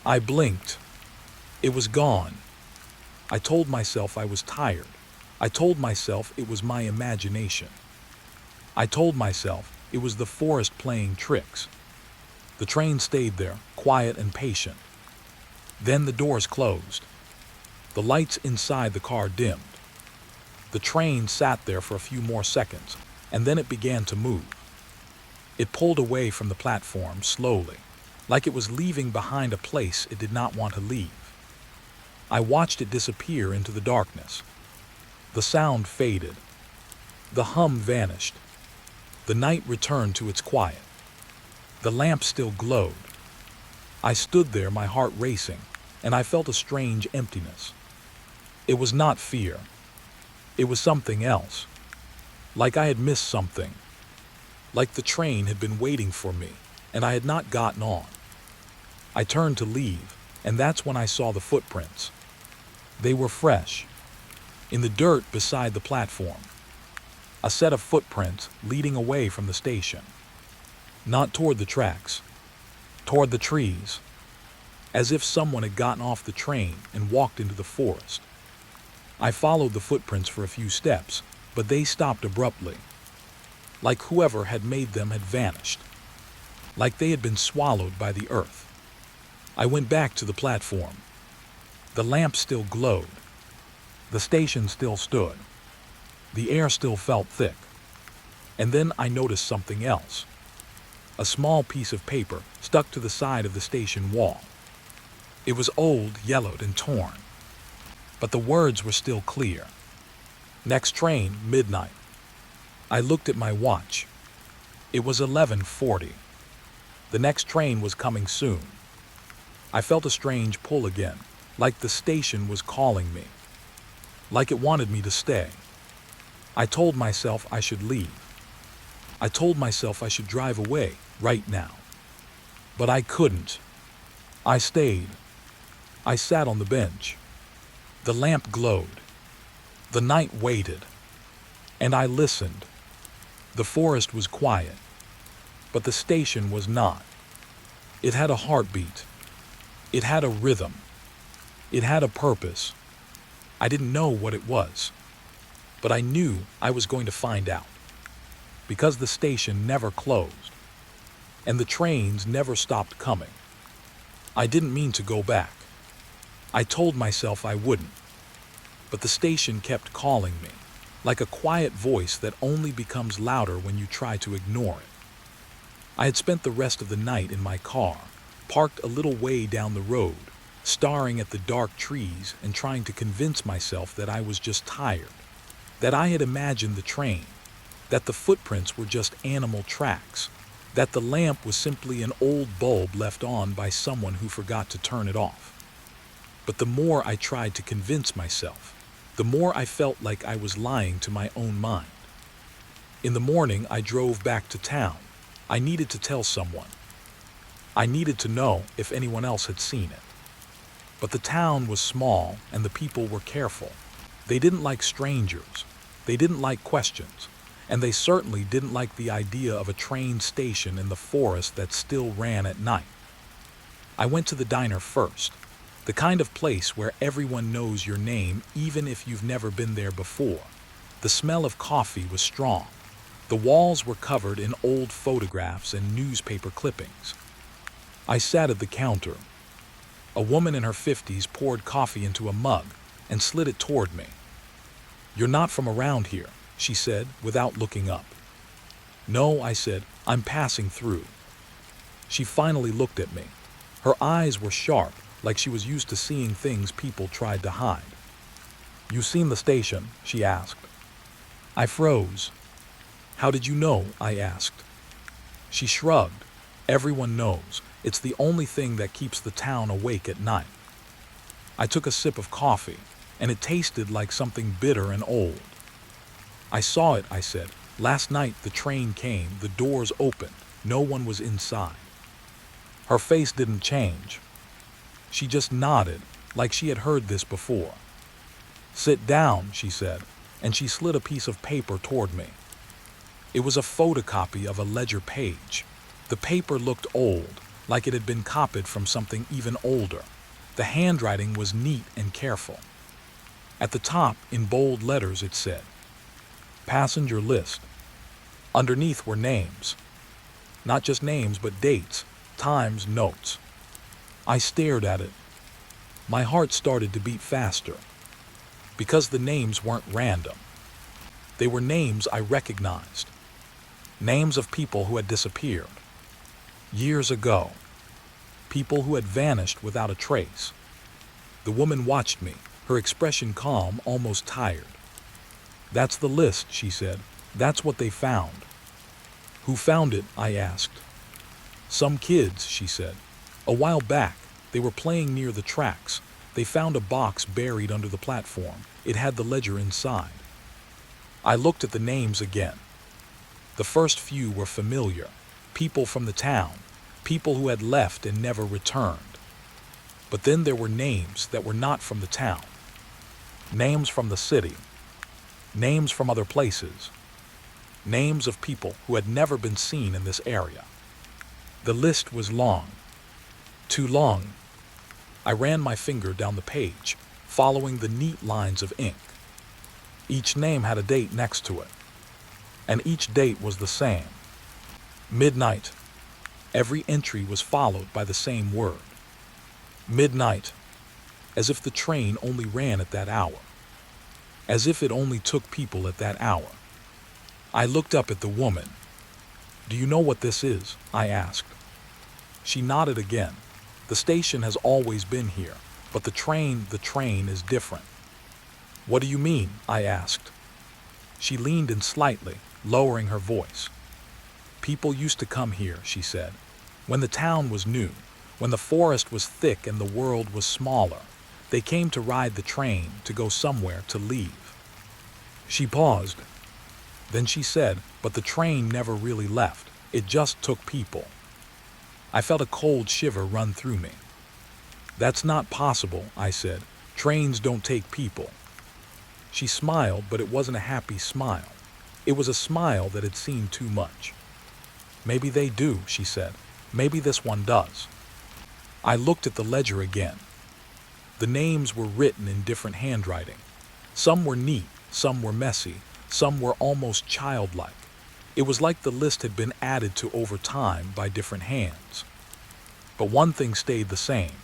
I blinked. It was gone. I told myself I was tired. I told myself it was my imagination. I told myself it was the forest playing tricks. The train stayed there, quiet and patient. Then the doors closed. The lights inside the car dimmed. The train sat there for a few more seconds, and then it began to move. It pulled away from the platform slowly, like it was leaving behind a place it did not want to leave. I watched it disappear into the darkness. The sound faded. The hum vanished. The night returned to its quiet. The lamp still glowed. I stood there, my heart racing, and I felt a strange emptiness. It was not fear. It was something else. Like I had missed something. Like the train had been waiting for me, and I had not gotten on. I turned to leave, and that's when I saw the footprints. They were fresh. In the dirt beside the platform. A set of footprints leading away from the station. Not toward the tracks. Toward the trees. As if someone had gotten off the train and walked into the forest. I followed the footprints for a few steps, but they stopped abruptly. Like whoever had made them had vanished. Like they had been swallowed by the earth. I went back to the platform. The lamp still glowed. The station still stood. The air still felt thick. And then I noticed something else. A small piece of paper stuck to the side of the station wall. It was old, yellowed, and torn. But the words were still clear. Next train, midnight. I looked at my watch. It was 11:40. The next train was coming soon. I felt a strange pull again, like the station was calling me. Like it wanted me to stay. I told myself I should leave. I told myself I should drive away, right now. But I couldn't. I stayed. I sat on the bench. The lamp glowed. The night waited. And I listened. The forest was quiet. But the station was not. It had a heartbeat. It had a rhythm. It had a purpose. I didn't know what it was. But I knew I was going to find out. Because the station never closed. And the trains never stopped coming. I didn't mean to go back. I told myself I wouldn't. But the station kept calling me, like a quiet voice that only becomes louder when you try to ignore it. I had spent the rest of the night in my car, parked a little way down the road, staring at the dark trees and trying to convince myself that I was just tired, that I had imagined the train, that the footprints were just animal tracks, that the lamp was simply an old bulb left on by someone who forgot to turn it off. But the more I tried to convince myself, the more I felt like I was lying to my own mind. In the morning, I drove back to town. I needed to tell someone. I needed to know if anyone else had seen it. But the town was small and the people were careful. They didn't like strangers. They didn't like questions. And they certainly didn't like the idea of a train station in the forest that still ran at night. I went to the diner first. The kind of place where everyone knows your name even if you've never been there before. The smell of coffee was strong. The walls were covered in old photographs and newspaper clippings. I sat at the counter. A woman in her 50s poured coffee into a mug and slid it toward me. "You're not from around here," she said without looking up. "No," I said, "I'm passing through." She finally looked at me. Her eyes were sharp, like she was used to seeing things people tried to hide. "You seen the station?" she asked. I froze. "How did you know?" I asked. She shrugged. "Everyone knows. It's the only thing that keeps the town awake at night." I took a sip of coffee, and it tasted like something bitter and old. "I saw it," I said. "Last night the train came, the doors opened, no one was inside." Her face didn't change. She just nodded, like she had heard this before. "Sit down," she said, and she slid a piece of paper toward me. It was a photocopy of a ledger page. The paper looked old, like it had been copied from something even older. The handwriting was neat and careful. At the top, in bold letters, it said, "Passenger list." Underneath were names. Not just names, but dates, times, notes. I stared at it. My heart started to beat faster. Because the names weren't random. They were names I recognized. Names of people who had disappeared. Years ago. People who had vanished without a trace. The woman watched me, her expression calm, almost tired. "That's the list," she said. "That's what they found." "Who found it?" I asked. "Some kids," she said. "A while back, they were playing near the tracks. They found a box buried under the platform. It had the ledger inside." I looked at the names again. The first few were familiar. People from the town. People who had left and never returned. But then there were names that were not from the town. Names from the city. Names from other places. Names of people who had never been seen in this area. The list was long. Too long. I ran my finger down the page, following the neat lines of ink. Each name had a date next to it. And each date was the same. Midnight. Every entry was followed by the same word. Midnight. As if the train only ran at that hour. As if it only took people at that hour. I looked up at the woman. "Do you know what this is?" I asked. She nodded again. "The station has always been here, but the train is different." "What do you mean?" I asked. She leaned in slightly, lowering her voice. "People used to come here," she said, "when the town was new, when the forest was thick and the world was smaller. They came to ride the train, to go somewhere, to leave." She paused. Then she said, "But the train never really left. It just took people." I felt a cold shiver run through me. "That's not possible," I said. "Trains don't take people." She smiled, but it wasn't a happy smile. It was a smile that had seen too much. "Maybe they do," she said. "Maybe this one does." I looked at the ledger again. The names were written in different handwriting. Some were neat, some were messy, some were almost childlike. It was like the list had been added to over time by different hands. But one thing stayed the same.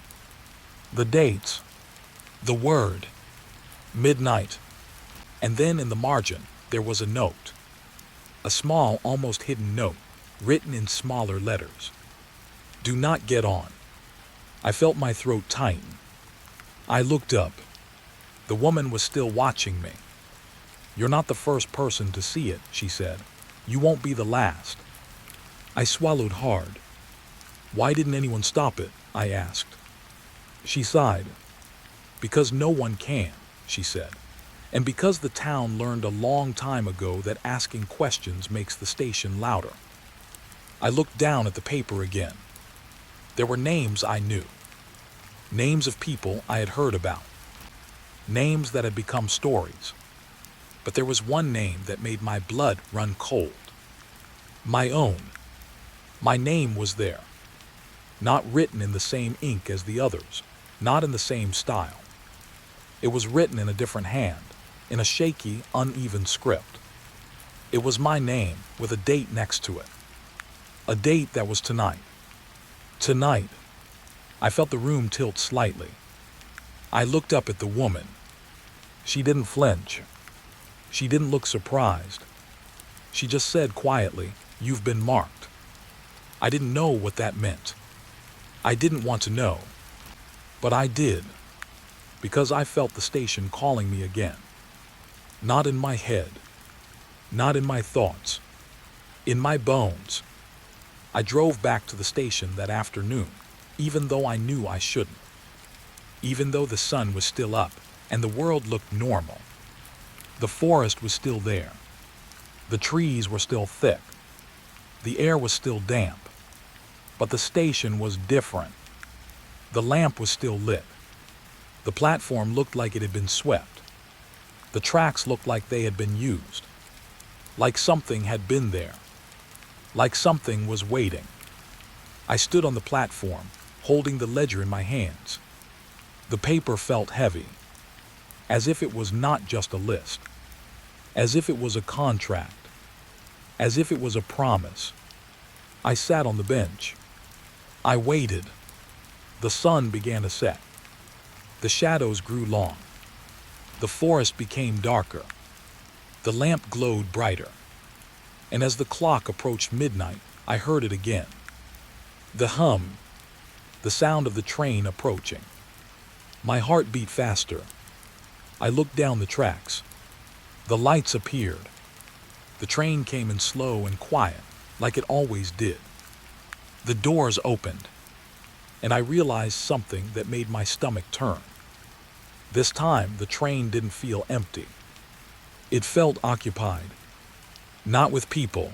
The dates. The word. Midnight. And then in the margin, there was a note. A small, almost hidden note, written in smaller letters. "Do not get on." I felt my throat tighten. I looked up. The woman was still watching me. "You're not the first person to see it," she said. "You won't be the last." I swallowed hard. "Why didn't anyone stop it?" I asked. She sighed. "Because no one can," she said. "And because the town learned a long time ago that asking questions makes the station louder." I looked down at the paper again. There were names I knew. Names of people I had heard about. Names that had become stories. But there was one name that made my blood run cold. My own. My name was there. Not written in the same ink as the others, not in the same style. It was written in a different hand, in a shaky, uneven script. It was my name, with a date next to it. A date that was tonight. Tonight. I felt the room tilt slightly. I looked up at the woman. She didn't flinch. She didn't look surprised. She just said quietly, "You've been marked." I didn't know what that meant. I didn't want to know. But I did. Because I felt the station calling me again. Not in my head. Not in my thoughts. In my bones. I drove back to the station that afternoon, even though I knew I shouldn't. Even though the sun was still up and the world looked normal. The forest was still there. The trees were still thick. The air was still damp. But the station was different. The lamp was still lit. The platform looked like it had been swept. The tracks looked like they had been used. Like something had been there. Like something was waiting. I stood on the platform, holding the ledger in my hands. The paper felt heavy. As if it was not just a list. As if it was a contract. As if it was a promise. I sat on the bench. I waited. The sun began to set. The shadows grew long. The forest became darker. The lamp glowed brighter. And as the clock approached midnight, I heard it again. The hum. The sound of the train approaching. My heart beat faster. I looked down the tracks. The lights appeared. The train came in slow and quiet, like it always did. The doors opened. And I realized something that made my stomach turn. This time, the train didn't feel empty. It felt occupied. Not with people.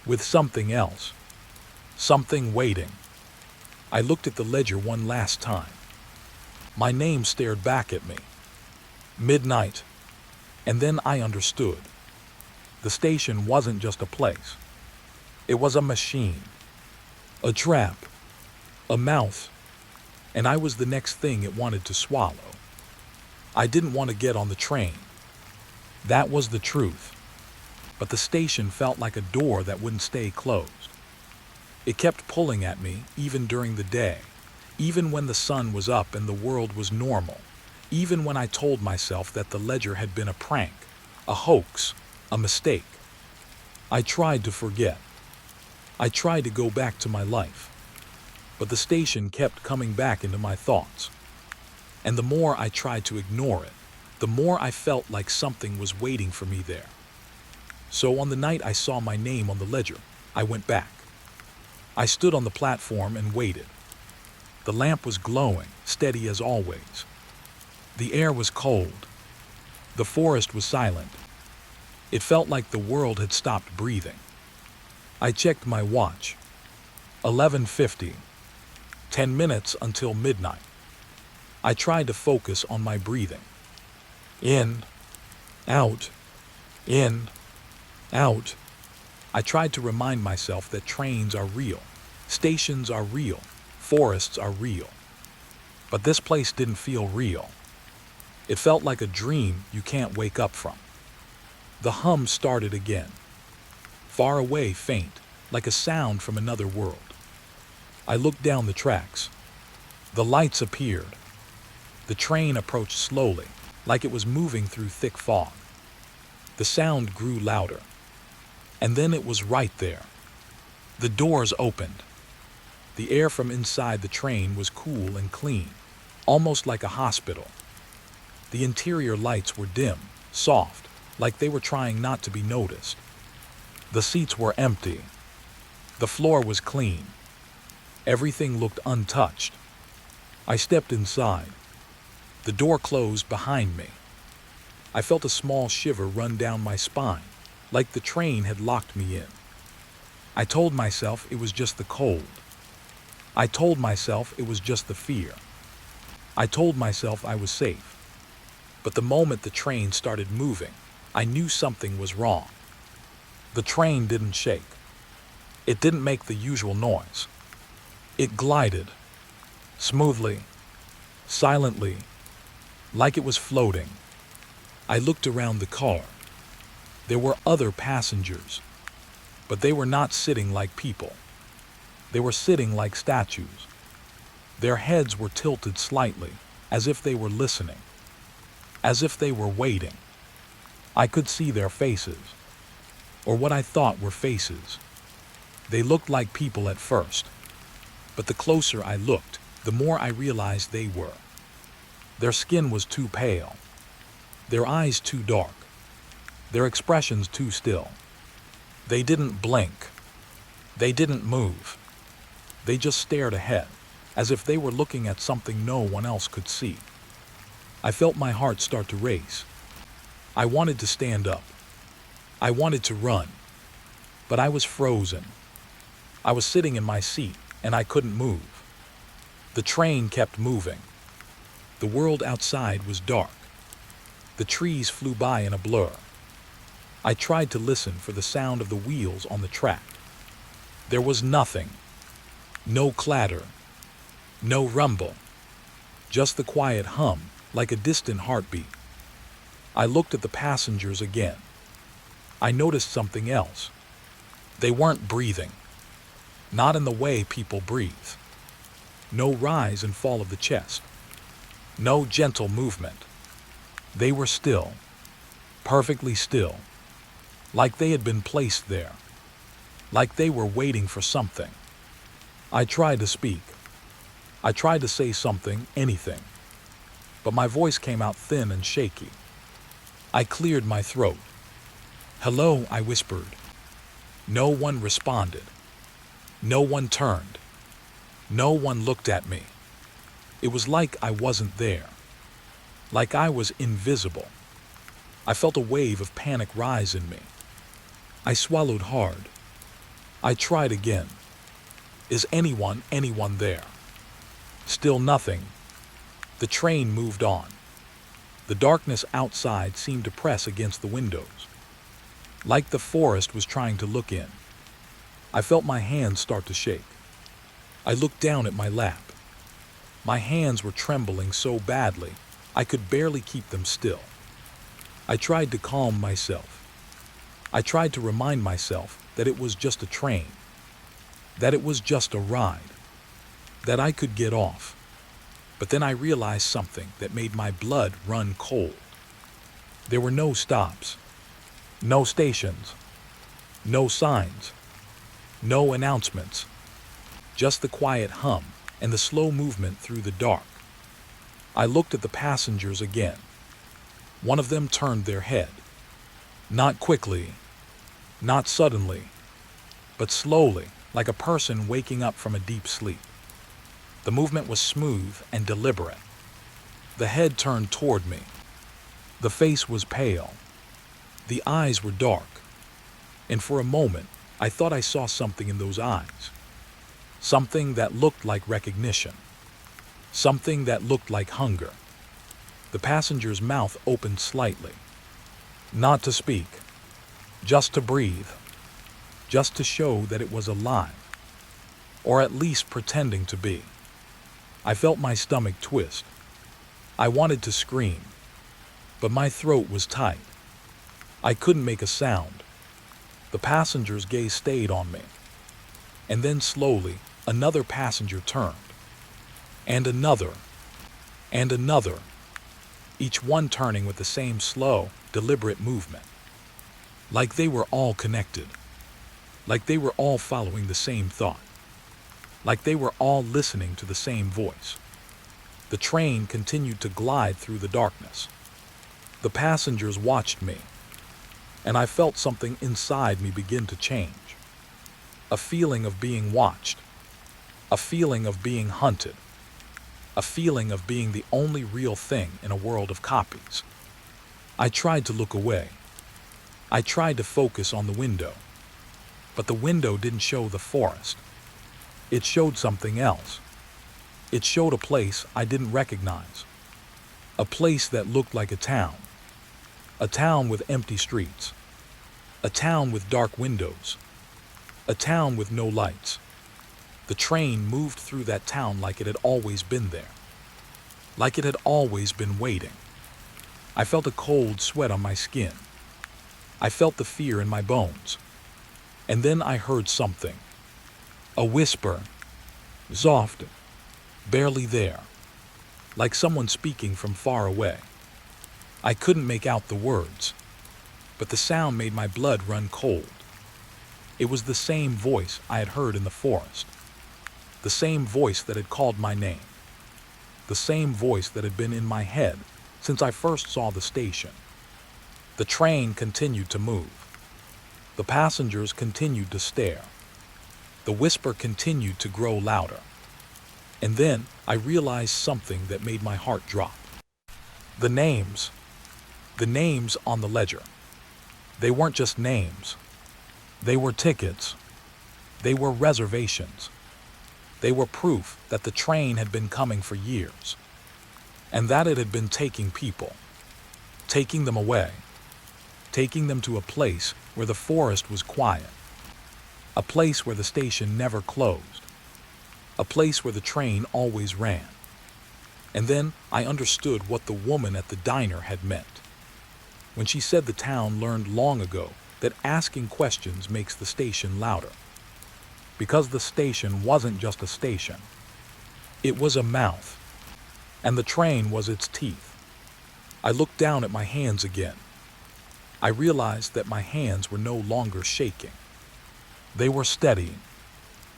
With something else. Something waiting. I looked at the ledger one last time. My name stared back at me. Midnight. And then I understood. The station wasn't just a place. It was a machine. A trap. A mouth. And I was the next thing it wanted to swallow. I didn't want to get on the train. That was the truth. But the station felt like a door that wouldn't stay closed. It kept pulling at me, even during the day, even when the sun was up and the world was normal, even when I told myself that the ledger had been a prank, a hoax, a mistake. I tried to forget. I tried to go back to my life. But the station kept coming back into my thoughts. And the more I tried to ignore it, the more I felt like something was waiting for me there. So on the night I saw my name on the ledger, I went back. I stood on the platform and waited. The lamp was glowing, steady as always. The air was cold. The forest was silent. It felt like the world had stopped breathing. I checked my watch. 11:50. 10 minutes until midnight. I tried to focus on my breathing. In, out, in, out. I tried to remind myself that trains are real, stations are real, forests are real. But this place didn't feel real. It felt like a dream you can't wake up from. The hum started again. Far away, faint, like a sound from another world. I looked down the tracks. The lights appeared. The train approached slowly, like it was moving through thick fog. The sound grew louder. And then it was right there. The doors opened. The air from inside the train was cool and clean, almost like a hospital. The interior lights were dim, soft, like they were trying not to be noticed. The seats were empty. The floor was clean. Everything looked untouched. I stepped inside. The door closed behind me. I felt a small shiver run down my spine, like the train had locked me in. I told myself it was just the cold. I told myself it was just the fear. I told myself I was safe. But the moment the train started moving, I knew something was wrong. The train didn't shake. It didn't make the usual noise. It glided. Smoothly. silently, like it was floating. I looked around the car. There were other passengers, but they were not sitting like people. They were sitting like statues. Their heads were tilted slightly, as if they were listening, as if they were waiting. I could see their faces, or what I thought were faces. They looked like people at first, but the closer I looked, the more I realized they were. Their skin was too pale, their eyes too dark, their expressions too still. They didn't blink. They didn't move. They just stared ahead, as if they were looking at something no one else could see. I felt my heart start to race. I wanted to stand up. I wanted to run, but I was frozen. I was sitting in my seat, and I couldn't move. The train kept moving. The world outside was dark. The trees flew by in a blur. I tried to listen for the sound of the wheels on the track. There was nothing. No clatter. No rumble. Just the quiet hum, like a distant heartbeat. I looked at the passengers again. I noticed something else. They weren't breathing. Not in the way people breathe. No rise and fall of the chest. No gentle movement. They were still. Perfectly still. Like they had been placed there. Like they were waiting for something. I tried to speak. I tried to say something, anything. But my voice came out thin and shaky. I cleared my throat. "Hello," I whispered. No one responded. No one turned. No one looked at me. It was like I wasn't there. Like I was invisible. I felt a wave of panic rise in me. I swallowed hard. I tried again. Is anyone there? Still nothing. The train moved on. The darkness outside seemed to press against the windows, like the forest was trying to look in. I felt my hands start to shake. I looked down at my lap. My hands were trembling so badly, I could barely keep them still. I tried to calm myself. I tried to remind myself that it was just a train, that it was just a ride, that I could get off. But then I realized something that made my blood run cold. There were no stops, no stations, no signs, no announcements, just the quiet hum and the slow movement through the dark. I looked at the passengers again. One of them turned their head. Not quickly, not suddenly, but slowly, like a person waking up from a deep sleep. The movement was smooth and deliberate. The head turned toward me. The face was pale. The eyes were dark. And for a moment, I thought I saw something in those eyes. Something that looked like recognition. Something that looked like hunger. The passenger's mouth opened slightly. Not to speak. Just to breathe. Just to show that it was alive. Or at least pretending to be. I felt my stomach twist. I wanted to scream, but my throat was tight. I couldn't make a sound. The passenger's gaze stayed on me. And then slowly, another passenger turned. And another. And another. Each one turning with the same slow, deliberate movement. Like they were all connected. Like they were all following the same thought. Like they were all listening to the same voice. The train continued to glide through the darkness. The passengers watched me, and I felt something inside me begin to change. A feeling of being watched. A feeling of being hunted. A feeling of being the only real thing in a world of copies. I tried to look away. I tried to focus on the window. But the window didn't show the forest. It showed something else. It showed a place I didn't recognize. A place that looked like a town. A town with empty streets. A town with dark windows. A town with no lights. The train moved through that town like it had always been there. like it had always been waiting. I felt a cold sweat on my skin. I felt the fear in my bones. And then I heard something. A whisper. Soft. Barely there. Like someone speaking from far away. I couldn't make out the words, but the sound made my blood run cold. It was the same voice I had heard in the forest. The same voice that had called my name. The same voice that had been in my head since I first saw the station. The train continued to move. The passengers continued to stare. The whisper continued to grow louder. And then I realized something that made my heart drop. The names. The names on the ledger. They weren't just names. They were tickets. They were reservations. They were proof that the train had been coming for years, and that it had been taking people, taking them away, taking them to a place where the forest was quiet, a place where the station never closed, a place where the train always ran. And then I understood what the woman at the diner had meant when she said the town learned long ago that asking questions makes the station louder. Because the station wasn't just a station. It was a mouth. And the train was its teeth. I looked down at my hands again. I realized that my hands were no longer shaking. They were steady.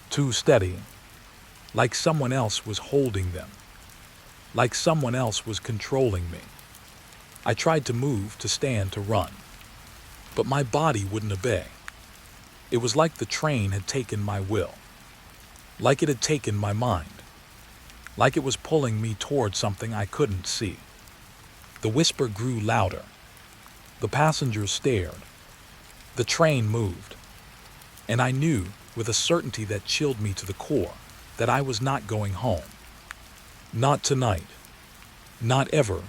Too steady. Like someone else was holding them. Like someone else was controlling me. I tried to move, to stand, to run. But my body wouldn't obey. It was like the train had taken my will. Like it had taken my mind. Like it was pulling me toward something I couldn't see. The whisper grew louder. The passengers stared. The train moved. And I knew, with a certainty that chilled me to the core, that I was not going home. Not tonight. Not ever.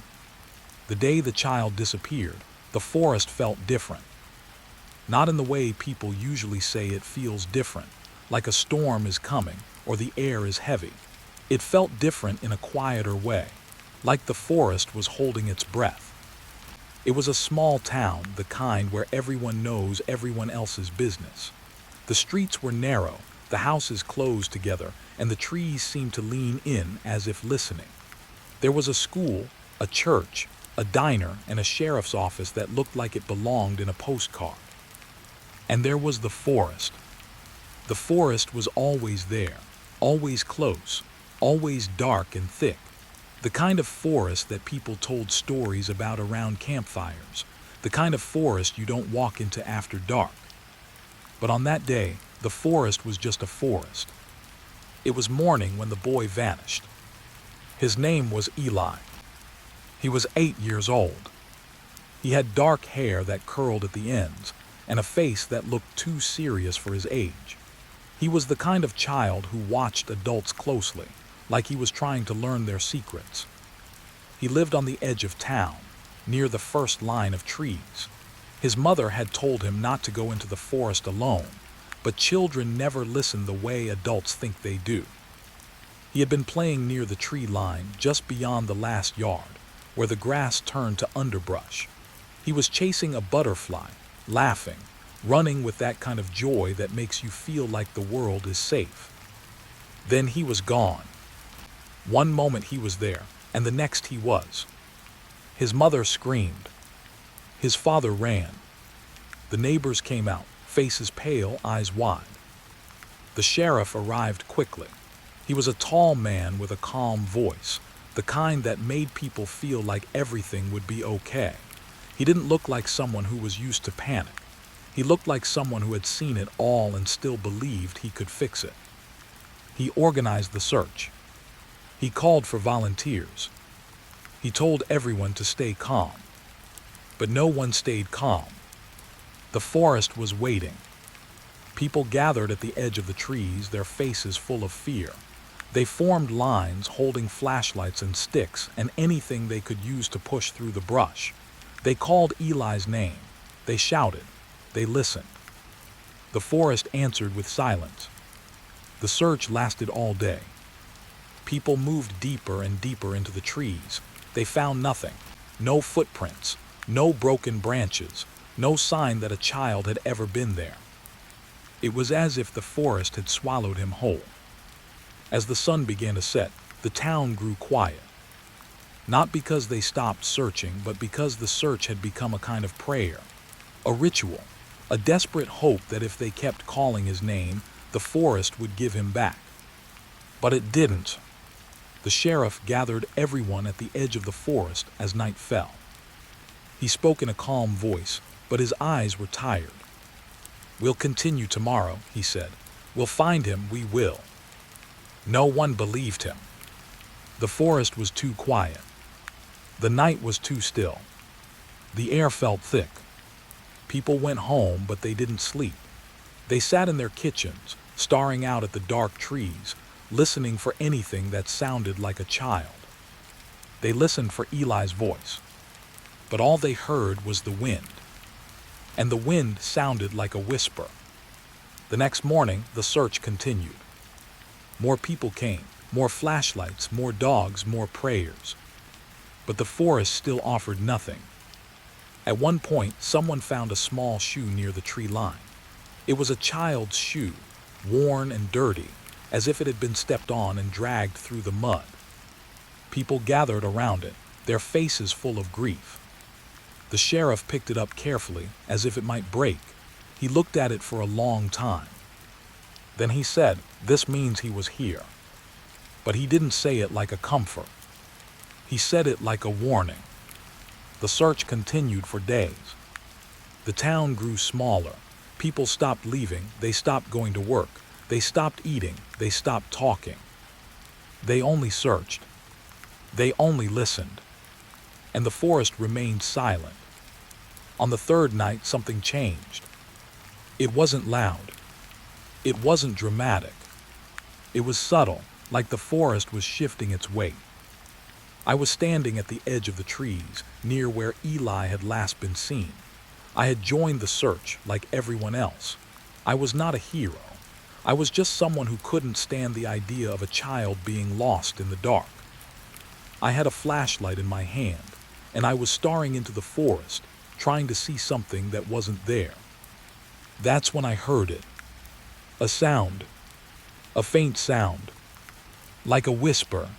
The day the child disappeared, the forest felt different. Not in the way people usually say it feels different, like a storm is coming or the air is heavy. It felt different in a quieter way, like the forest was holding its breath. It was a small town, the kind where everyone knows everyone else's business. The streets were narrow, the houses closed together, and the trees seemed to lean in as if listening. There was a school, a church, a diner, and a sheriff's office that looked like it belonged in a postcard. And there was the forest. The forest was always there, always close, always dark and thick. The kind of forest that people told stories about around campfires. The kind of forest you don't walk into after dark. But on that day, the forest was just a forest. It was morning when the boy vanished. His name was Eli. He was 8 years old. He had dark hair that curled at the ends, and a face that looked too serious for his age. He was the kind of child who watched adults closely, like he was trying to learn their secrets. He lived on the edge of town, near the first line of trees. His mother had told him not to go into the forest alone, but children never listen the way adults think they do. He had been playing near the tree line just beyond the last yard, where the grass turned to underbrush. He was chasing a butterfly, laughing, running with that kind of joy that makes you feel like the world is safe. Then he was gone. One moment he was there, and the next he was. His mother screamed. His father ran. The neighbors came out, faces pale, eyes wide. The sheriff arrived quickly. He was a tall man with a calm voice, the kind that made people feel like everything would be okay. He didn't look like someone who was used to panic. He looked like someone who had seen it all and still believed he could fix it. He organized the search. He called for volunteers. He told everyone to stay calm. But no one stayed calm. The forest was waiting. People gathered at the edge of the trees, their faces full of fear. They formed lines, holding flashlights and sticks and anything they could use to push through the brush. They called Eli's name. They shouted. They listened. The forest answered with silence. The search lasted all day. People moved deeper and deeper into the trees. They found nothing. No footprints, no broken branches, no sign that a child had ever been there. It was as if the forest had swallowed him whole. As the sun began to set, the town grew quiet. Not because they stopped searching, but because the search had become a kind of prayer, a ritual, a desperate hope that if they kept calling his name, the forest would give him back. But it didn't. The sheriff gathered everyone at the edge of the forest as night fell. He spoke in a calm voice, but his eyes were tired. "We'll continue tomorrow," he said. "We'll find him, we will." No one believed him. The forest was too quiet. The night was too still. The air felt thick. People went home, but they didn't sleep. They sat in their kitchens, staring out at the dark trees, listening for anything that sounded like a child. They listened for Eli's voice, but all they heard was the wind. And the wind sounded like a whisper. The next morning, the search continued. More people came, more flashlights, more dogs, more prayers. But the forest still offered nothing. At one point, someone found a small shoe near the tree line. It was a child's shoe, worn and dirty, as if it had been stepped on and dragged through the mud. People gathered around it, their faces full of grief. The sheriff picked it up carefully, as if it might break. He looked at it for a long time. Then he said, "This means he was here." But he didn't say it like a comfort. He said it like a warning. The search continued for days. The town grew smaller. People stopped leaving, they stopped going to work, they stopped eating, they stopped talking. They only searched. They only listened. And the forest remained silent. On the third night, something changed. It wasn't loud. It wasn't dramatic. It was subtle, like the forest was shifting its weight. I was standing at the edge of the trees, near where Eli had last been seen. I had joined the search like everyone else. I was not a hero. I was just someone who couldn't stand the idea of a child being lost in the dark. I had a flashlight in my hand, and I was staring into the forest, trying to see something that wasn't there. That's when I heard it. A sound. A faint sound. Like a whisper.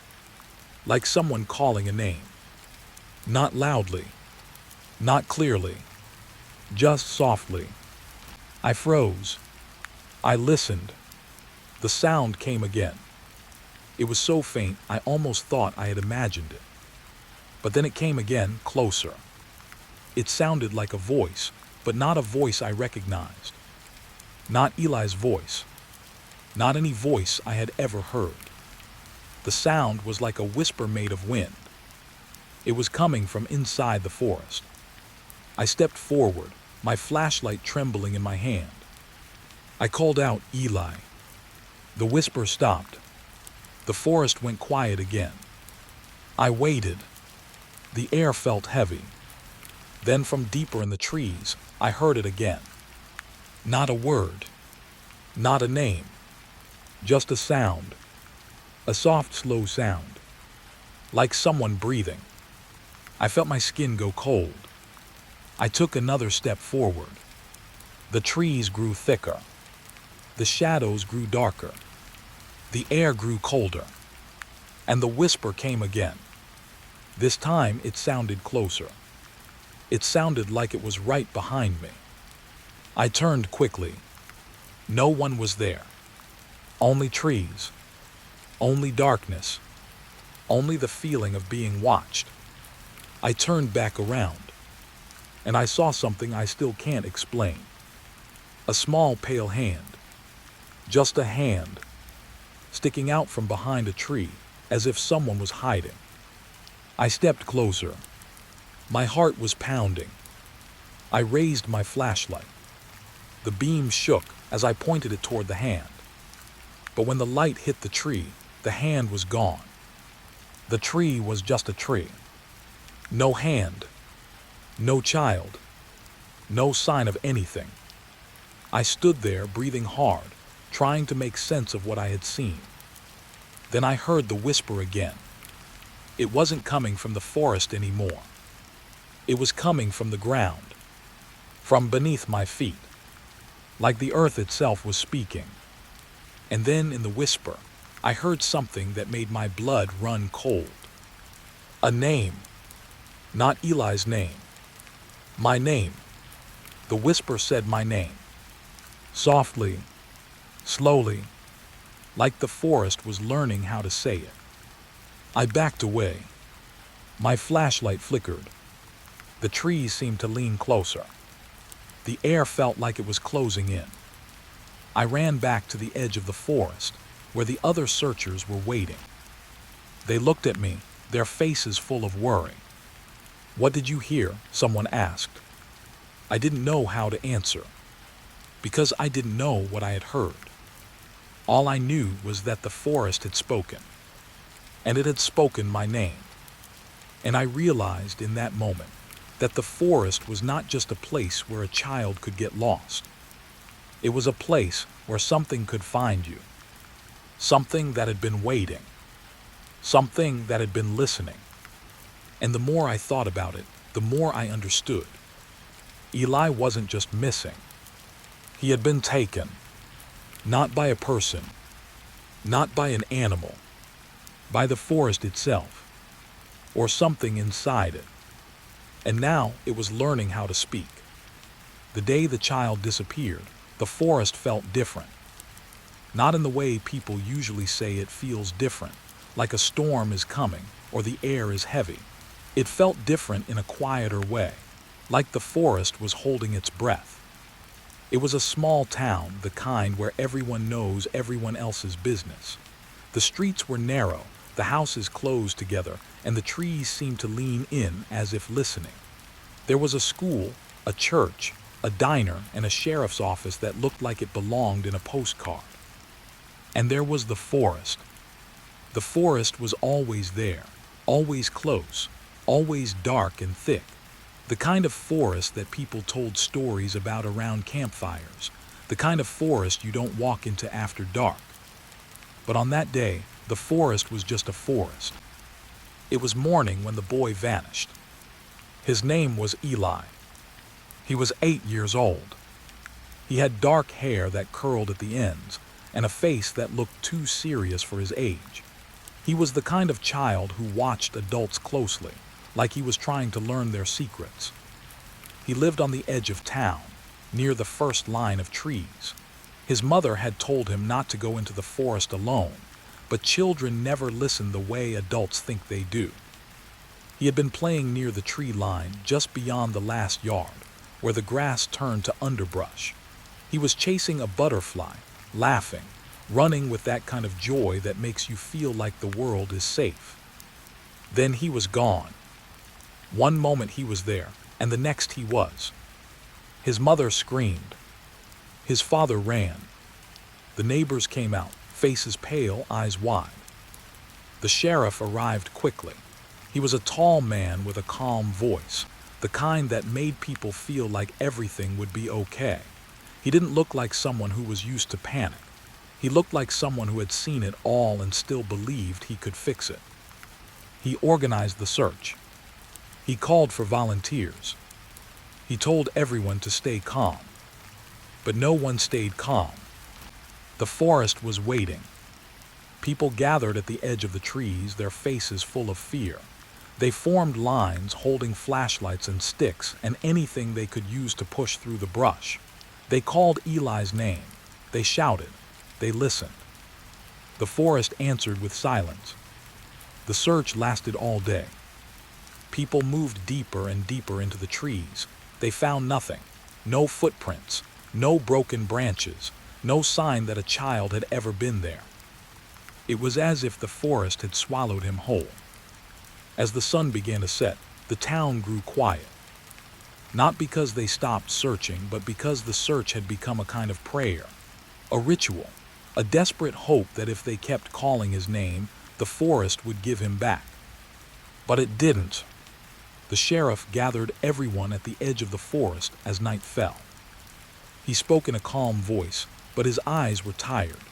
Like someone calling a name. Not loudly. Not clearly. Just softly. I froze. I listened. The sound came again. It was so faint I almost thought I had imagined it. But then it came again, closer. It sounded like a voice, but not a voice I recognized. Not Eli's voice. Not any voice I had ever heard. The sound was like a whisper made of wind. It was coming from inside the forest. I stepped forward, my flashlight trembling in my hand. I called out, "Eli." The whisper stopped. The forest went quiet again. I waited. The air felt heavy. Then from deeper in the trees, I heard it again. Not a word. Not a name. Just a sound. A soft, slow sound. Like someone breathing. I felt my skin go cold. I took another step forward. The trees grew thicker. The shadows grew darker. The air grew colder. And the whisper came again. This time it sounded closer. It sounded like it was right behind me. I turned quickly. No one was there. Only trees. Only darkness. Only the feeling of being watched. I turned back around. And I saw something I still can't explain. A small pale hand. Just a hand. Sticking out from behind a tree, as if someone was hiding. I stepped closer. My heart was pounding. I raised my flashlight. The beam shook as I pointed it toward the hand. But when the light hit the tree, the hand was gone. The tree was just a tree. No hand. No child. No sign of anything. I stood there breathing hard, trying to make sense of what I had seen. Then I heard the whisper again. It wasn't coming from the forest anymore. It was coming from the ground, from beneath my feet, like the earth itself was speaking. And then in the whisper, I heard something that made my blood run cold. A name. Not Eli's name. My name. The whisper said my name. Softly, slowly, like the forest was learning how to say it. I backed away. My flashlight flickered. The trees seemed to lean closer. The air felt like it was closing in. I ran back to the edge of the forest, where the other searchers were waiting. They looked at me, their faces full of worry. "What did you hear?" someone asked. I didn't know how to answer, because I didn't know what I had heard. All I knew was that the forest had spoken, and it had spoken my name. And I realized in that moment that the forest was not just a place where a child could get lost. It was a place where something could find you, something that had been waiting, something that had been listening. And the more I thought about it, the more I understood. Eli wasn't just missing. He had been taken, not by a person, not by an animal, by the forest itself, or something inside it. And now it was learning how to speak. The day the child disappeared, the forest felt different. Not in the way people usually say it feels different, like a storm is coming or the air is heavy. It felt different in a quieter way, like the forest was holding its breath. It was a small town, the kind where everyone knows everyone else's business. The streets were narrow, the houses closed together, and the trees seemed to lean in as if listening. There was a school, a church, a diner, and a sheriff's office that looked like it belonged in a postcard. And there was the forest. The forest was always there, always close, always dark and thick. The kind of forest that people told stories about around campfires, the kind of forest you don't walk into after dark. But on that day, the forest was just a forest. It was morning when the boy vanished. His name was Eli. He was 8 years old. He had dark hair that curled at the ends, and a face that looked too serious for his age. He was the kind of child who watched adults closely, like he was trying to learn their secrets. He lived on the edge of town, near the first line of trees. His mother had told him not to go into the forest alone, but children never listen the way adults think they do. He had been playing near the tree line just beyond the last yard, where the grass turned to underbrush. He was chasing a butterfly, laughing, running with that kind of joy that makes you feel like the world is safe. Then he was gone. One moment he was there, and the next he was. His mother screamed. His father ran. The neighbors came out, faces pale, eyes wide. The sheriff arrived quickly. He was a tall man with a calm voice, the kind that made people feel like everything would be okay. He didn't look like someone who was used to panic. He looked like someone who had seen it all and still believed he could fix it. He organized the search. He called for volunteers. He told everyone to stay calm. But no one stayed calm. The forest was waiting. People gathered at the edge of the trees, their faces full of fear. They formed lines, holding flashlights and sticks and anything they could use to push through the brush. They called Eli's name. They shouted. They listened. The forest answered with silence. The search lasted all day. People moved deeper and deeper into the trees. They found nothing. No footprints, no broken branches, no sign that a child had ever been there. It was as if the forest had swallowed him whole. As the sun began to set, the town grew quiet. Not because they stopped searching, but because the search had become a kind of prayer, a ritual, a desperate hope that if they kept calling his name, the forest would give him back. But it didn't. The sheriff gathered everyone at the edge of the forest as night fell. He spoke in a calm voice, but his eyes were tired.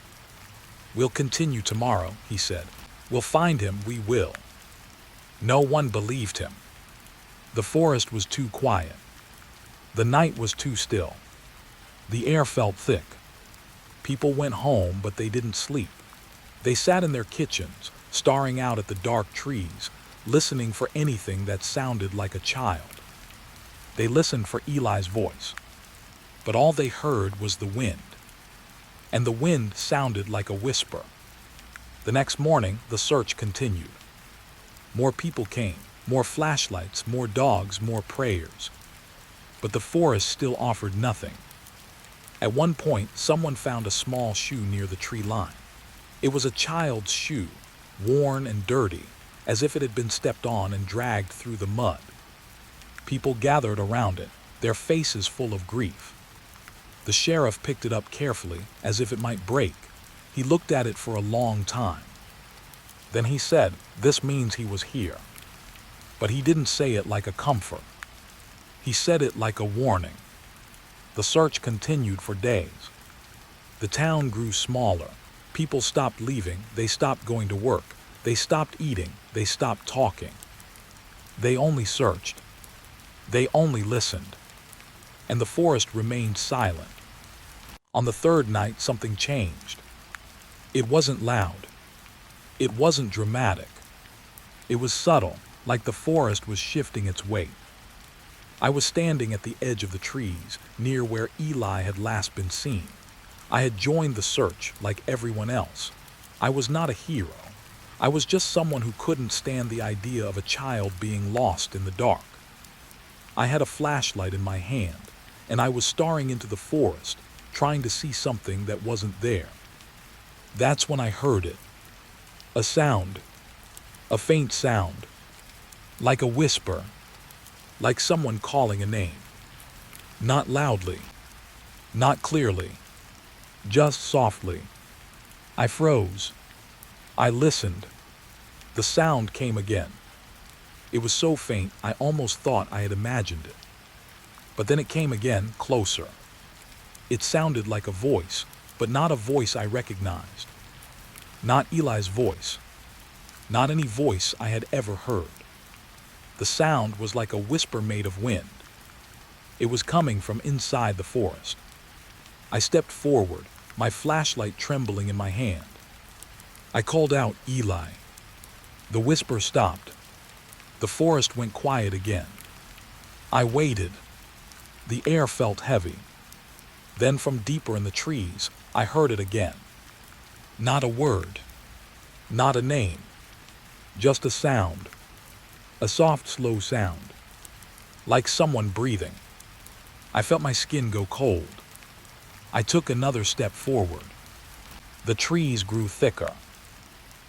"We'll continue tomorrow," he said. "We'll find him, we will." No one believed him. The forest was too quiet. The night was too still. The air felt thick. People went home, but they didn't sleep. They sat in their kitchens, staring out at the dark trees, listening for anything that sounded like a child. They listened for Eli's voice, but all they heard was the wind. And the wind sounded like a whisper. The next morning, the search continued. More people came, more flashlights, more dogs, more prayers. But the forest still offered nothing. At one point, someone found a small shoe near the tree line. It was a child's shoe, worn and dirty, as if it had been stepped on and dragged through the mud. People gathered around it, their faces full of grief. The sheriff picked it up carefully, as if it might break. He looked at it for a long time. Then he said, "This means he was here." But he didn't say it like a comfort. He said it like a warning. The search continued for days. The town grew smaller. People stopped leaving, they stopped going to work, they stopped eating, they stopped talking. They only searched. They only listened. And the forest remained silent. On the third night, something changed. It wasn't loud. It wasn't dramatic. It was subtle, like the forest was shifting its weight. I was standing at the edge of the trees, near where Eli had last been seen. I had joined the search like everyone else. I was not a hero. I was just someone who couldn't stand the idea of a child being lost in the dark. I had a flashlight in my hand, and I was staring into the forest, trying to see something that wasn't there. That's when I heard it. A sound. A faint sound. Like a whisper. Like someone calling a name. Not loudly. Not clearly. Just softly. I froze. I listened. The sound came again. It was so faint I almost thought I had imagined it. But then it came again, closer. It sounded like a voice, but not a voice I recognized. Not Eli's voice. Not any voice I had ever heard. The sound was like a whisper made of wind. It was coming from inside the forest. I stepped forward, my flashlight trembling in my hand. I called out, "Eli." The whisper stopped. The forest went quiet again. I waited. The air felt heavy. Then from deeper in the trees, I heard it again. Not a word. Not a name. Just a sound. A soft, slow sound. Like someone breathing. I felt my skin go cold. I took another step forward. The trees grew thicker.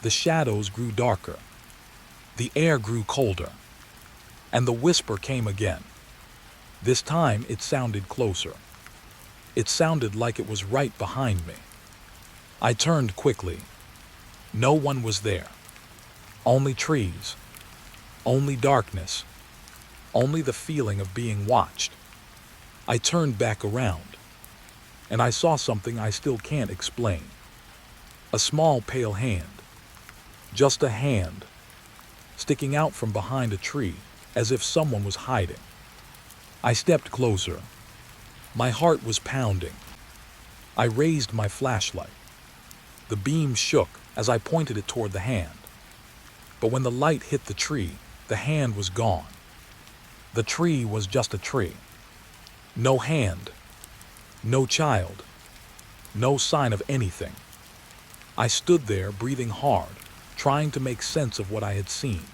The shadows grew darker. The air grew colder. And the whisper came again. This time it sounded closer. It sounded like it was right behind me. I turned quickly. No one was there. Only trees. Only darkness. Only the feeling of being watched. I turned back around. And I saw something I still can't explain. A small pale hand. Just a hand. Sticking out from behind a tree, as if someone was hiding. I stepped closer. My heart was pounding. I raised my flashlight. The beam shook as I pointed it toward the hand. But when the light hit the tree, the hand was gone. The tree was just a tree. No hand. No child. No sign of anything. I stood there breathing hard, trying to make sense of what I had seen.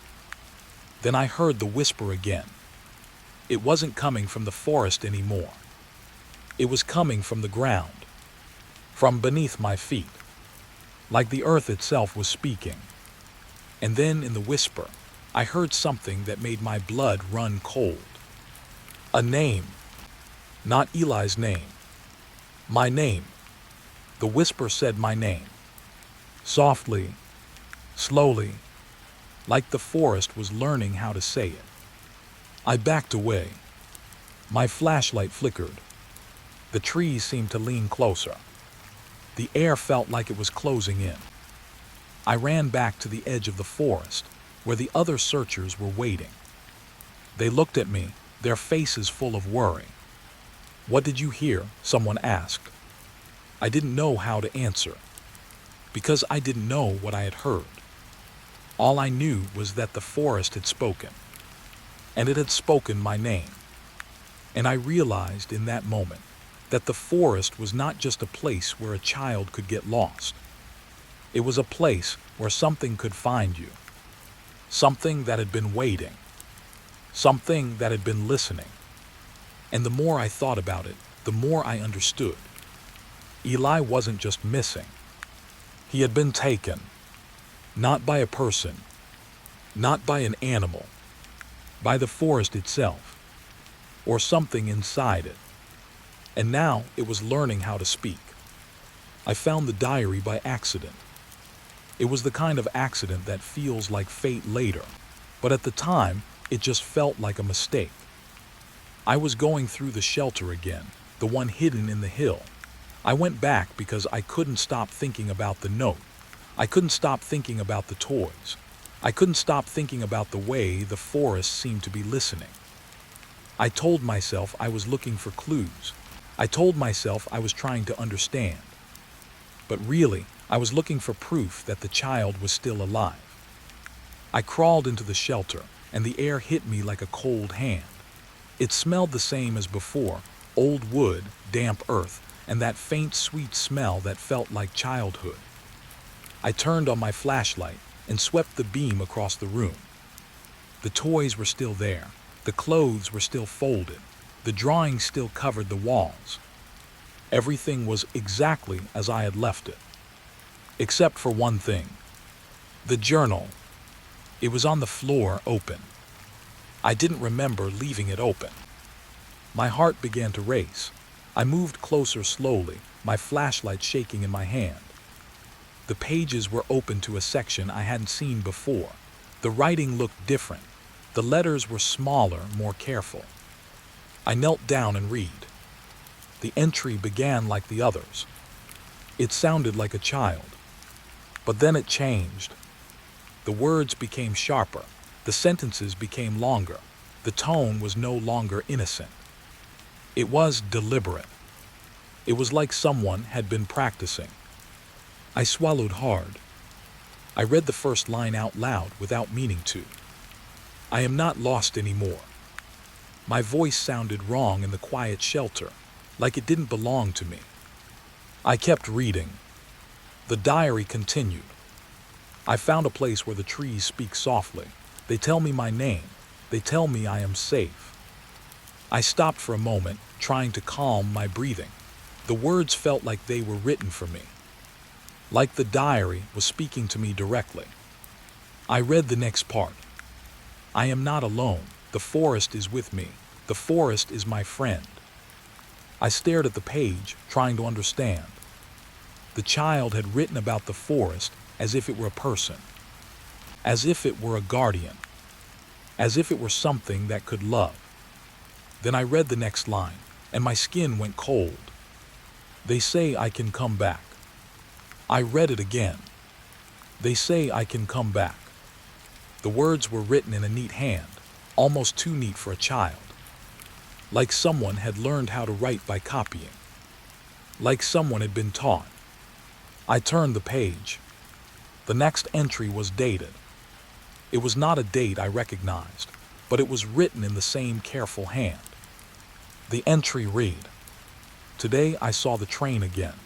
Then I heard the whisper again. It wasn't coming from the forest anymore. It was coming from the ground, from beneath my feet, like the earth itself was speaking. And then in the whisper, I heard something that made my blood run cold. A name. Not Eli's name. My name. The whisper said my name. Softly, slowly, like the forest was learning how to say it. I backed away. My flashlight flickered. The trees seemed to lean closer. The air felt like it was closing in. I ran back to the edge of the forest, where the other searchers were waiting. They looked at me, their faces full of worry. "What did you hear?" someone asked. I didn't know how to answer, because I didn't know what I had heard. All I knew was that the forest had spoken, and it had spoken my name. And I realized in that moment that the forest was not just a place where a child could get lost. It was a place where something could find you, something that had been waiting, something that had been listening. And the more I thought about it, the more I understood. Eli wasn't just missing. He had been taken, not by a person, not by an animal, by the forest itself, or something inside it. And now it was learning how to speak. I found the diary by accident. It was the kind of accident that feels like fate later, but at the time, it just felt like a mistake. I was going through the shelter again, the one hidden in the hill. I went back because I couldn't stop thinking about the note. I couldn't stop thinking about the toys. I couldn't stop thinking about the way the forest seemed to be listening. I told myself I was looking for clues. I told myself I was trying to understand. But really, I was looking for proof that the child was still alive. I crawled into the shelter, and the air hit me like a cold hand. It smelled the same as before, old wood, damp earth, and that faint sweet smell that felt like childhood. I turned on my flashlight and swept the beam across the room. The toys were still there. The clothes were still folded. The drawings still covered the walls. Everything was exactly as I had left it. Except for one thing. The journal. It was on the floor, open. I didn't remember leaving it open. My heart began to race. I moved closer slowly, my flashlight shaking in my hand. The pages were open to a section I hadn't seen before. The writing looked different. The letters were smaller, more careful. I knelt down and read. The entry began like the others. It sounded like a child. But then it changed. The words became sharper. The sentences became longer. The tone was no longer innocent. It was deliberate. It was like someone had been practicing. I swallowed hard. I read the first line out loud without meaning to. "I am not lost anymore." My voice sounded wrong in the quiet shelter, like it didn't belong to me. I kept reading. The diary continued. I found a place where the trees speak softly. They tell me my name. They tell me I am safe. I stopped for a moment, trying to calm my breathing. The words felt like they were written for me, like the diary was speaking to me directly. I read the next part. "I am not alone. The forest is with me. The forest is my friend." I stared at the page, trying to understand. The child had written about the forest as if it were a person, as if it were a guardian, as if it were something that could love. Then I read the next line, and my skin went cold. "They say I can come back." I read it again. "They say I can come back." The words were written in a neat hand, almost too neat for a child. Like someone had learned how to write by copying. Like someone had been taught. I turned the page. The next entry was dated. It was not a date I recognized, but it was written in the same careful hand. The entry read, "Today I saw the train again."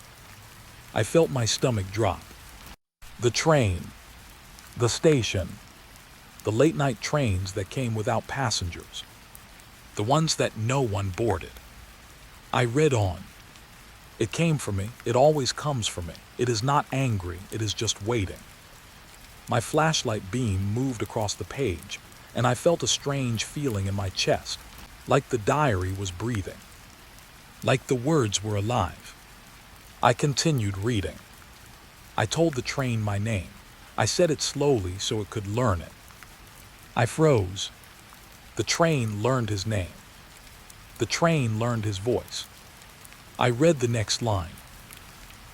I felt my stomach drop. The train. The station. The late-night trains that came without passengers. The ones that no one boarded. I read on. It came for me. It always comes for me. It is not angry. It is just waiting. My flashlight beam moved across the page, and I felt a strange feeling in my chest, like the diary was breathing, like the words were alive. I continued reading. I told the train my name. I said it slowly so it could learn it. I froze. The train learned his name. The train learned his voice. I read the next line.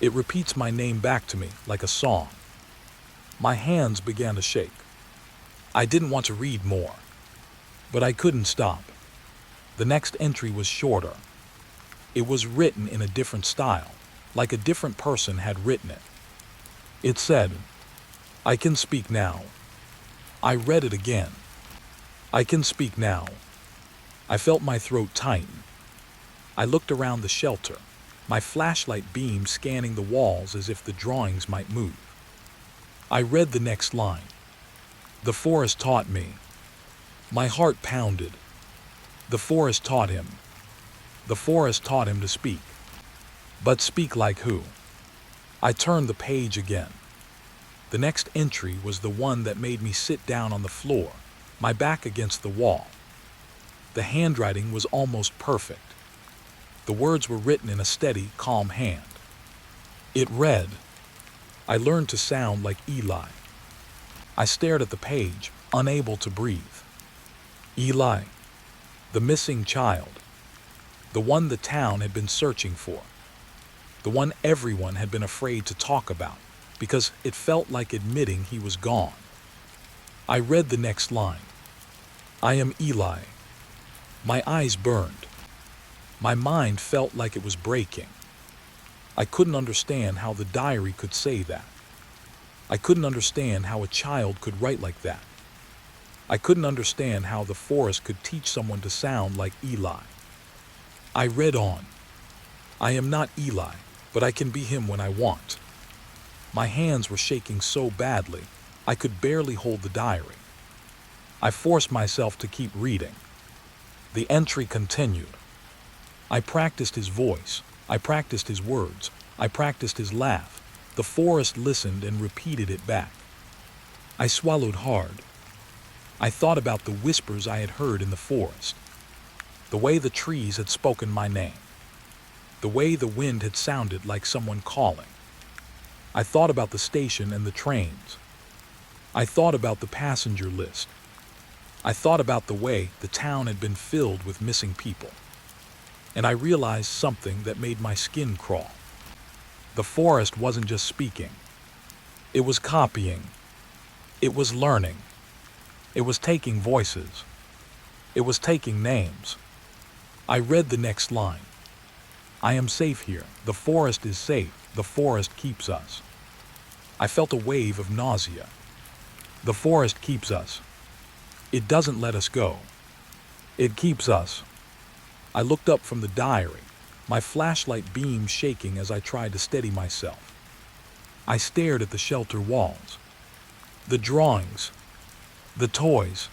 It repeats my name back to me like a song. My hands began to shake. I didn't want to read more, but I couldn't stop. The next entry was shorter. It was written in a different style, like a different person had written it. It said, "I can speak now." I read it again. "I can speak now." I felt my throat tighten. I looked around the shelter, my flashlight beam scanning the walls as if the drawings might move. I read the next line. "The forest taught me." My heart pounded. The forest taught him. The forest taught him to speak. But speak like who? I turned the page again. The next entry was the one that made me sit down on the floor, my back against the wall. The handwriting was almost perfect. The words were written in a steady, calm hand. It read, "I learned to sound like Eli." I stared at the page, unable to breathe. Eli, the missing child, the one the town had been searching for, the one everyone had been afraid to talk about because it felt like admitting he was gone. I read the next line. "I am Eli." My eyes burned. My mind felt like it was breaking. I couldn't understand how the diary could say that. I couldn't understand how a child could write like that. I couldn't understand how the forest could teach someone to sound like Eli. I read on. "I am not Eli, but I can be him when I want." My hands were shaking so badly, I could barely hold the diary. I forced myself to keep reading. The entry continued. I practiced his voice. I practiced his words. I practiced his laugh. The forest listened and repeated it back. I swallowed hard. I thought about the whispers I had heard in the forest, the way the trees had spoken my name, the way the wind had sounded like someone calling. I thought about the station and the trains. I thought about the passenger list. I thought about the way the town had been filled with missing people. And I realized something that made my skin crawl. The forest wasn't just speaking. It was copying. It was learning. It was taking voices. It was taking names. I read the next line. "I am safe here. The forest is safe. The forest keeps us." I felt a wave of nausea. The forest keeps us. It doesn't let us go. It keeps us. I looked up from the diary, my flashlight beam shaking as I tried to steady myself. I stared at the shelter walls, the drawings, the toys,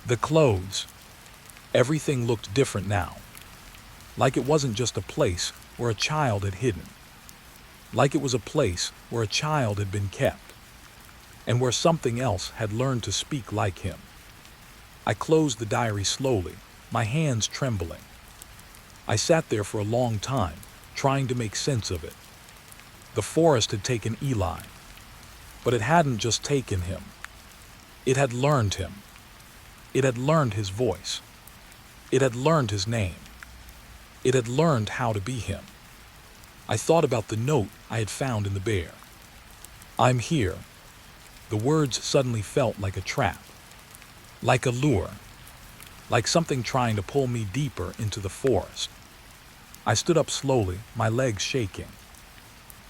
the clothes. Everything looked different now. Like it wasn't just a place where a child had hidden. Like it was a place where a child had been kept, and where something else had learned to speak like him. I closed the diary slowly, my hands trembling. I sat there for a long time, trying to make sense of it. The forest had taken Eli, but it hadn't just taken him. It had learned him. It had learned his voice. It had learned his name. It had learned how to be him. I thought about the note I had found in the bear. "I'm here." The words suddenly felt like a trap, like a lure, like something trying to pull me deeper into the forest. I stood up slowly, my legs shaking.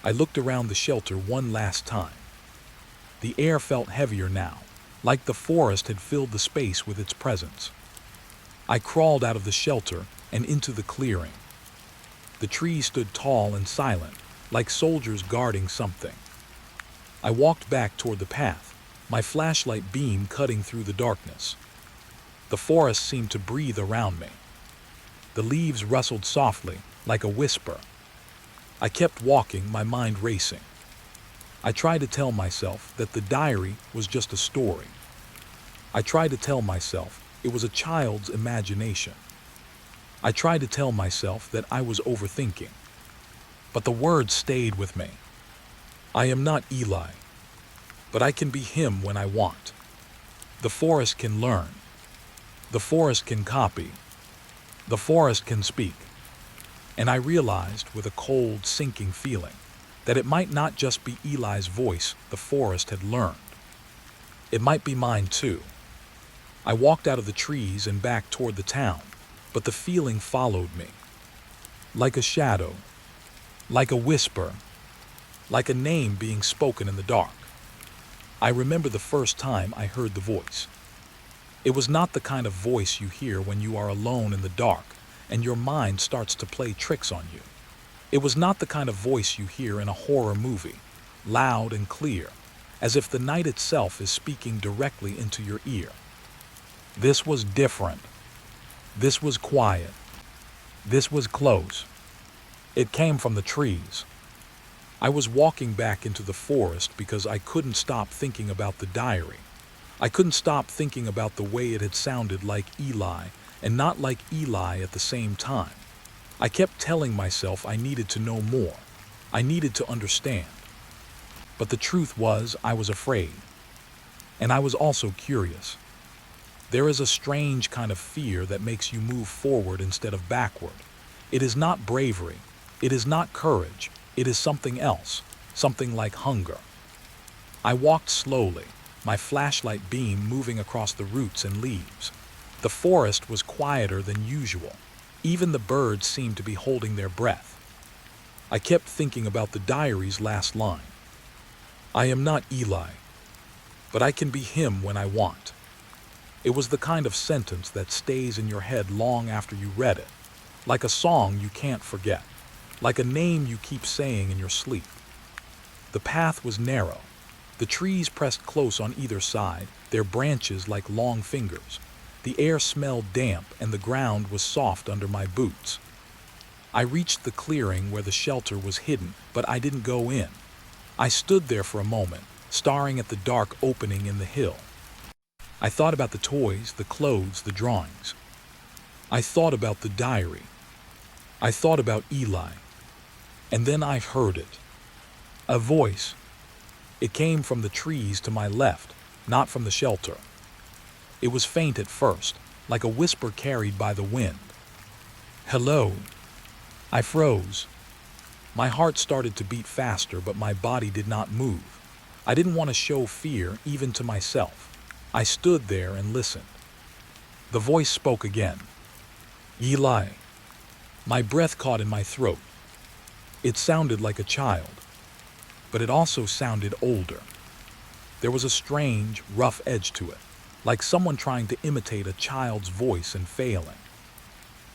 I looked around the shelter one last time. The air felt heavier now, like the forest had filled the space with its presence. I crawled out of the shelter and into the clearing. The trees stood tall and silent, like soldiers guarding something. I walked back toward the path, my flashlight beam cutting through the darkness. The forest seemed to breathe around me. The leaves rustled softly, like a whisper. I kept walking, my mind racing. I tried to tell myself that the diary was just a story. I tried to tell myself it was a child's imagination. I tried to tell myself that I was overthinking. But the words stayed with me. "I am not Eli, but I can be him when I want." The forest can learn. The forest can copy. The forest can speak. And I realized with a cold, sinking feeling that it might not just be Eli's voice the forest had learned. It might be mine too. I walked out of the trees and back toward the town, but the feeling followed me. Like a shadow, like a whisper, like a name being spoken in the dark. I remember the first time I heard the voice. It was not the kind of voice you hear when you are alone in the dark and your mind starts to play tricks on you. It was not the kind of voice you hear in a horror movie, loud and clear, as if the night itself is speaking directly into your ear. This was different. This was quiet. This was close. It came from the trees. I was walking back into the forest because I couldn't stop thinking about the diary. I couldn't stop thinking about the way it had sounded like Eli and not like Eli at the same time. I kept telling myself I needed to know more. I needed to understand. But the truth was, I was afraid. And I was also curious. There is a strange kind of fear that makes you move forward instead of backward. It is not bravery. It is not courage. It is something else, something like hunger. I walked slowly, my flashlight beam moving across the roots and leaves. The forest was quieter than usual. Even the birds seemed to be holding their breath. I kept thinking about the diary's last line. I am not Eli, but I can be him when I want. It was the kind of sentence that stays in your head long after you read it, like a song you can't forget, like a name you keep saying in your sleep. The path was narrow. The trees pressed close on either side, their branches like long fingers. The air smelled damp and the ground was soft under my boots. I reached the clearing where the shelter was hidden, but I didn't go in. I stood there for a moment, staring at the dark opening in the hill. I thought about the toys, the clothes, the drawings. I thought about the diary. I thought about Eli. And then I heard it. A voice. It came from the trees to my left, not from the shelter. It was faint at first, like a whisper carried by the wind. Hello. I froze. My heart started to beat faster, but my body did not move. I didn't want to show fear, even to myself. I stood there and listened. The voice spoke again. Eli. My breath caught in my throat. It sounded like a child, but it also sounded older. There was a strange, rough edge to it, like someone trying to imitate a child's voice and failing.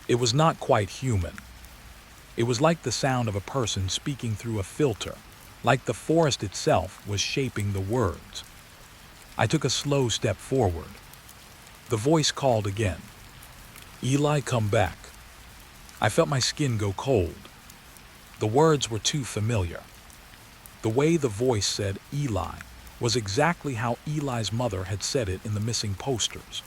It was not quite human. It was like the sound of a person speaking through a filter, like the forest itself was shaping the words. I took a slow step forward. The voice called again. Eli, come back. I felt my skin go cold. The words were too familiar. The way the voice said Eli was exactly how Eli's mother had said it in the missing posters.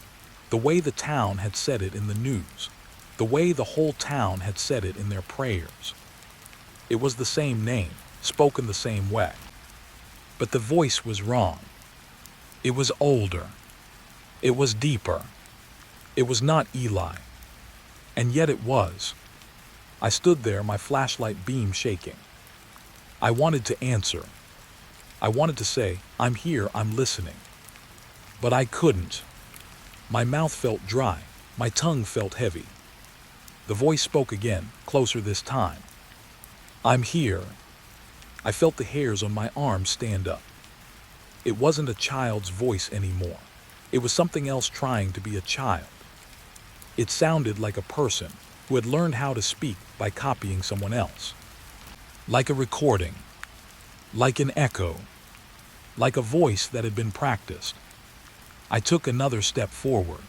The way the town had said it in the news. The way the whole town had said it in their prayers. It was the same name, spoken the same way. But the voice was wrong. It was older. It was deeper. It was not Eli. And yet it was. I stood there, my flashlight beam shaking. I wanted to answer. I wanted to say, I'm here, I'm listening. But I couldn't. My mouth felt dry. My tongue felt heavy. The voice spoke again, closer this time. I'm here. I felt the hairs on my arms stand up. It wasn't a child's voice anymore. It was something else trying to be a child. It sounded like a person who had learned how to speak by copying someone else. Like a recording. Like an echo. Like a voice that had been practiced. I took another step forward.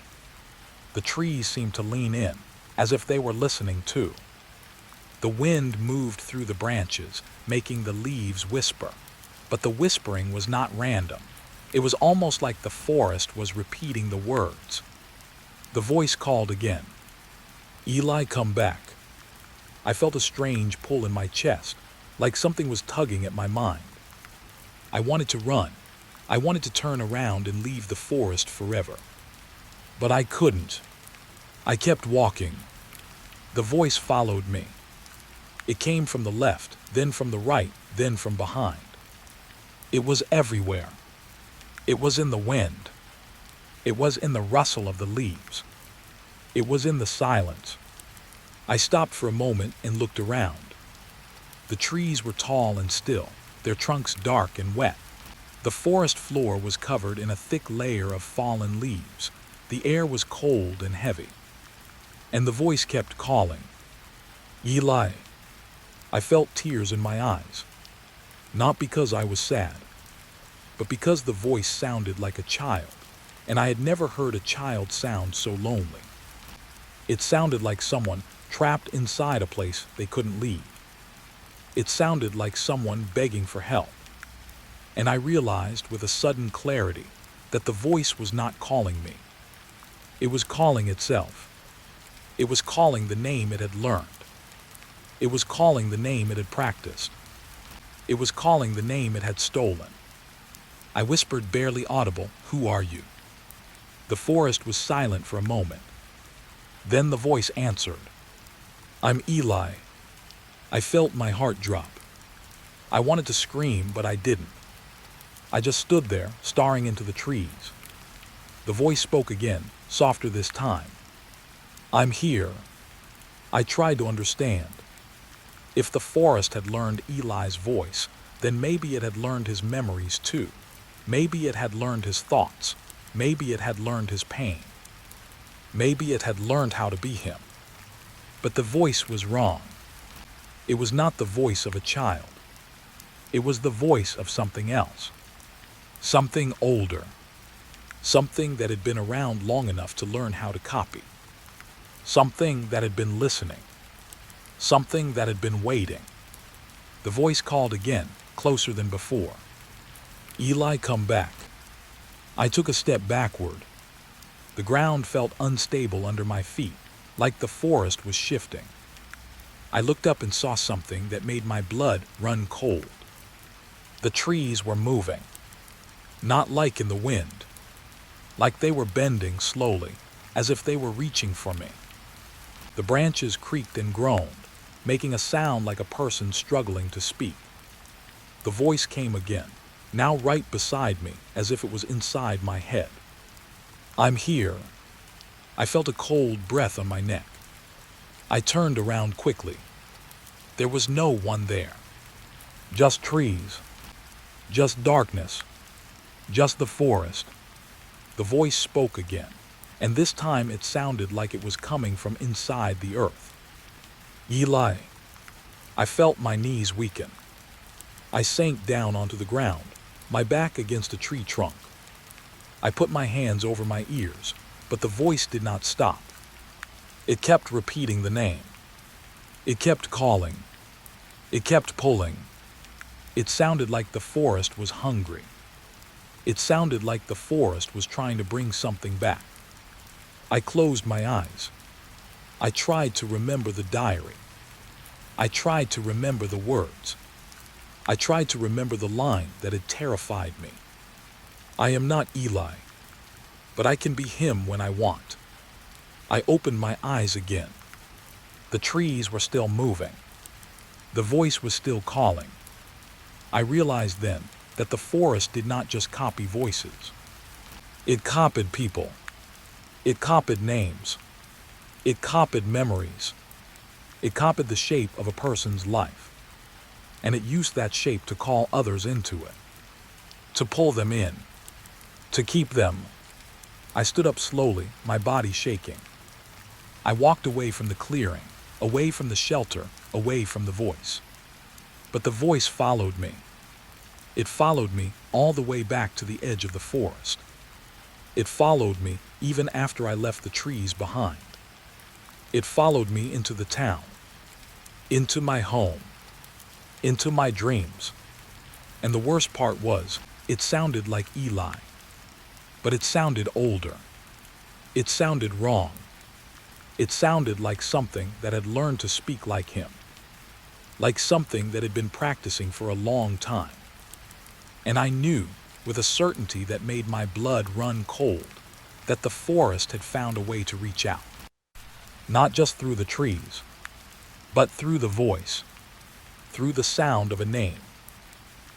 The trees seemed to lean in, as if they were listening too. The wind moved through the branches, making the leaves whisper. But the whispering was not random. It was almost like the forest was repeating the words. The voice called again. Eli, come back. I felt a strange pull in my chest, like something was tugging at my mind. I wanted to run. I wanted to turn around and leave the forest forever. But I couldn't. I kept walking. The voice followed me. It came from the left, then from the right, then from behind. It was everywhere. It was in the wind. It was in the rustle of the leaves. It was in the silence. I stopped for a moment and looked around. The trees were tall and still, their trunks dark and wet. The forest floor was covered in a thick layer of fallen leaves. The air was cold and heavy. And the voice kept calling, "Eli." I felt tears in my eyes. Not because I was sad, but because the voice sounded like a child, and I had never heard a child sound so lonely. It sounded like someone trapped inside a place they couldn't leave. It sounded like someone begging for help. And I realized with a sudden clarity that the voice was not calling me. It was calling itself. It was calling the name it had learned. It was calling the name it had practiced. It was calling the name it had stolen. I whispered, barely audible, "Who are you?" The forest was silent for a moment. Then the voice answered, "I'm Eli." I felt my heart drop. I wanted to scream, but I didn't. I just stood there, staring into the trees. The voice spoke again, softer this time. "I'm here." I tried to understand. If the forest had learned Eli's voice, then maybe it had learned his memories too. Maybe it had learned his thoughts. Maybe it had learned his pain. Maybe it had learned how to be him. But the voice was wrong. It was not the voice of a child. It was the voice of something else. Something older. Something that had been around long enough to learn how to copy. Something that had been listening. Something that had been waiting. The voice called again, closer than before. "Eli, come back." I took a step backward. The ground felt unstable under my feet, like the forest was shifting. I looked up and saw something that made my blood run cold. The trees were moving. Not like in the wind. Like they were bending slowly, as if they were reaching for me. The branches creaked and groaned, making a sound like a person struggling to speak. The voice came again, now right beside me, as if it was inside my head. "I'm here." I felt a cold breath on my neck. I turned around quickly. There was no one there. Just trees. Just darkness. Just the forest. The voice spoke again, and this time it sounded like it was coming from inside the earth. "Eli." I felt my knees weaken. I sank down onto the ground, my back against a tree trunk. I put my hands over my ears, but the voice did not stop. It kept repeating the name. It kept calling. It kept pulling. It sounded like the forest was hungry. It sounded like the forest was trying to bring something back. I closed my eyes. I tried to remember the diary. I tried to remember the words. I tried to remember the line that had terrified me. "I am not Eli, but I can be him when I want." I opened my eyes again. The trees were still moving. The voice was still calling. I realized then that the forest did not just copy voices. It copied people. It copied names. It copied memories. It copied the shape of a person's life. And it used that shape to call others into it. To pull them in. To keep them. I stood up slowly, my body shaking. I walked away from the clearing, away from the shelter, away from the voice. But the voice followed me. It followed me all the way back to the edge of the forest. It followed me even after I left the trees behind. It followed me into the town, into my home, into my dreams. And the worst part was, it sounded like Eli. But it sounded older. It sounded wrong. It sounded like something that had learned to speak like him. Like something that had been practicing for a long time. And I knew, with a certainty that made my blood run cold, that the forest had found a way to reach out. Not just through the trees, but through the voice, through the sound of a name,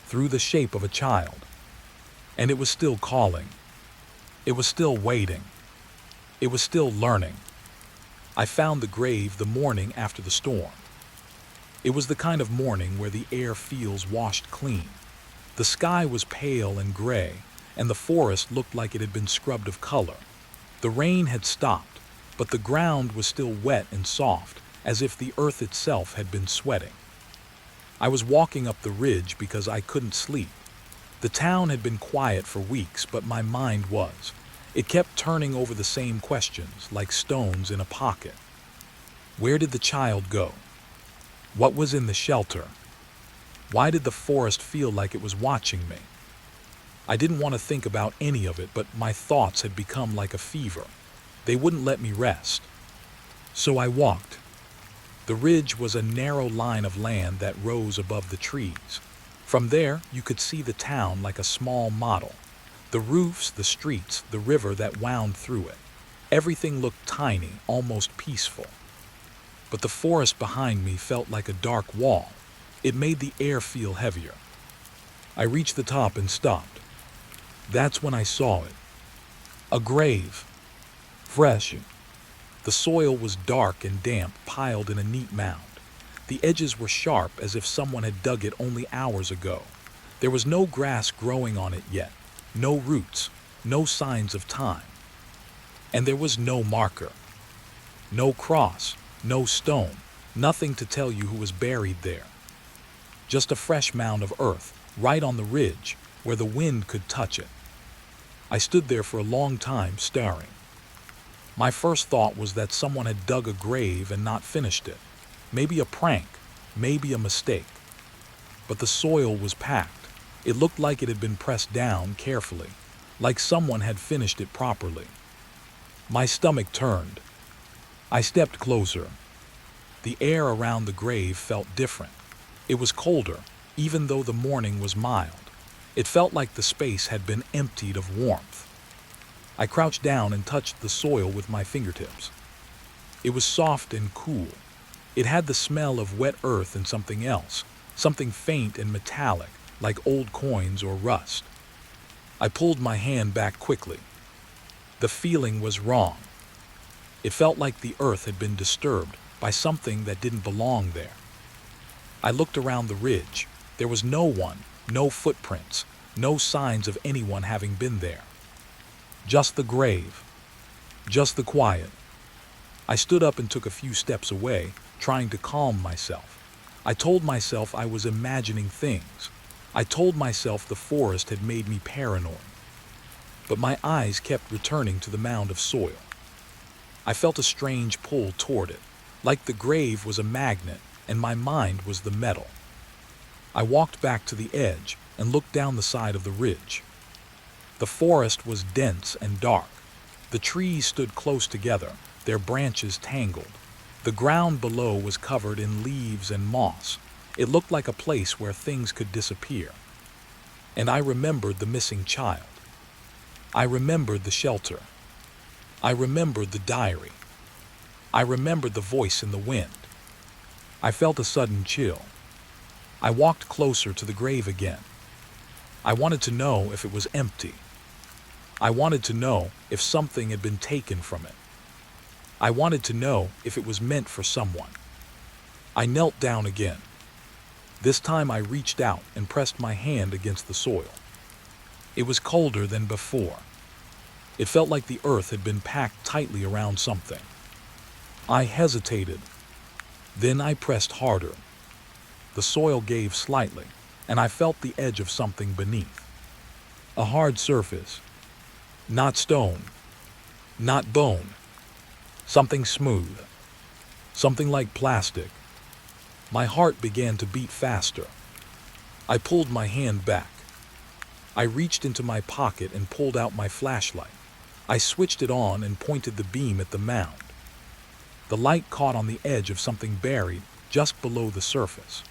through the shape of a child. And it was still calling. It was still waiting. It was still learning. I found the grave the morning after the storm. It was the kind of morning where the air feels washed clean. The sky was pale and gray, and the forest looked like it had been scrubbed of color. The rain had stopped, but the ground was still wet and soft, as if the earth itself had been sweating. I was walking up the ridge because I couldn't sleep. The town had been quiet for weeks, but my mind was. It kept turning over the same questions, like stones in a pocket. Where did the child go? What was in the shelter? Why did the forest feel like it was watching me? I didn't want to think about any of it, but my thoughts had become like a fever. They wouldn't let me rest. So I walked. The ridge was a narrow line of land that rose above the trees. From there, you could see the town like a small model. The roofs, the streets, the river that wound through it. Everything looked tiny, almost peaceful. But the forest behind me felt like a dark wall. It made the air feel heavier. I reached the top and stopped. That's when I saw it. A grave. Fresh. The soil was dark and damp, piled in a neat mound. The edges were sharp, as if someone had dug it only hours ago. There was no grass growing on it yet, no roots, no signs of time. And there was no marker. No cross, no stone, nothing to tell you who was buried there. Just a fresh mound of earth, right on the ridge, where the wind could touch it. I stood there for a long time, staring. My first thought was that someone had dug a grave and not finished it. Maybe a prank, maybe a mistake. But the soil was packed. It looked like it had been pressed down carefully, like someone had finished it properly. My stomach turned. I stepped closer. The air around the grave felt different. It was colder, even though the morning was mild. It felt like the space had been emptied of warmth. I crouched down and touched the soil with my fingertips. It was soft and cool. It had the smell of wet earth and something else, something faint and metallic, like old coins or rust. I pulled my hand back quickly. The feeling was wrong. It felt like the earth had been disturbed by something that didn't belong there. I looked around the ridge. There was no one, no footprints, no signs of anyone having been there. Just the grave. Just the quiet. I stood up and took a few steps away, trying to calm myself. I told myself I was imagining things. I told myself the forest had made me paranoid. But my eyes kept returning to the mound of soil. I felt a strange pull toward it, like the grave was a magnet and my mind was the metal. I walked back to the edge and looked down the side of the ridge. The forest was dense and dark. The trees stood close together, their branches tangled. The ground below was covered in leaves and moss. It looked like a place where things could disappear. And I remembered the missing child. I remembered the shelter. I remembered the diary. I remembered the voice in the wind. I felt a sudden chill. I walked closer to the grave again. I wanted to know if it was empty. I wanted to know if something had been taken from it. I wanted to know if it was meant for someone. I knelt down again. This time I reached out and pressed my hand against the soil. It was colder than before. It felt like the earth had been packed tightly around something. I hesitated. Then I pressed harder. The soil gave slightly, and I felt the edge of something beneath. A hard surface. Not stone. Not bone. Something smooth. Something like plastic. My heart began to beat faster. I pulled my hand back. I reached into my pocket and pulled out my flashlight. I switched it on and pointed the beam at the mound. The light caught on the edge of something buried just below the surface.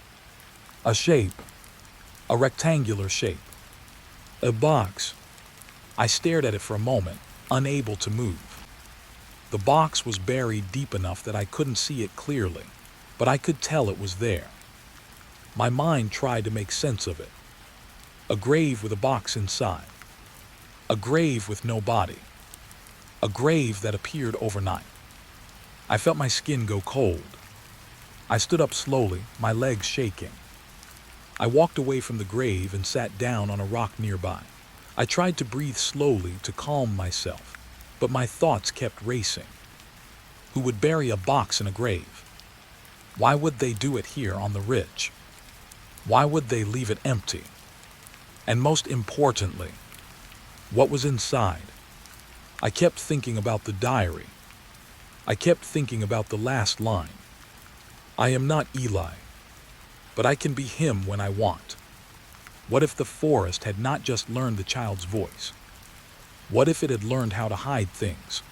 A shape. A rectangular shape. A box. I stared at it for a moment, unable to move. The box was buried deep enough that I couldn't see it clearly, but I could tell it was there. My mind tried to make sense of it. A grave with a box inside. A grave with no body. A grave that appeared overnight. I felt my skin go cold. I stood up slowly, my legs shaking. I walked away from the grave and sat down on a rock nearby. I tried to breathe slowly to calm myself, but my thoughts kept racing. Who would bury a box in a grave? Why would they do it here on the ridge? Why would they leave it empty? And most importantly, what was inside? I kept thinking about the diary. I kept thinking about the last line. I am not Eli, but I can be him when I want. What if the forest had not just learned the child's voice? What if it had learned how to hide things?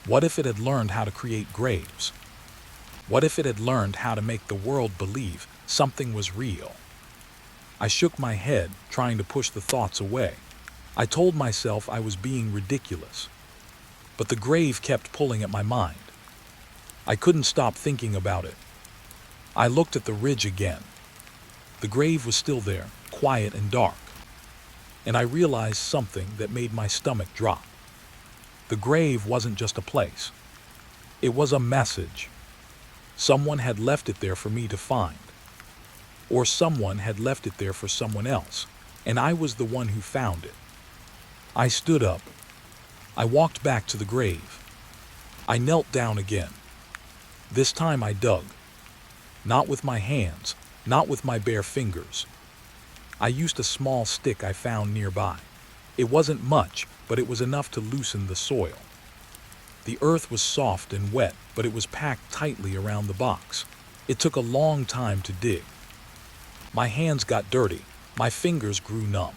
What if it had learned how to create graves? What if it had learned how to make the world believe something was real? I shook my head, trying to push the thoughts away. I told myself I was being ridiculous. But the grave kept pulling at my mind. I couldn't stop thinking about it. I looked at the ridge again. The grave was still there, quiet and dark. And I realized something that made my stomach drop. The grave wasn't just a place. It was a message. Someone had left it there for me to find. Or someone had left it there for someone else, and I was the one who found it. I stood up. I walked back to the grave. I knelt down again. This time I dug. Not with my hands, not with my bare fingers. I used a small stick I found nearby. It wasn't much, but it was enough to loosen the soil. The earth was soft and wet, but it was packed tightly around the box. It took a long time to dig. My hands got dirty. My fingers grew numb.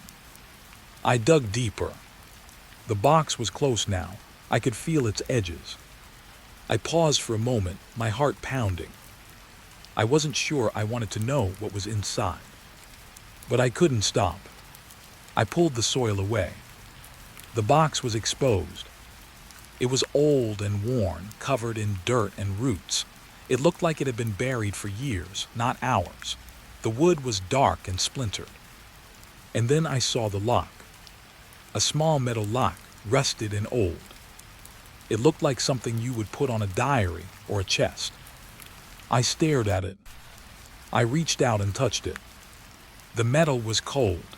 I dug deeper. The box was close now. I could feel its edges. I paused for a moment, my heart pounding. I wasn't sure I wanted to know what was inside. But I couldn't stop. I pulled the soil away. The box was exposed. It was old and worn, covered in dirt and roots. It looked like it had been buried for years, not hours. The wood was dark and splintered. And then I saw the lock. A small metal lock, rusted and old. It looked like something you would put on a diary or a chest. I stared at it. I reached out and touched it. The metal was cold.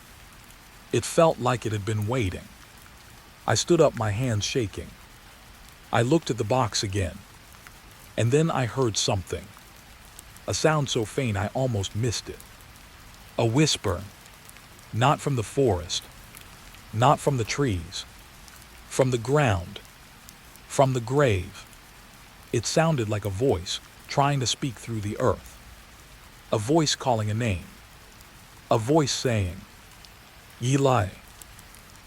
It felt like it had been waiting. I stood up, my hands shaking. I looked at the box again. And then I heard something. A sound so faint I almost missed it. A whisper. Not from the forest. Not from the trees. From the ground. From the grave. It sounded like a voice trying to speak through the earth. A voice calling a name. A voice saying, Eli.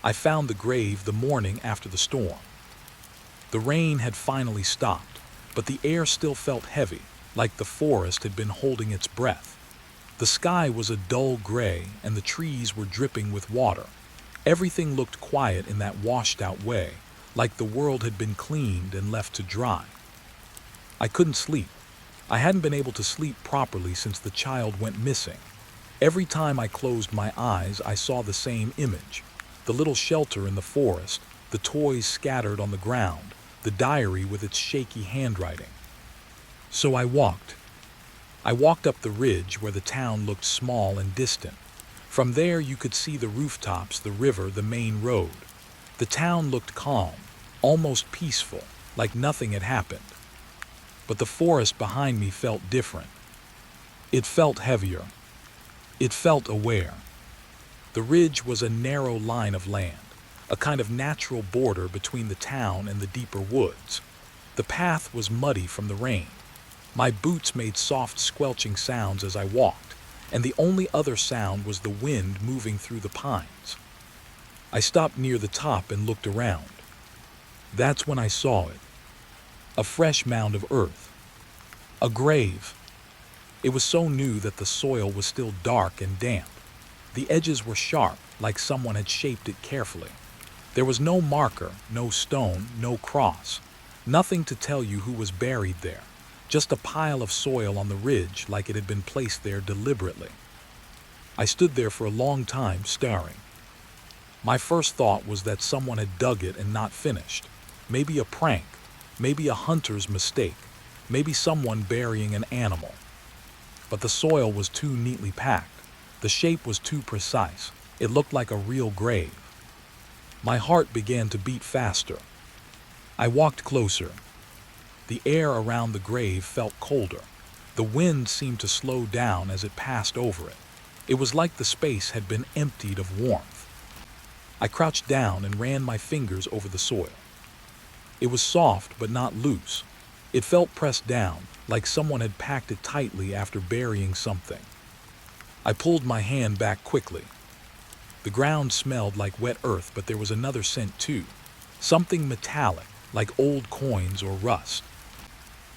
I found the grave the morning after the storm. The rain had finally stopped, but the air still felt heavy, like the forest had been holding its breath. The sky was a dull gray and the trees were dripping with water. Everything looked quiet in that washed-out way, like the world had been cleaned and left to dry. I couldn't sleep. I hadn't been able to sleep properly since the child went missing. Every time I closed my eyes, I saw the same image. The little shelter in the forest, the toys scattered on the ground, the diary with its shaky handwriting. So I walked. I walked up the ridge where the town looked small and distant. From there you could see the rooftops, the river, the main road. The town looked calm, almost peaceful, like nothing had happened. But the forest behind me felt different. It felt heavier. It felt aware. The ridge was a narrow line of land, a kind of natural border between the town and the deeper woods. The path was muddy from the rain. My boots made soft squelching sounds as I walked, and the only other sound was the wind moving through the pines. I stopped near the top and looked around. That's when I saw it. A fresh mound of earth. A grave. It was so new that the soil was still dark and damp. The edges were sharp, like someone had shaped it carefully. There was no marker, no stone, no cross. Nothing to tell you who was buried there. Just a pile of soil on the ridge like it had been placed there deliberately. I stood there for a long time, staring. My first thought was that someone had dug it and not finished. Maybe a prank, maybe a hunter's mistake, maybe someone burying an animal. But the soil was too neatly packed. The shape was too precise. It looked like a real grave. My heart began to beat faster. I walked closer. The air around the grave felt colder. The wind seemed to slow down as it passed over it. It was like the space had been emptied of warmth. I crouched down and ran my fingers over the soil. It was soft but not loose. It felt pressed down, like someone had packed it tightly after burying something. I pulled my hand back quickly. The ground smelled like wet earth, but there was another scent too. Something metallic, like old coins or rust.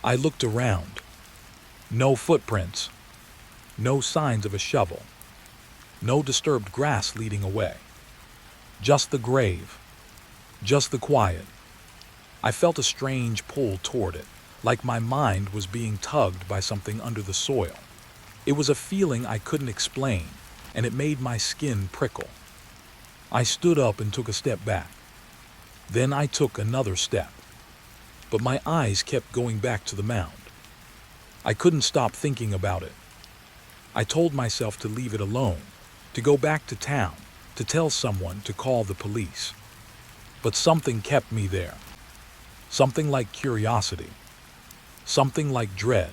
I looked around. No footprints. No signs of a shovel. No disturbed grass leading away. Just the grave. Just the quiet. I felt a strange pull toward it, like my mind was being tugged by something under the soil. It was a feeling I couldn't explain, and it made my skin prickle. I stood up and took a step back. Then I took another step. But my eyes kept going back to the mound. I couldn't stop thinking about it. I told myself to leave it alone, to go back to town, to tell someone, to call the police. But something kept me there. Something like curiosity. Something like dread.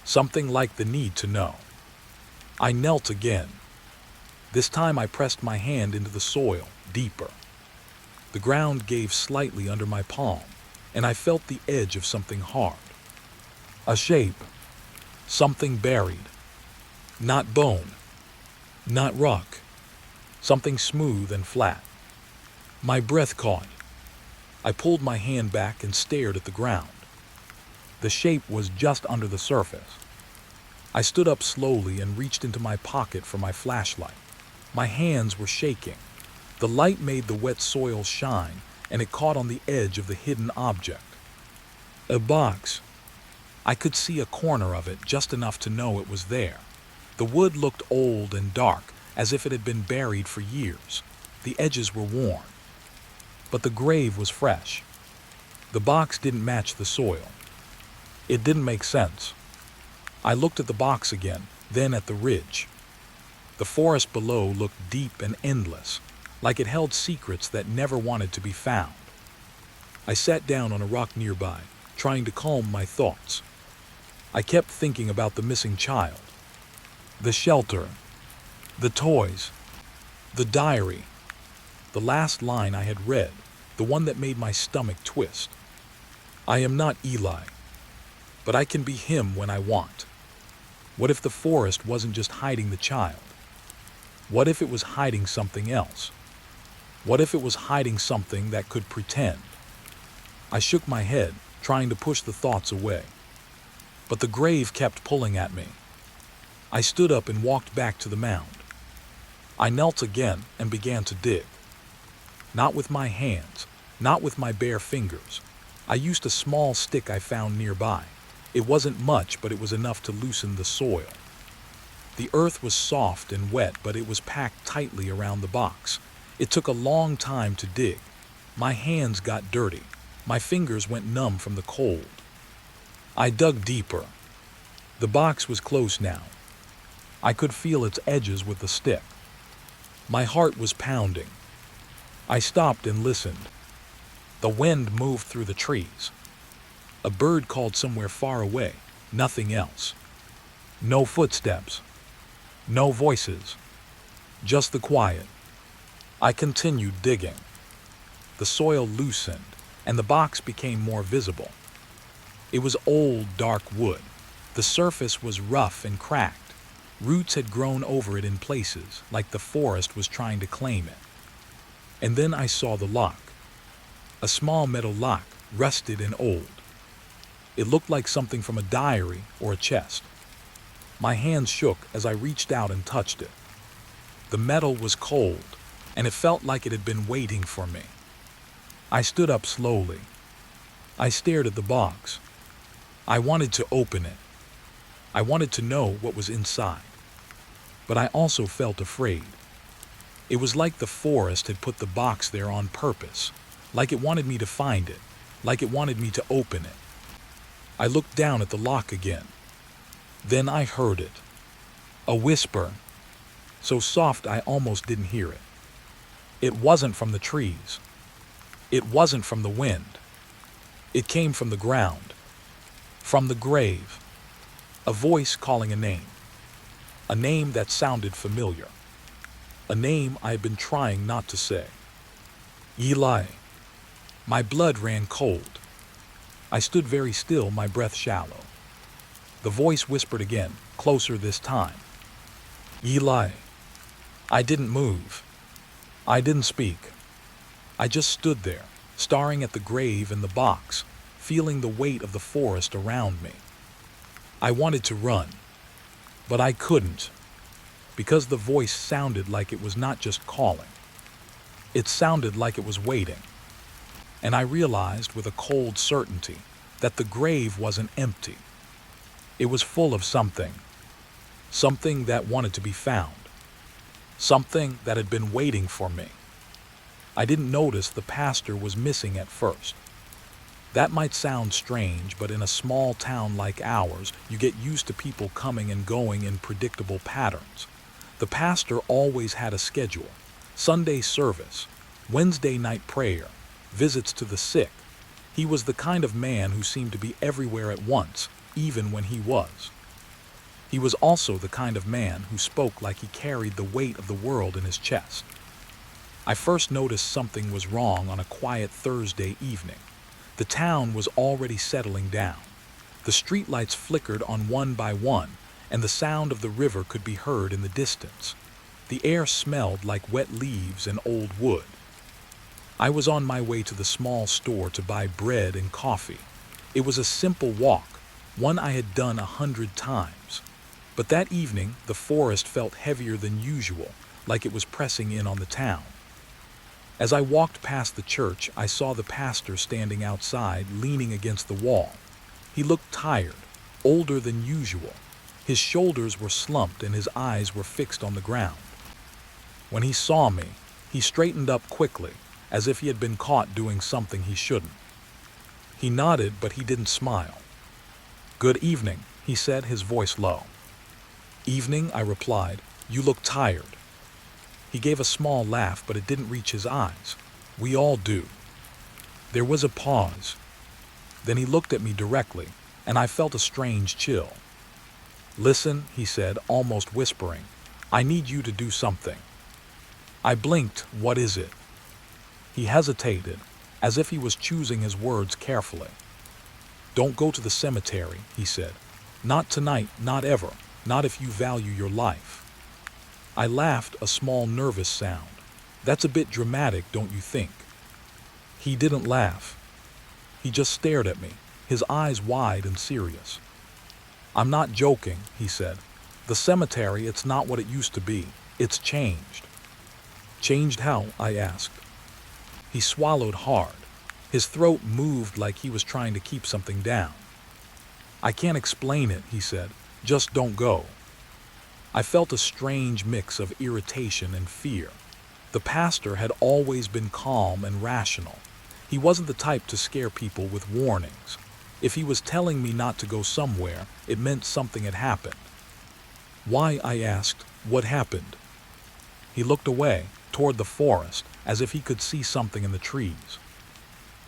Something like the need to know. I knelt again. This time I pressed my hand into the soil, deeper. The ground gave slightly under my palm, and I felt the edge of something hard. A shape. Something buried. Not bone. Not rock. Something smooth and flat. My breath caught. I pulled my hand back and stared at the ground. The shape was just under the surface. I stood up slowly and reached into my pocket for my flashlight. My hands were shaking. The light made the wet soil shine, and it caught on the edge of the hidden object. A box. I could see a corner of it, just enough to know it was there. The wood looked old and dark, as if it had been buried for years. The edges were worn. But the grave was fresh. The box didn't match the soil. It didn't make sense. I looked at the box again, then at the ridge. The forest below looked deep and endless, like it held secrets that never wanted to be found. I sat down on a rock nearby, trying to calm my thoughts. I kept thinking about the missing child, the shelter, the toys, the diary, the last line I had read, the one that made my stomach twist. I am not Eli, but I can be him when I want. What if the forest wasn't just hiding the child? What if it was hiding something else? What if it was hiding something that could pretend? I shook my head, trying to push the thoughts away. But the grave kept pulling at me. I stood up and walked back to the mound. I knelt again and began to dig. Not with my hands, not with my bare fingers. I used a small stick I found nearby. It wasn't much, but it was enough to loosen the soil. The earth was soft and wet, but it was packed tightly around the box. It took a long time to dig. My hands got dirty. My fingers went numb from the cold. I dug deeper. The box was close now. I could feel its edges with the stick. My heart was pounding. I stopped and listened. The wind moved through the trees. A bird called somewhere far away, nothing else. No footsteps. No voices. Just the quiet. I continued digging. The soil loosened, and the box became more visible. It was old, dark wood. The surface was rough and cracked. Roots had grown over it in places, like the forest was trying to claim it. And then I saw the lock. A small metal lock, rusted and old. It looked like something from a diary or a chest. My hands shook as I reached out and touched it. The metal was cold, and it felt like it had been waiting for me. I stood up slowly. I stared at the box. I wanted to open it. I wanted to know what was inside. but I also felt afraid. It was like the forest had put the box there on purpose, like it wanted me to find it, like it wanted me to open it. I looked down at the lock again. Then I heard it. A whisper, so soft I almost didn't hear it. It wasn't from the trees. It wasn't from the wind. It came from the ground, from the grave. A voice calling a name that sounded familiar, a name I had been trying not to say. Eli. My blood ran cold. I stood very still, my breath shallow. The voice whispered again, closer this time. Eli. I didn't move. I didn't speak. I just stood there, staring at the grave and the box, feeling the weight of the forest around me. I wanted to run, but I couldn't, because the voice sounded like it was not just calling. It sounded like it was waiting. And I realized with a cold certainty that the grave wasn't empty. It was full of something that wanted to be found, something that had been waiting for me. I didn't notice the pastor was missing at first. That might sound strange, but in a small town like ours, you get used to people coming and going in predictable patterns. The pastor always had a schedule: Sunday service, Wednesday night prayer, visits to the sick. He was the kind of man who seemed to be everywhere at once, even when he was. He was also the kind of man who spoke like he carried the weight of the world in his chest. I first noticed something was wrong on a quiet Thursday evening. The town was already settling down. The streetlights flickered on one by one, and the sound of the river could be heard in the distance. The air smelled like wet leaves and old wood. I was on my way to the small store to buy bread and coffee. It was a simple walk, one I had done 100 times. But that evening, the forest felt heavier than usual, like it was pressing in on the town. As I walked past the church, I saw the pastor standing outside, leaning against the wall. He looked tired, older than usual. His shoulders were slumped and his eyes were fixed on the ground. When he saw me, he straightened up quickly, as if he had been caught doing something he shouldn't. He nodded, but he didn't smile. "Good evening," he said, his voice low. "Evening," I replied. "You look tired." He gave a small laugh, but it didn't reach his eyes. "We all do." There was a pause. Then he looked at me directly, and I felt a strange chill. "Listen," he said, almost whispering. "I need you to do something." I blinked. "What is it?" He hesitated, as if he was choosing his words carefully. "Don't go to the cemetery," he said. "Not tonight, not ever, not if you value your life." I laughed, a small nervous sound. "That's a bit dramatic, don't you think?" He didn't laugh. He just stared at me, his eyes wide and serious. "I'm not joking," he said. "The cemetery, it's not what it used to be. It's changed." "Changed how?" I asked. He swallowed hard. His throat moved like he was trying to keep something down. "I can't explain it," he said. "Just don't go." I felt a strange mix of irritation and fear. The pastor had always been calm and rational. He wasn't the type to scare people with warnings. If he was telling me not to go somewhere, it meant something had happened. "Why?" I asked. "What happened?" He looked away, toward the forest, as if he could see something in the trees.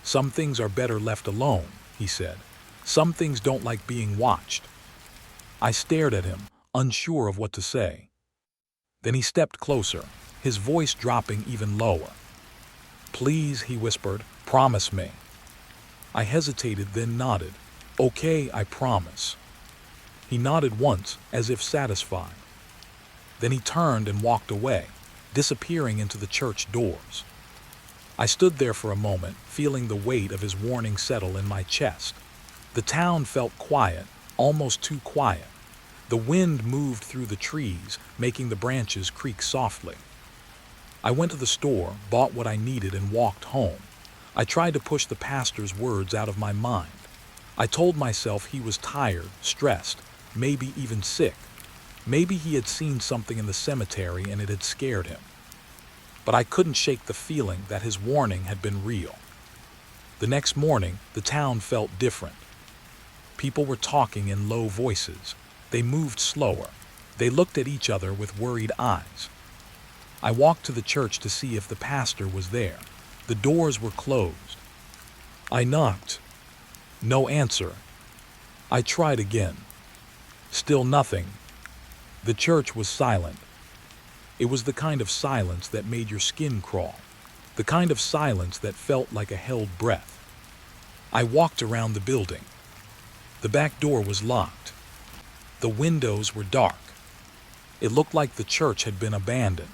"Some things are better left alone," he said. "Some things don't like being watched." I stared at him, unsure of what to say. Then he stepped closer, his voice dropping even lower. "Please," he whispered, "promise me." I hesitated, then nodded. "Okay, I promise." He nodded once, as if satisfied. Then he turned and walked away, disappearing into the church doors. I stood there for a moment, feeling the weight of his warning settle in my chest. The town felt quiet, almost too quiet. The wind moved through the trees, making the branches creak softly. I went to the store, bought what I needed, and walked home. I tried to push the pastor's words out of my mind. I told myself he was tired, stressed, maybe even sick. Maybe he had seen something in the cemetery and it had scared him. But I couldn't shake the feeling that his warning had been real. The next morning, the town felt different. People were talking in low voices. They moved slower. They looked at each other with worried eyes. I walked to the church to see if the pastor was there. The doors were closed. I knocked. No answer. I tried again. Still nothing. The church was silent. It was the kind of silence that made your skin crawl. The kind of silence that felt like a held breath. I walked around the building. The back door was locked. The windows were dark. It looked like the church had been abandoned.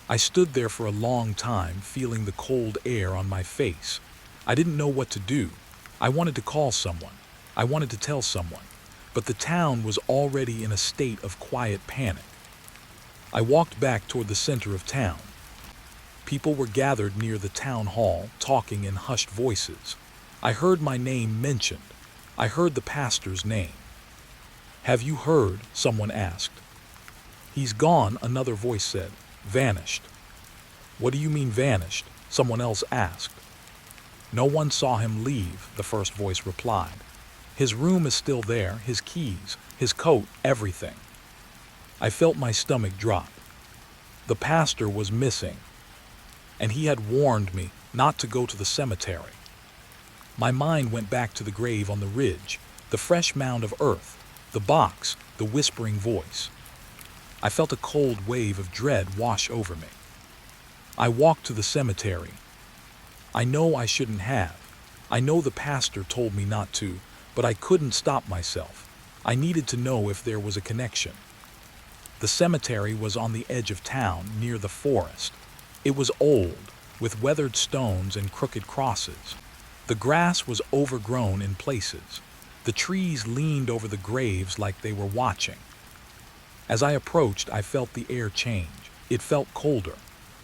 I stood there for a long time, feeling the cold air on my face. I didn't know what to do. I wanted to call someone. I wanted to tell someone. But the town was already in a state of quiet panic. I walked back toward the center of town. People were gathered near the town hall, talking in hushed voices. I heard my name mentioned. I heard the pastor's name. "Have you heard?" someone asked. "He's gone," another voice said. "Vanished." "What do you mean vanished?" someone else asked. "No one saw him leave," the first voice replied. "His room is still there, his keys, his coat, everything." I felt my stomach drop. The pastor was missing, and he had warned me not to go to the cemetery. My mind went back to the grave on the ridge, the fresh mound of earth, the box, the whispering voice. I felt a cold wave of dread wash over me. I walked to the cemetery. I know I shouldn't have. I know the pastor told me not to, but I couldn't stop myself. I needed to know if there was a connection. The cemetery was on the edge of town, near the forest. It was old, with weathered stones and crooked crosses. The grass was overgrown in places. The trees leaned over the graves like they were watching. As I approached, I felt the air change. It felt colder.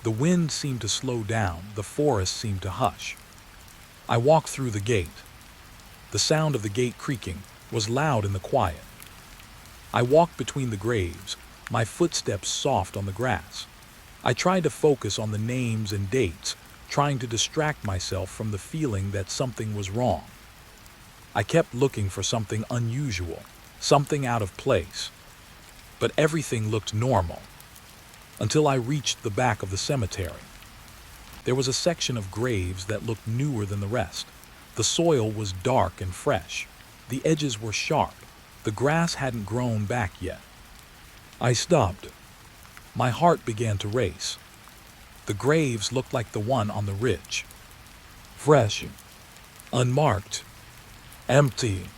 The wind seemed to slow down. The forest seemed to hush. I walked through the gate. The sound of the gate creaking was loud in the quiet. I walked between the graves, my footsteps soft on the grass. I tried to focus on the names and dates, trying to distract myself from the feeling that something was wrong. I kept looking for something unusual, something out of place. But everything looked normal, until I reached the back of the cemetery. There was a section of graves that looked newer than the rest. The soil was dark and fresh. The edges were sharp. The grass hadn't grown back yet. I stopped. My heart began to race. The graves looked like the one on the ridge. Fresh, unmarked, empty.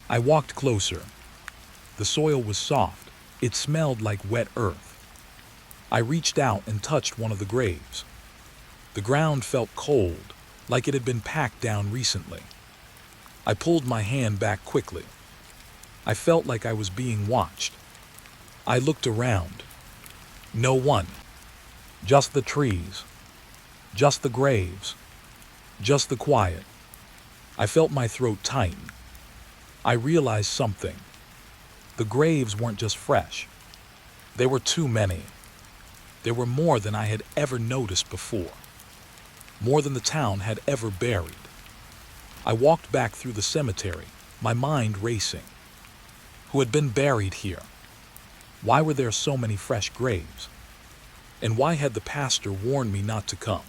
I walked closer. The soil was soft. It smelled like wet earth. I reached out and touched one of the graves. The ground felt cold, like it had been packed down recently. I pulled my hand back quickly. I felt like I was being watched. I looked around. No one. Just the trees. Just the graves. Just the quiet. I felt my throat tighten. I realized something. The graves weren't just fresh. There were too many. There were more than I had ever noticed before. More than the town had ever buried. I walked back through the cemetery, my mind racing. Who had been buried here? Why were there so many fresh graves? And why had the pastor warned me not to come?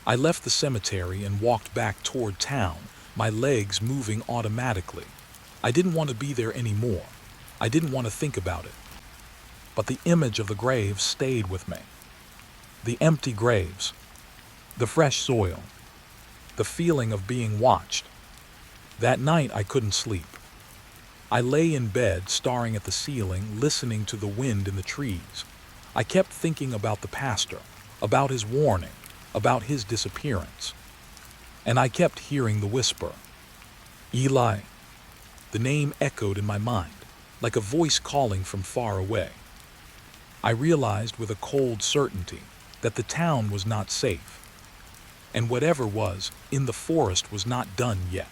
I left the cemetery and walked back toward town, my legs moving automatically. I didn't want to be there anymore. I didn't want to think about it. But the image of the graves stayed with me. The empty graves, the fresh soil, the feeling of being watched. That night I couldn't sleep. I lay in bed, staring at the ceiling, listening to the wind in the trees. I kept thinking about the pastor, about his warning, about his disappearance. And I kept hearing the whisper. Eli. The name echoed in my mind, like a voice calling from far away. I realized with a cold certainty that the town was not safe. And whatever was in the forest was not done yet.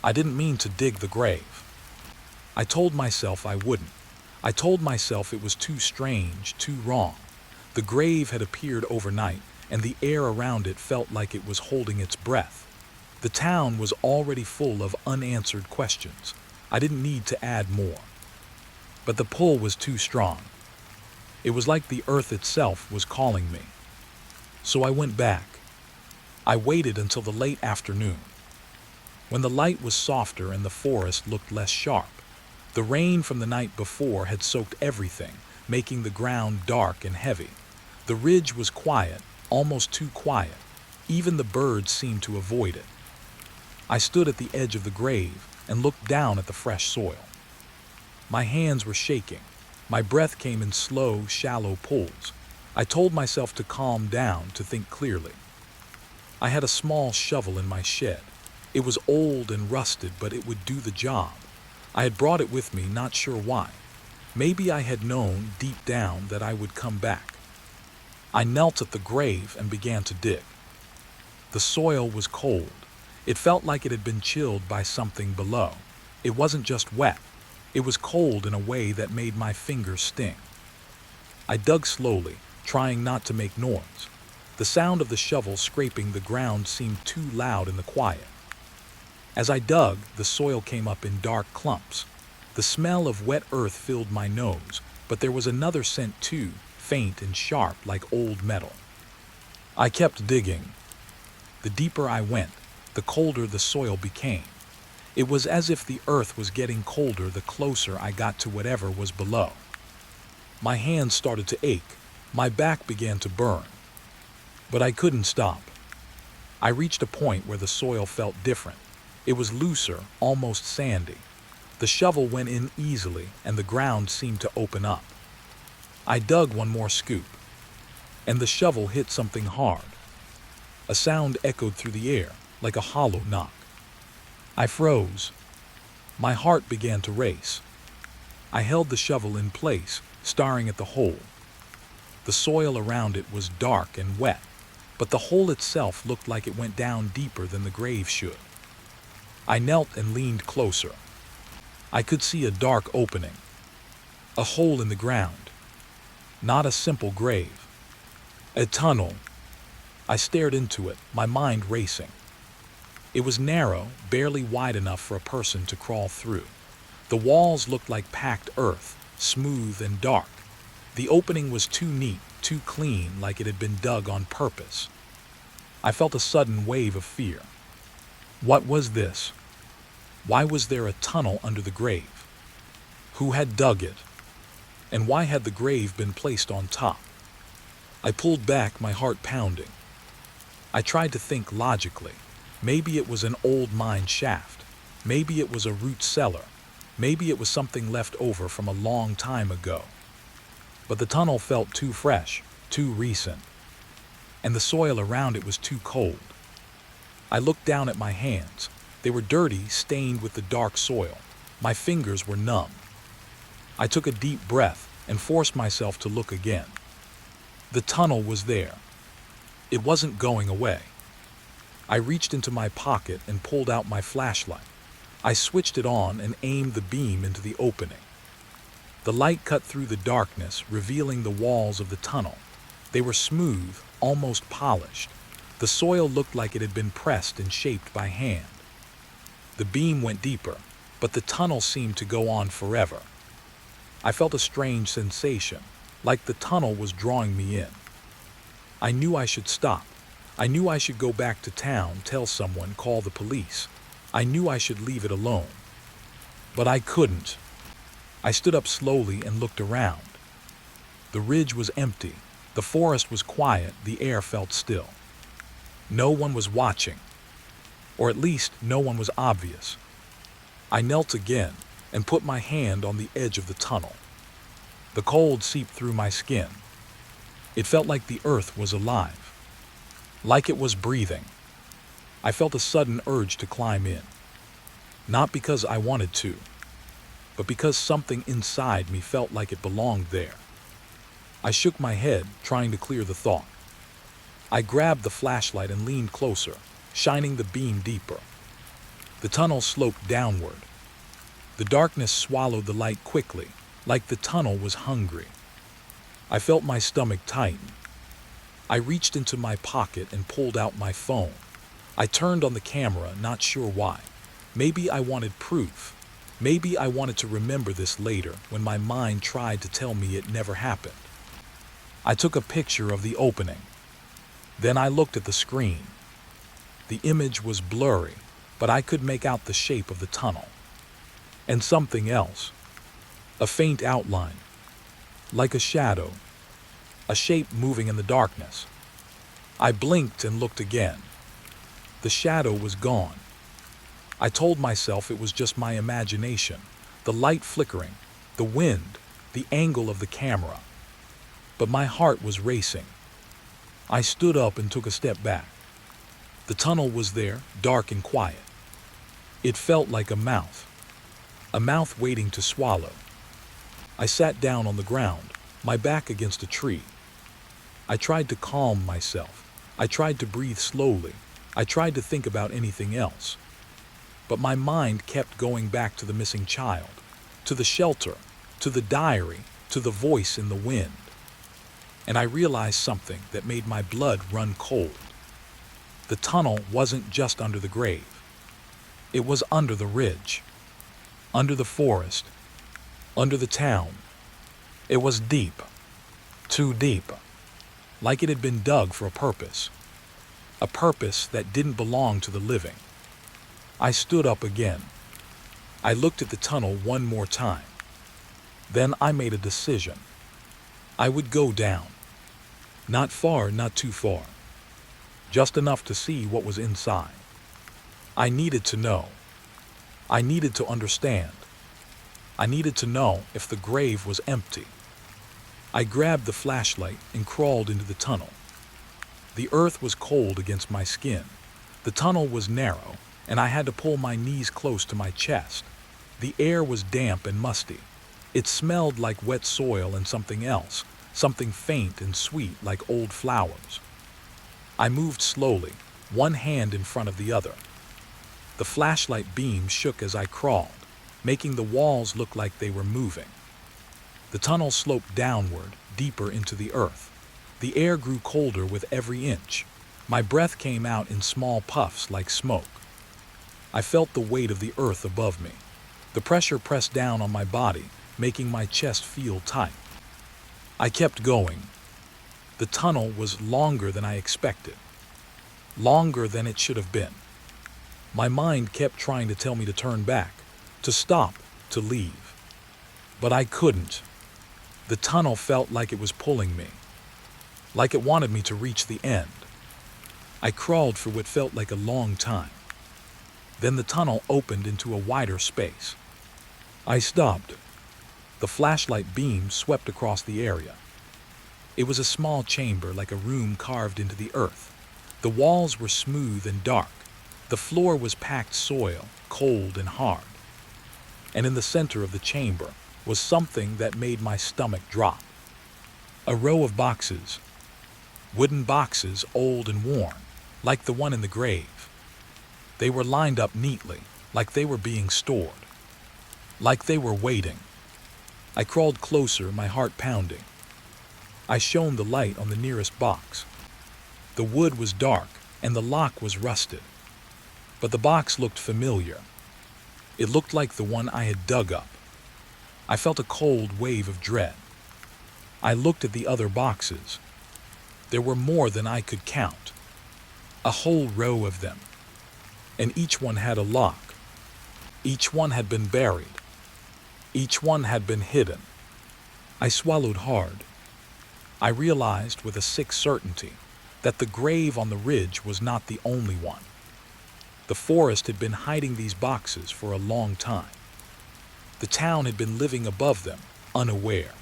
I didn't mean to dig the grave. I told myself I wouldn't. I told myself it was too strange, too wrong. The grave had appeared overnight, and the air around it felt like it was holding its breath. The town was already full of unanswered questions. I didn't need to add more. But the pull was too strong. It was like the earth itself was calling me. So I went back. I waited until the late afternoon, when the light was softer and the forest looked less sharp. The rain from the night before had soaked everything, making the ground dark and heavy. The ridge was quiet, almost too quiet. Even the birds seemed to avoid it. I stood at the edge of the grave and looked down at the fresh soil. My hands were shaking. My breath came in slow, shallow pulls. I told myself to calm down, to think clearly. I had a small shovel in my shed. It was old and rusted, but it would do the job. I had brought it with me, not sure why. Maybe I had known deep down that I would come back. I knelt at the grave and began to dig. The soil was cold. It felt like it had been chilled by something below. It wasn't just wet. It was cold in a way that made my fingers sting. I dug slowly, trying not to make noise. The sound of the shovel scraping the ground seemed too loud in the quiet. As I dug, the soil came up in dark clumps. The smell of wet earth filled my nose, but there was another scent too, faint and sharp like old metal. I kept digging. The deeper I went, the colder the soil became. It was as if the earth was getting colder the closer I got to whatever was below. My hands started to ache. My back began to burn. But I couldn't stop. I reached a point where the soil felt different. It was looser, almost sandy. The shovel went in easily, and the ground seemed to open up. I dug one more scoop, and the shovel hit something hard. A sound echoed through the air, like a hollow knock. I froze. My heart began to race. I held the shovel in place, staring at the hole. The soil around it was dark and wet, but the hole itself looked like it went down deeper than the grave should. I knelt and leaned closer. I could see a dark opening, a hole in the ground. Not a simple grave, a tunnel. I stared into it, my mind racing. It was narrow, barely wide enough for a person to crawl through. The walls looked like packed earth, smooth and dark. The opening was too neat, too clean, like it had been dug on purpose. I felt a sudden wave of fear. What was this? Why was there a tunnel under the grave? Who had dug it? And why had the grave been placed on top? I pulled back, my heart pounding. I tried to think logically. Maybe it was an old mine shaft. Maybe it was a root cellar. Maybe it was something left over from a long time ago. But the tunnel felt too fresh, too recent. And the soil around it was too cold. I looked down at my hands. They were dirty, stained with the dark soil. My fingers were numb. I took a deep breath and forced myself to look again. The tunnel was there. It wasn't going away. I reached into my pocket and pulled out my flashlight. I switched it on and aimed the beam into the opening. The light cut through the darkness, revealing the walls of the tunnel. They were smooth, almost polished. The soil looked like it had been pressed and shaped by hand. The beam went deeper, but the tunnel seemed to go on forever. I felt a strange sensation, like the tunnel was drawing me in. I knew I should stop. I knew I should go back to town, tell someone, call the police. I knew I should leave it alone. But I couldn't. I stood up slowly and looked around. The ridge was empty. The forest was quiet. The air felt still. No one was watching. Or at least, no one was obvious. I knelt again and put my hand on the edge of the tunnel. The cold seeped through my skin. It felt like the earth was alive, like it was breathing. I felt a sudden urge to climb in, not because I wanted to, but because something inside me felt like it belonged there. I shook my head, trying to clear the thought. I grabbed the flashlight and leaned closer, shining the beam deeper. The tunnel sloped downward. The darkness swallowed the light quickly. like the tunnel was hungry. I felt my stomach tighten. I reached into my pocket and pulled out my phone. I turned on the camera, not sure why. Maybe I wanted proof. Maybe I wanted to remember this later when my mind tried to tell me it never happened. I took a picture of the opening. Then I looked at the screen. The image was blurry, but I could make out the shape of the tunnel. And something else. A faint outline. Like a shadow. A shape moving in the darkness. I blinked and looked again. The shadow was gone. I told myself it was just my imagination, the light flickering, the wind, the angle of the camera. But my heart was racing. I stood up and took a step back. The tunnel was there, dark and quiet. It felt like a mouth waiting to swallow. I sat down on the ground, my back against a tree. I tried to calm myself. I tried to breathe slowly. I tried to think about anything else. But my mind kept going back to the missing child, to the shelter, to the diary, to the voice in the wind. And I realized something that made my blood run cold. The tunnel wasn't just under the grave. It was under the ridge, under the forest, under the town. It was deep, too deep, like it had been dug for a purpose that didn't belong to the living. I stood up again. I looked at the tunnel one more time. Then I made a decision. I would go down. Not far, not too far. Just enough to see what was inside. I needed to know. I needed to understand. I needed to know if the grave was empty. I grabbed the flashlight and crawled into the tunnel. The earth was cold against my skin. The tunnel was narrow, and I had to pull my knees close to my chest. The air was damp and musty. It smelled like wet soil and something else, something faint and sweet like old flowers. I moved slowly, one hand in front of the other. The flashlight beam shook as I crawled, making the walls look like they were moving. The tunnel sloped downward, deeper into the earth. The air grew colder with every inch. My breath came out in small puffs like smoke. I felt the weight of the earth above me. The pressure pressed down on my body, making my chest feel tight. I kept going. The tunnel was longer than I expected. Longer than it should have been. My mind kept trying to tell me to turn back, to stop, to leave. But I couldn't. The tunnel felt like it was pulling me, like it wanted me to reach the end. I crawled for what felt like a long time. Then the tunnel opened into a wider space. I stopped. The flashlight beam swept across the area. It was a small chamber like a room carved into the earth. The walls were smooth and dark. The floor was packed soil, cold and hard. And in the center of the chamber was something that made my stomach drop. A row of boxes. Wooden boxes, old and worn, like the one in the grave. They were lined up neatly, like they were being stored. Like they were waiting. I crawled closer, my heart pounding. I shone the light on the nearest box. The wood was dark, and the lock was rusted. But the box looked familiar. It looked like the one I had dug up. I felt a cold wave of dread. I looked at the other boxes. There were more than I could count. A whole row of them. And each one had a lock. Each one had been buried. Each one had been hidden. I swallowed hard. I realized with a sick certainty that the grave on the ridge was not the only one. The forest had been hiding these boxes for a long time. The town had been living above them, unaware.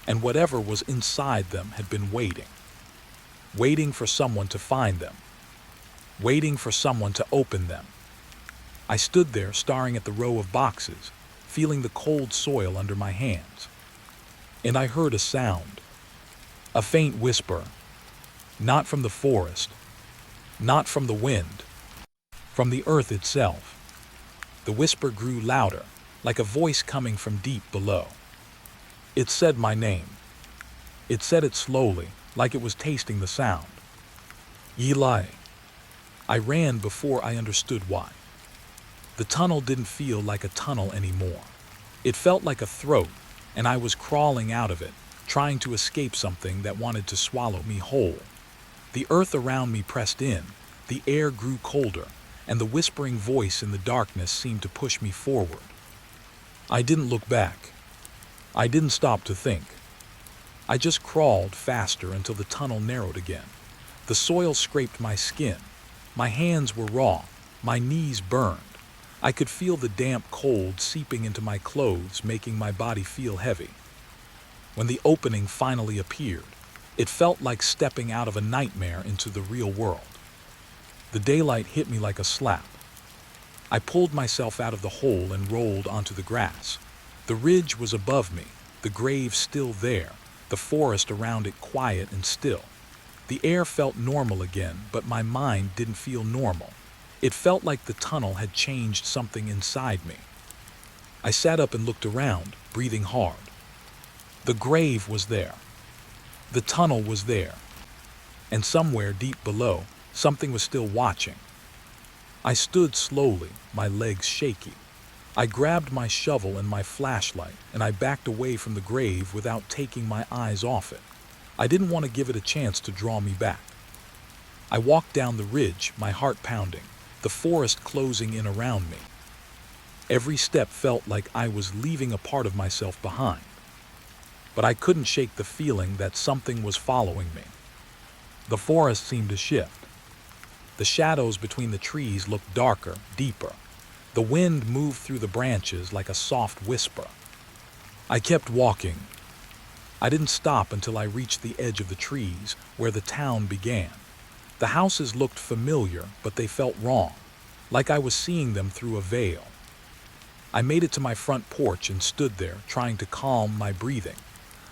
And whatever was inside them had been waiting. Waiting for someone to find them. Waiting for someone to open them. I stood there staring at the row of boxes, feeling the cold soil under my hands. And I heard a sound. A faint whisper. Not from the forest. Not from the wind. From the earth itself. The whisper grew louder, like a voice coming from deep below. It said my name. It said it slowly, like it was tasting the sound. Eli. I ran before I understood why. The tunnel didn't feel like a tunnel anymore. It felt like a throat, and I was crawling out of it, trying to escape something that wanted to swallow me whole. The earth around me pressed in, the air grew colder, and the whispering voice in the darkness seemed to push me forward. I didn't look back. I didn't stop to think. I just crawled faster until the tunnel narrowed again. The soil scraped my skin. My hands were raw. My knees burned. I could feel the damp cold seeping into my clothes, making my body feel heavy. When the opening finally appeared, it felt like stepping out of a nightmare into the real world. The daylight hit me like a slap. I pulled myself out of the hole and rolled onto the grass. The ridge was above me, the grave still there, the forest around it quiet and still. The air felt normal again, but my mind didn't feel normal. It felt like the tunnel had changed something inside me. I sat up and looked around, breathing hard. The grave was there. The tunnel was there. And somewhere deep below, something was still watching. I stood slowly, my legs shaky. I grabbed my shovel and my flashlight, and I backed away from the grave without taking my eyes off it. I didn't want to give it a chance to draw me back. I walked down the ridge, my heart pounding, the forest closing in around me. Every step felt like I was leaving a part of myself behind. But I couldn't shake the feeling that something was following me. The forest seemed to shift. The shadows between the trees looked darker, deeper. The wind moved through the branches like a soft whisper. I kept walking. I didn't stop until I reached the edge of the trees, where the town began. The houses looked familiar, but they felt wrong, like I was seeing them through a veil. I made it to my front porch and stood there, trying to calm my breathing.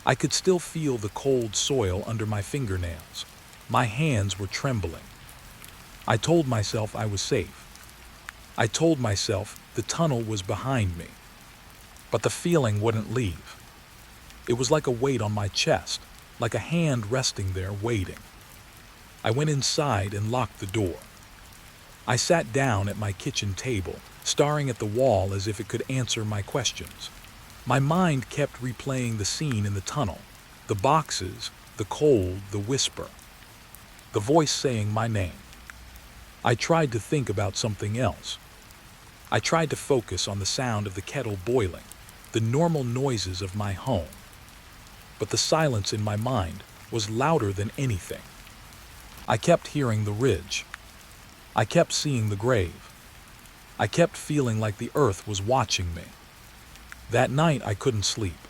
I could still feel the cold soil under my fingernails. My hands were trembling. I told myself I was safe. I told myself the tunnel was behind me. But the feeling wouldn't leave. It was like a weight on my chest, like a hand resting there waiting. I went inside and locked the door. I sat down at my kitchen table, staring at the wall as if it could answer my questions. My mind kept replaying the scene in the tunnel, the boxes, the cold, the whisper, the voice saying my name. I tried to think about something else. I tried to focus on the sound of the kettle boiling, the normal noises of my home. But the silence in my mind was louder than anything. I kept hearing the ridge. I kept seeing the grave. I kept feeling like the earth was watching me. That night I couldn't sleep.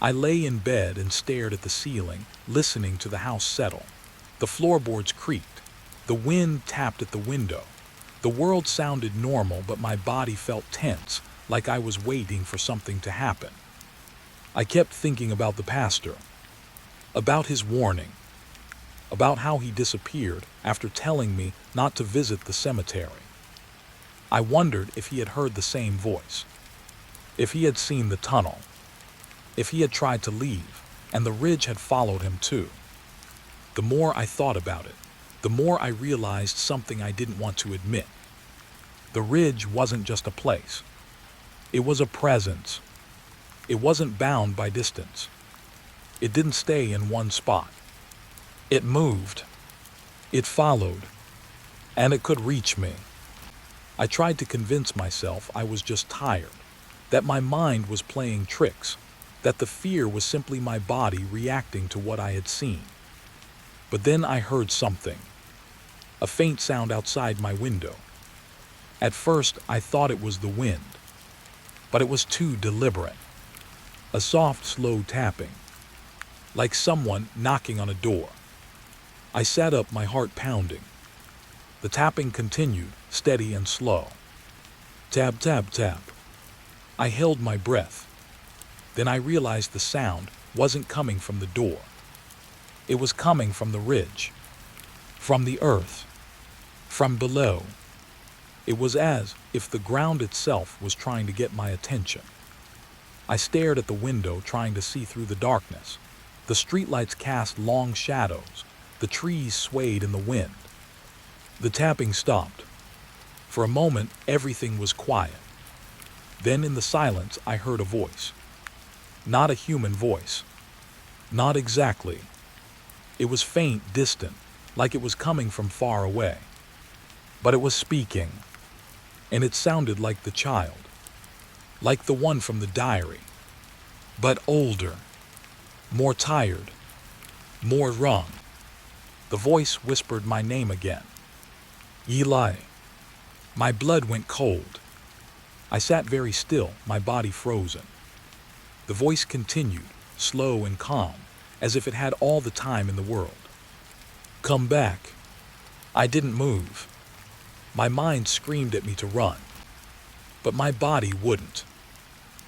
I lay in bed and stared at the ceiling, listening to the house settle. The floorboards creaked. The wind tapped at the window. The world sounded normal, but my body felt tense, like I was waiting for something to happen. I kept thinking about the pastor, about his warning, about how he disappeared after telling me not to visit the cemetery. I wondered if he had heard the same voice, if he had seen the tunnel, if he had tried to leave, and the ridge had followed him too. The more I thought about it, the more I realized something I didn't want to admit. The ridge wasn't just a place. It was a presence. It wasn't bound by distance. It didn't stay in one spot. It moved. It followed. And it could reach me. I tried to convince myself I was just tired, that my mind was playing tricks, that the fear was simply my body reacting to what I had seen. But then I heard something, a faint sound outside my window. At first, I thought it was the wind, but it was too deliberate. A soft, slow tapping, like someone knocking on a door. I sat up, my heart pounding. The tapping continued, steady and slow. Tap, tap, tap. I held my breath. Then I realized the sound wasn't coming from the door. It was coming from the ridge, from the earth, from below. It was as if the ground itself was trying to get my attention. I stared at the window, trying to see through the darkness. The streetlights cast long shadows. The trees swayed in the wind. The tapping stopped. For a moment, everything was quiet. Then in the silence, I heard a voice. Not a human voice. Not exactly. It was faint, distant, like it was coming from far away. But it was speaking, and it sounded like the child, like the one from the diary, but older, more tired, more wrung. The voice whispered my name again. Eli. My blood went cold. I sat very still, my body frozen. The voice continued, slow and calm, as if it had all the time in the world. Come back. I didn't move. My mind screamed at me to run, but my body wouldn't.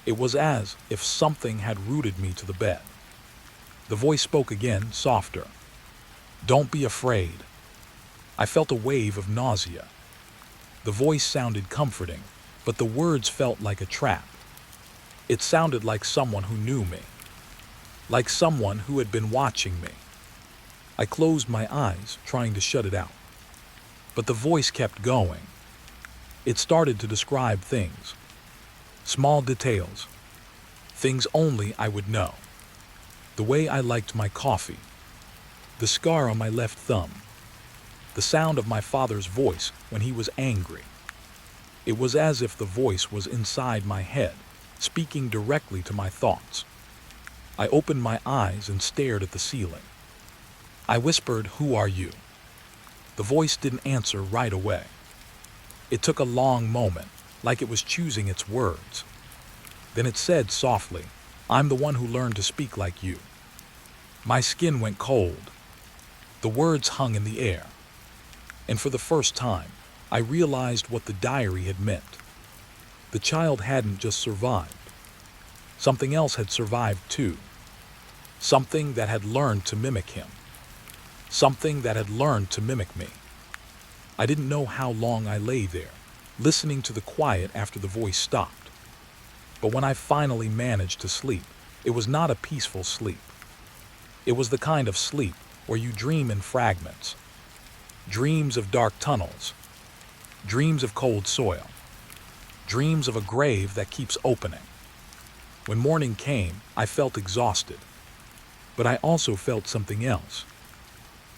It was as if something had rooted me to the bed. The voice spoke again, softer. Don't be afraid. I felt a wave of nausea. The voice sounded comforting, but the words felt like a trap. It sounded like someone who knew me, like someone who had been watching me. I closed my eyes, trying to shut it out. But the voice kept going. It started to describe things, small details, things only I would know. The way I liked my coffee, the scar on my left thumb, the sound of my father's voice when he was angry. It was as if the voice was inside my head, speaking directly to my thoughts. I opened my eyes and stared at the ceiling. I whispered, "Who are you?" The voice didn't answer right away. It took a long moment, like it was choosing its words. Then it said softly, "I'm the one who learned to speak like you." My skin went cold. The words hung in the air. And for the first time, I realized what the diary had meant. The child hadn't just survived. Something else had survived too. Something that had learned to mimic him. Something that had learned to mimic me. I didn't know how long I lay there, listening to the quiet after the voice stopped. But when I finally managed to sleep, it was not a peaceful sleep. It was the kind of sleep where you dream in fragments. Dreams of dark tunnels. Dreams of cold soil. Dreams of a grave that keeps opening. When morning came, I felt exhausted. But I also felt something else.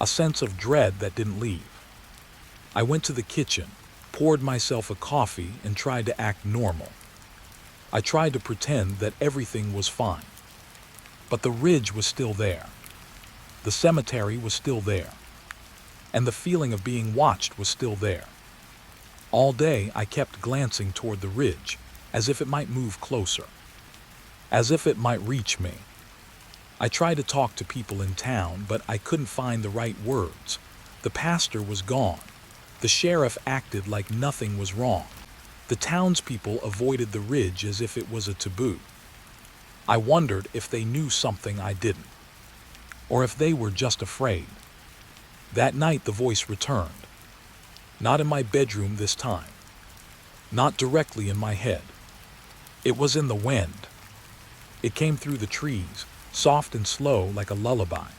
A sense of dread that didn't leave. I went to the kitchen, poured myself a coffee, and tried to act normal. I tried to pretend that everything was fine. But the ridge was still there. The cemetery was still there. And the feeling of being watched was still there. All day I kept glancing toward the ridge, as if it might move closer, as if it might reach me. I tried to talk to people in town, but I couldn't find the right words. The pastor was gone. The sheriff acted like nothing was wrong. The townspeople avoided the ridge as if it was a taboo. I wondered if they knew something I didn't, or if they were just afraid. That night the voice returned. Not in my bedroom this time. Not directly in my head. It was in the wind. It came through the trees, soft and slow like a lullaby.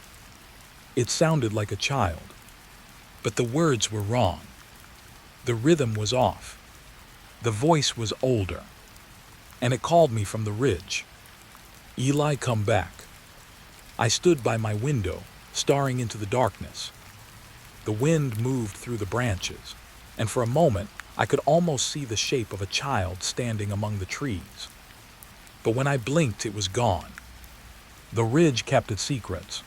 It sounded like a child. But the words were wrong. The rhythm was off. The voice was older. And it called me from the ridge. Eli, come back. I stood by my window, staring into the darkness. The wind moved through the branches, and for a moment I could almost see the shape of a child standing among the trees. But when I blinked, it was gone. The ridge kept its secrets,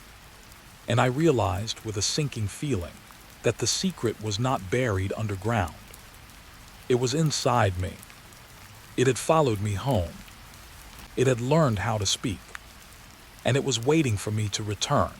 and I realized with a sinking feeling that the secret was not buried underground. It was inside me. It had followed me home. It had learned how to speak, and it was waiting for me to return.